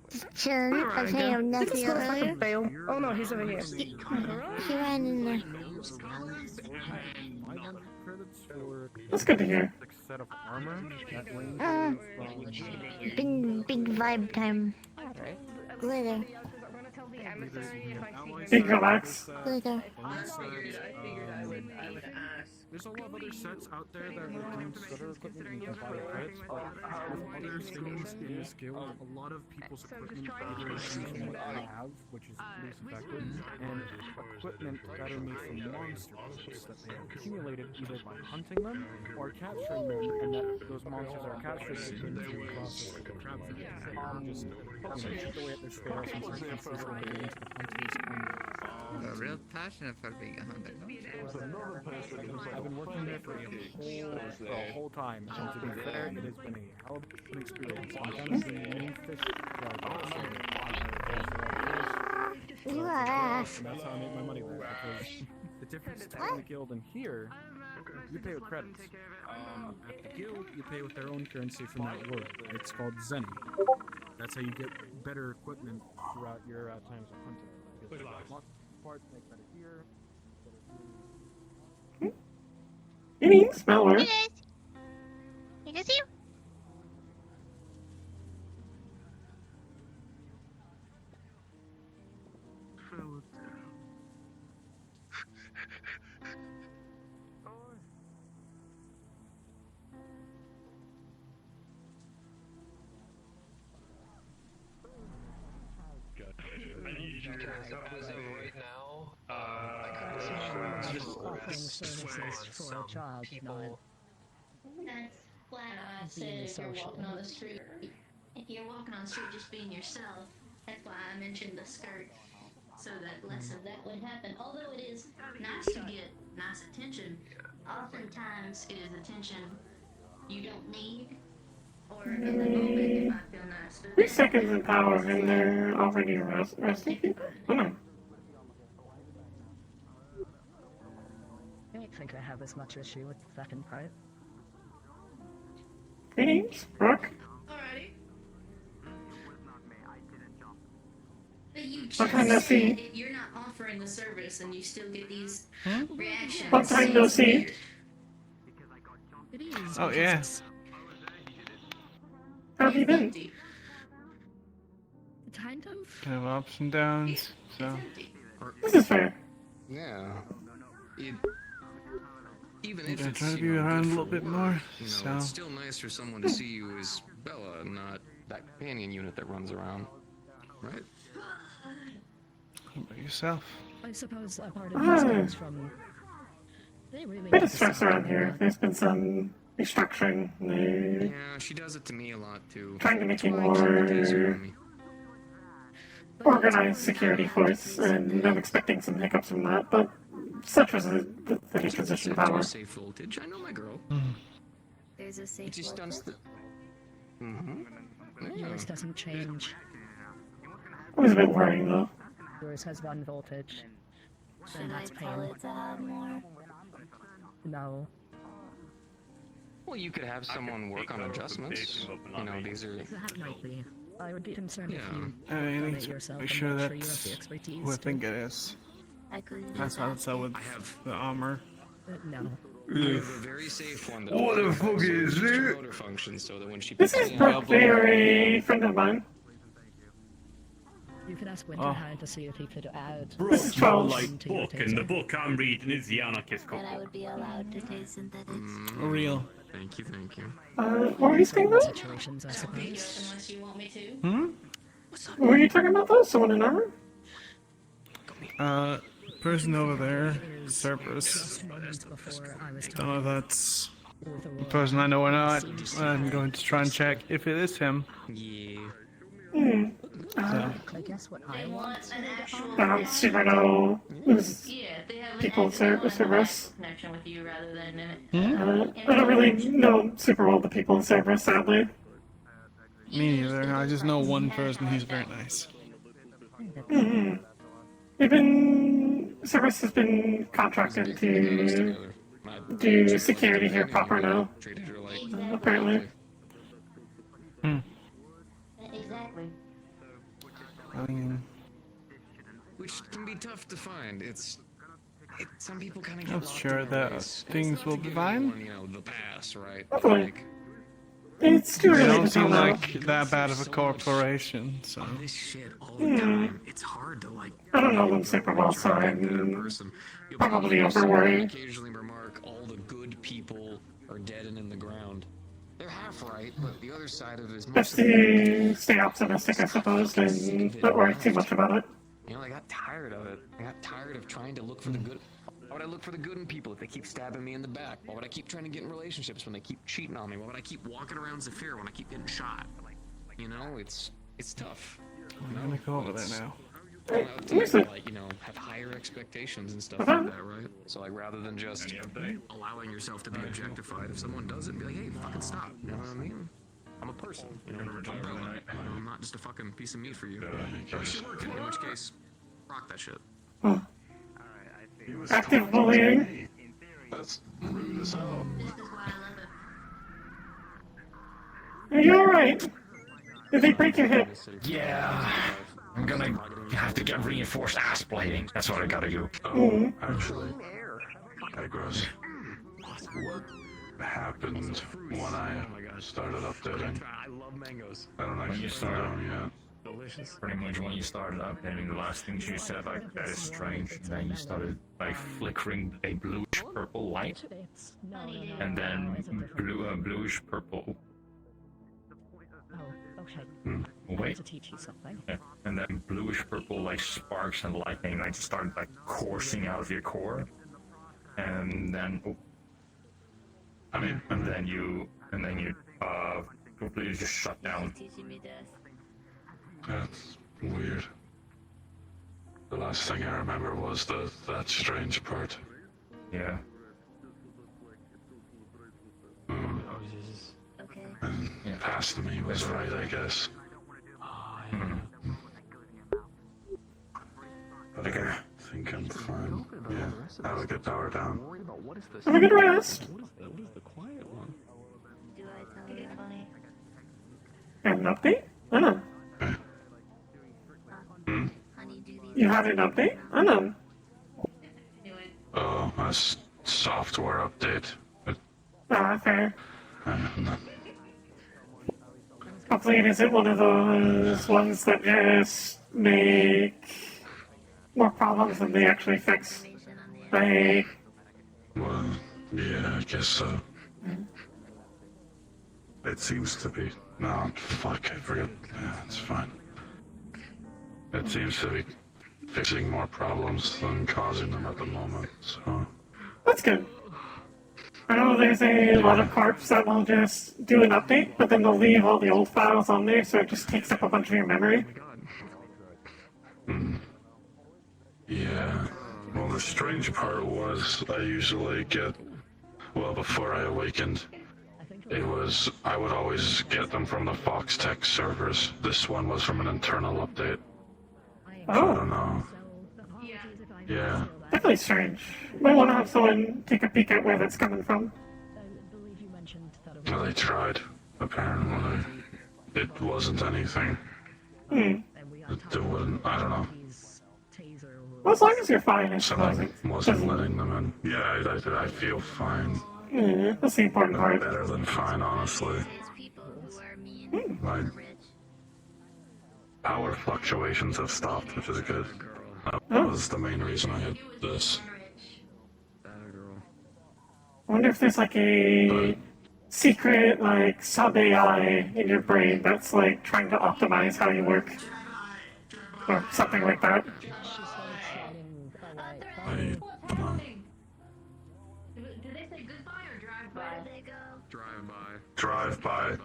Just chilling. I was hanging out with Nessie earlier. Bail. Oh no, he's over here. He ran in there. That's good to hear. Set of armor. Big vibe time. Glitter. Big relax. There's a lot of other sets out there that will consider equipment and can buy credits, but with other things in this guild, a lot of people's equipment either comes from what they have, which is least effective, and equipment that are made from monster parts that they have accumulated either by hunting them or capturing them, and that those monsters are captured into the process of the crab food. Just, chip away at their scales and some pieces when they get into the hunters' A real passionate for being a hunter. I've been working there for a whole time, and to be fair, it has been a hell of an experience. I'm kind of the main fish You are ass. That's how I make my money there, because the difference between the guild and here, you pay with credits. At the guild, you pay with their own currency from that word. It's called Zenny. That's how you get better equipment throughout your times of hunting. Parts make better gear. Any smell her? You can see? Right now, Offering services for a child, not That's why I said being if you're walking social. on the street. If you're walking on the street just being yourself, that's why I mentioned the skirt, so that less of that would happen. Although it is nice to get nice attention, oftentimes it is attention you don't need, or in the moment it might feel nice. 3 seconds in power and they're already arresting people? Oh no. I don't think I have as much issue with the second part. Greetings, Brooke. Alrighty. But you just What kind of said fee? if you're not offering the service and you still get these reactions. What time no see? It is. Oh, yeah. How have you been? Kind of. Kind of ups and downs, so. This is fair. Yeah. Even I'm if gonna it's try to be you know, around a good little for, bit more, it's so. still nice for someone to see you as Bella, not that companion unit that runs around, right? How about yourself? I suppose a part of this comes from. They really Bit need of to stress stop around doing here. that. There's been some restructuring. They're Yeah, she does it to me a lot too. trying to make a That's why I keep it easier more on me. organized security force, and I'm expecting some hiccups from that, but such was the new position of power. Safe voltage. I know my girl. There's a safe It just word. stunts the. Mm-hmm. Yours doesn't change. It was a bit worrying though. Yours has 1 voltage. Should And I that's tell pain. it to have more? No. Well, you could have someone work on adjustments. You know, these are. That might be. I would be concerned if Yeah. you I need automate to yourself make and sure make sure you have that's the expertise who I to- think it is. I could That's how it's with the armor. No. I have a very safe one that What the also fuck is uses it? motor function so that when she This puts is in Brooke. They're a friend of mine. You could ask Winterhide to see if he could add. This is More Charles. like book, and the book I'm reading is the Anarchist that I Cookbook. would be allowed to taste synthetics. Real. Thank you, thank you. What were you saying about? Situations, I suppose. Unless you want me to. Hmm? What were you talking about though? Someone in armor? Person over there, Cerberus. Moments before I was Don't know if that's with the Aurora. person I know or not. I'm going to try and check if it is him. Yeah. So. I guess what I They want. want an actual. I don't super know who's Yeah, they have an people in Cerberus. connection with you rather than I don't really know super well the people in Cerberus, sadly. Me neither. I just know one person. He's very nice. They've been Cerberus has been contracted to do security here proper now. Apparently. Exactly. I mean, Which can be tough to find. Some people kind of get I'm locked sure in their that ways. things It's will not to be give fine. anyone, you know, the pass, right? Hopefully. Like, It's too They early don't to tell seem now. like that bad of a corporation, so. This shit all the time. It's hard to like. I don't know them super well, so I'm probably over I worrying. occasionally remark all the good people are dead and in the ground. They're half right, but the other side of it is Best most of to stay optimistic, I suppose, and not worry too much about it. You know, I got tired of it. I got tired of trying to look for the good. Why would I look for the good in people if they keep stabbing me in the back? Why would I keep trying to get in relationships when they keep cheating on me? Why would I keep walking around Zephyr when I keep getting shot? You know, it's tough. I'm gonna call it that now. Like, you know, have higher expectations and stuff like that, right? So like, rather than just allowing yourself to be objectified, if someone does it, be like, hey, fucking stop. You know what I mean? I'm a person. You know, I'm not just a fucking piece of meat for you. Unless you're working, in which case, rock that shit. Active bullying. That's rude as hell. Are you alright? Did they break your hip? Yeah. I'm gonna have to get reinforced ass plating. That's what I gotta do. Oh, actually, digress. What happened when I started updating? I love mangoes. I don't When actually you started, know yet. Delicious. pretty much when you started updating, the last things you said, like, that is strange. And then you started, like, flickering a bluish purple light. And then bluish purple. Oh, okay. Oh, wait. To teach you something. Yeah. And then bluish purple, like, sparks and lightning, like, started, like, coursing out of your core. And then, and then you, completely just shut down. That's weird. The last thing I remember was that strange part. Yeah. And past me was right, I guess. But I think I'm fine. Yeah, I will get power down. Have a good rest. What is the quiet one? Do I tell you funny? An update? I know. You had an update? I know. Oh, a software update. Fair. Hopefully it isn't one of those ones that just make more problems than they actually fix. Like... Well, yeah, I guess so. It seems to be. No, fuck, I forget. Yeah, it's fine. It seems to be fixing more problems than causing them at the moment, so... That's good. I know there's a lot of corps that will just do an update, but then they'll leave all the old files on there, so it just takes up a bunch of your memory. Yeah. Well, the strange part was I usually get... Well, before I awakened, I would always get them from the Fox Tech servers. This one was from an internal update. Oh. I don't know. Yeah. Definitely strange. Might want to have someone take a peek at where that's coming from. Well, they tried. Apparently, it wasn't anything. It wasn't, I don't know. Well, as long as you're fine, I suppose. Something wasn't letting them in. Yeah, I feel fine. That's the important part. Better than fine, honestly. My power fluctuations have stopped, which is good. That was the main reason I had this. I wonder if there's like a secret, like, sub-AI in your brain that's like trying to optimize how you work. Or something like that. I don't know. Did they say goodbye or drive by? Where did they go? Drive-by.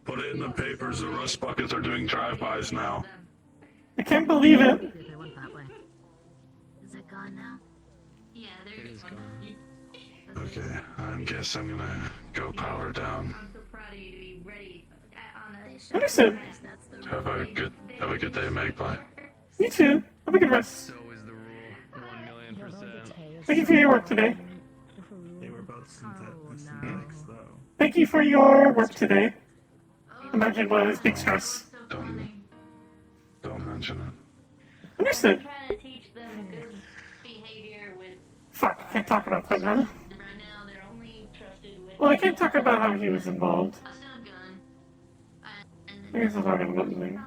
Put it in the papers, the rust buckets are doing drive-bys now. I can't believe it. Is it gone now? Yeah, there it is gone. Okay, I guess I'm gonna go power down. I'm so proud of you to be ready on a... Understood. Have a good day, Magpie. You too. Have a good rest. So is the rule. 1,000,000%. Thank you for your work today. They were both synthetics, though. Thank you for your work today. Imagine what is big stress. Don't mention it. Understood. I'm trying to teach them good behavior with... Fuck, I can't talk about that now. Right now, they're only trusted with... Well, I can't talk about how he was involved. A stun gun. I guess I'm talking about the thing.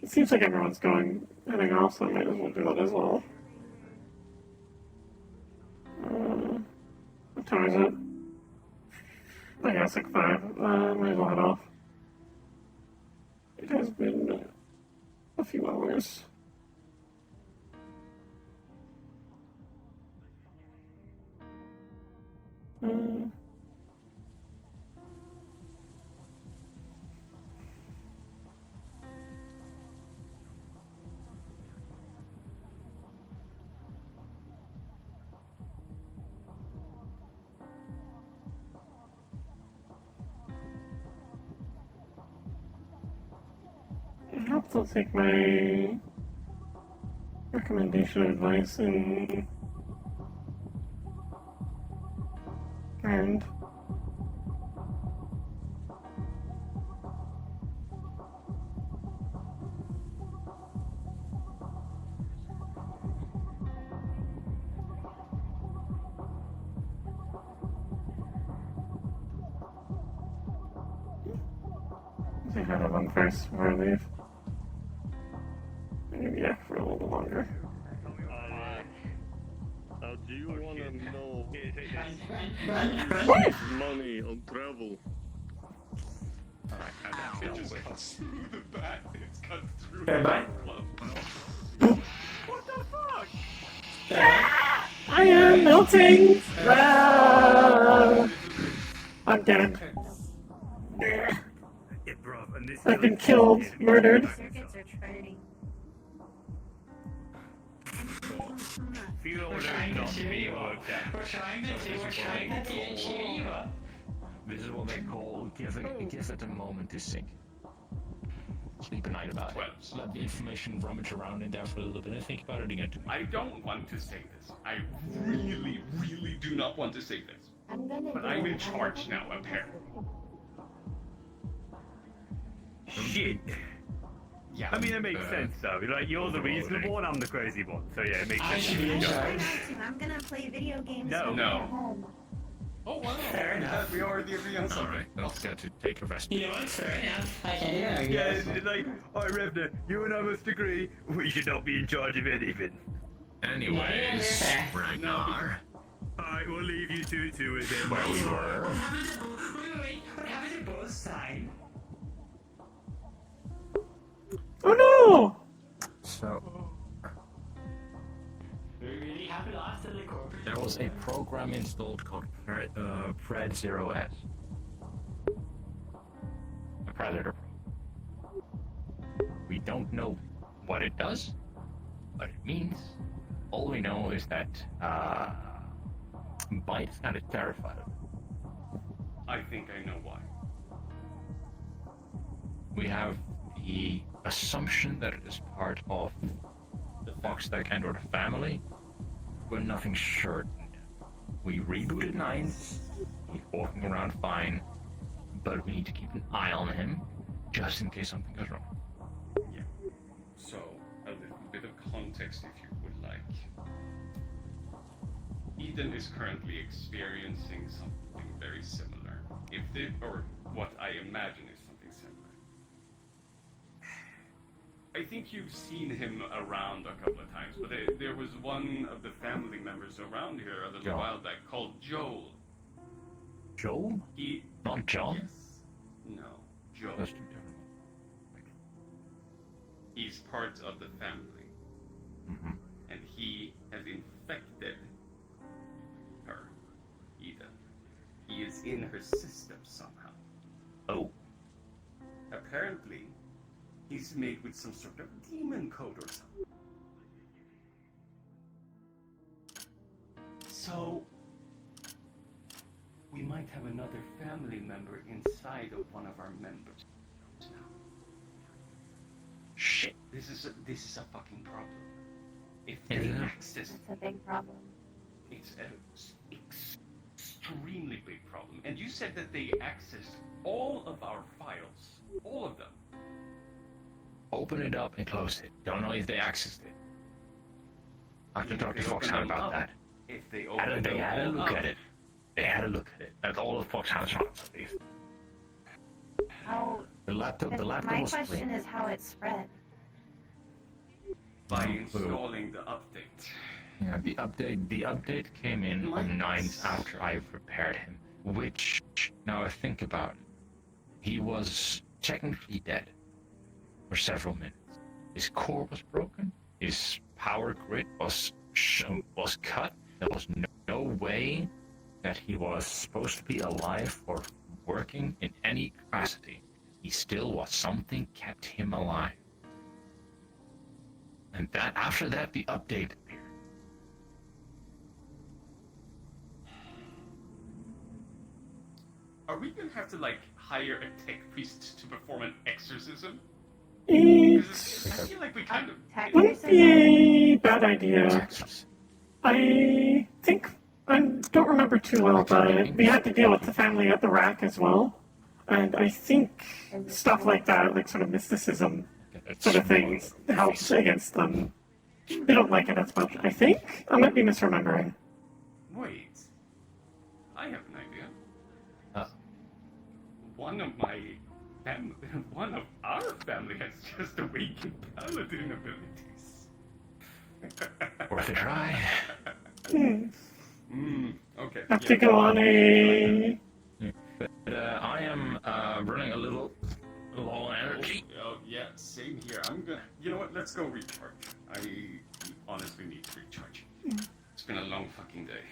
It seems like everyone's heading off, so I might as well do that as well. What time is it? I guess like 5. Might as well head off. It has been a few hours. I have to take my recommendation advice and say hi to one first before I leave. Maybe yeah, for a little bit longer. Do you want to know money on travel? It just cuts through the back. It's cut through Hey, the bye. club. What the fuck? I am melting! I'm dead. I've been killed, murdered. Circuits are trading. We're trying to cheer you up. We're trying to cheer you up. This is what they call give it a moment to sink. Sleep a night about it. Let the information rummage around in there for a little bit and think about it again. I don't want to say this. I really, really do not want to say this. But I'm in charge now, apparently. Shit. Yeah. I mean, it makes sense though. Like, you're the reasonable one, I'm the crazy one. So yeah, it makes I sense. should be in charge. I'm gonna play video games No. when No. I'm at home. Oh wow. Fair enough. We already agree on something. Alright, let's get to take a rest. You know what? Fair enough. I can Yeah, it's like, alright, Revner, you and I must agree we should not be in charge of anything. Anyways, Ragnar. Alright, we'll leave you two to it then. Where we were. Wait, what happened to both sides? Oh no! So, We really have lost the corporate. there was a program installed called Pred 0S. A Predator. We don't know what it does, what it means. All we know is that Bite is kind of terrified of it. I think I know why. We have the assumption that it is part of the Foxtech and or the family, but nothing's sure. We rebooted 9, he's walking around fine, but we need to keep an eye on him, just in case something goes wrong. Yeah. So, a little bit of context if you would like. Eden is currently experiencing something very similar. Or what I imagine is something similar. I think you've seen him around a couple of times, but there was one of the family members around here a little while back called Joel. Joel? Not John? Yes. No, Joel. That's too different. He's part of the family. Mm-hmm. And he has infected her, Eden. He is in her system somehow. Oh. Apparently, he's made with some sort of demon code or something. So, we might have another family member inside of one of our members now. Shit. This is a fucking problem. If Is they it? access, It's a big problem. it's an extremely big problem. And you said that they accessed all of our files, all of them. Open it up and close it. Don't know if they accessed it. I have to talk to Foxhound about that. If they They had a look at it. They had a look at it. That's all the Foxhound's wants, at least. How? The laptop My was question clean. is how it spread. By installing the update. Yeah, the update came in on 9th after I repaired him. Which, now I think about it, he was technically dead for several minutes. His core was broken. His power grid was cut. There was no way that he was supposed to be alive or working in any capacity. He still was. Something kept him alive. And that after that, the update appeared. Are we gonna have to like hire a tech priest to perform an exorcism? It I feel like we kind of wouldn't be a bad idea. I think, I don't remember too well, but we had to deal with the family at the rack as well. And I think stuff like that, like sort of mysticism sort of things, helps against them. They don't like it as much, I think. I might be misremembering. Wait. I have an idea. One of our family has just awakened paladin abilities. Worth a try. Okay. Have to go on a... But I am running a little low on energy. Oh, yeah, same here. I'm gonna... You know what? Let's go recharge. I honestly need to recharge. It's been a long fucking day.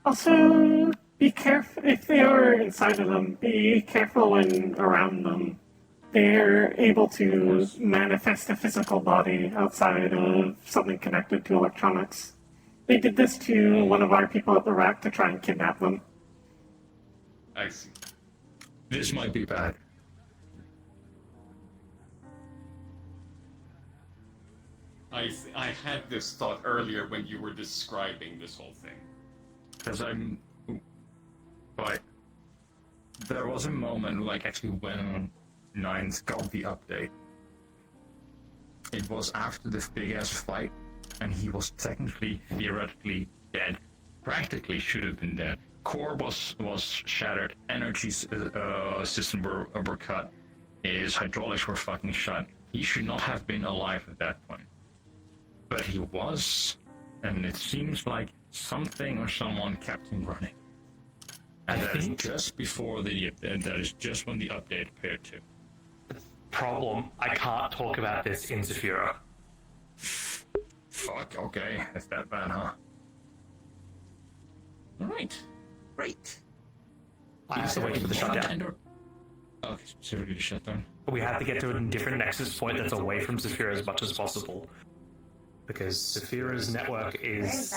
Also, be careful if they are inside of them. Be careful when around them. They're able to manifest a physical body outside of something connected to electronics. They did this to one of our people at the rack to try and kidnap them. I see. This might be bad. I had this thought earlier when you were describing this whole thing. Because but there was a moment, like actually when Nines got the update. It was after this big ass fight, and he was technically, theoretically dead. Practically should have been dead. Core was shattered. Energy system were cut. His hydraulics were fucking shut. He should not have been alive at that point. But he was, and it seems like something or someone kept him running. And that is just before that is just when the update appeared too. Problem, I can't talk about this in Zafira. Fuck, okay, it's that bad, huh? Alright, great. I have to wait for the shutdown. Okay, specifically the shutdown. We have to get to a different nexus point that's away from Zafira as much as possible. Because Zafira's network is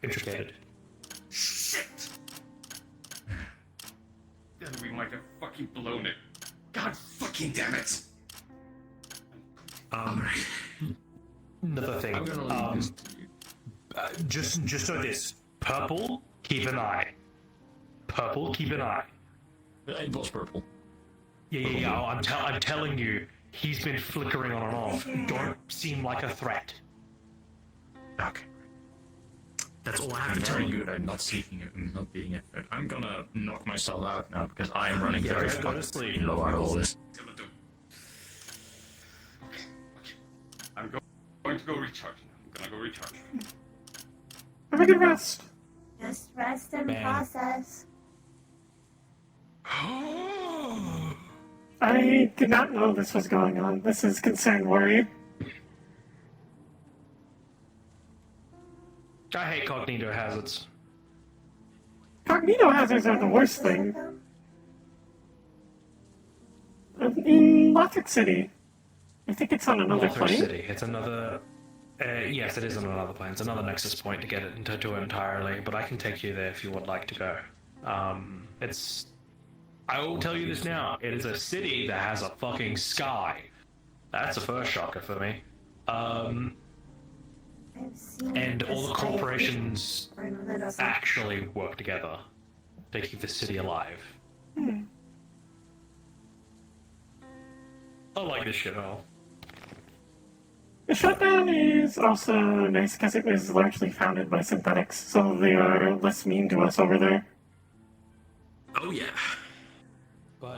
intricated. Shit! Then we might have fucking blown it. God fucking damn it! Another thing. Just know this. Purple, keep an eye. Purple, keep an eye. It was purple. Yeah. I'm telling you, he's been flickering on and off. Don't seem like a threat. Okay. That's all I have I'm to tell very you. good at not seeking it and not being a threat. I'm gonna knock myself out now because I am running very fucking low on all this. I'm going to go recharge now. I'm gonna go recharge. Have a good rest. Just rest and Man. process. I did not know this was going on. This is concern worry. I hate cognito hazards. Cognito hazards are the worst thing. In Lothric City. I think it's on another Lothric plane. City. It's another. Yes, it is on another plane. It's another nexus point to get it into it entirely. But I can take you there if you would like to go. It's. I will tell you this now. It is a city that has a fucking sky. That's a first shocker for me. And all the corporations actually work together to keep the city alive. I like this shit all. The shutdown is also nice because it was largely founded by synthetics, so they are less mean to us over there. Oh yeah. But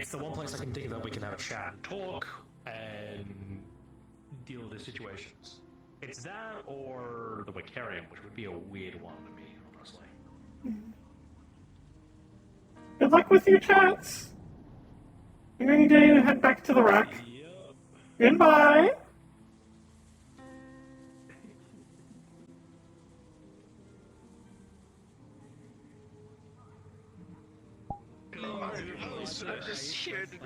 it's the one place I can think of that we can have a chat and talk and deal with the situations. It's that or the Vicarium, which would be a weird one to me, honestly. Good luck with your chats. I'm going to head back to the wreck. Goodbye. I just shared the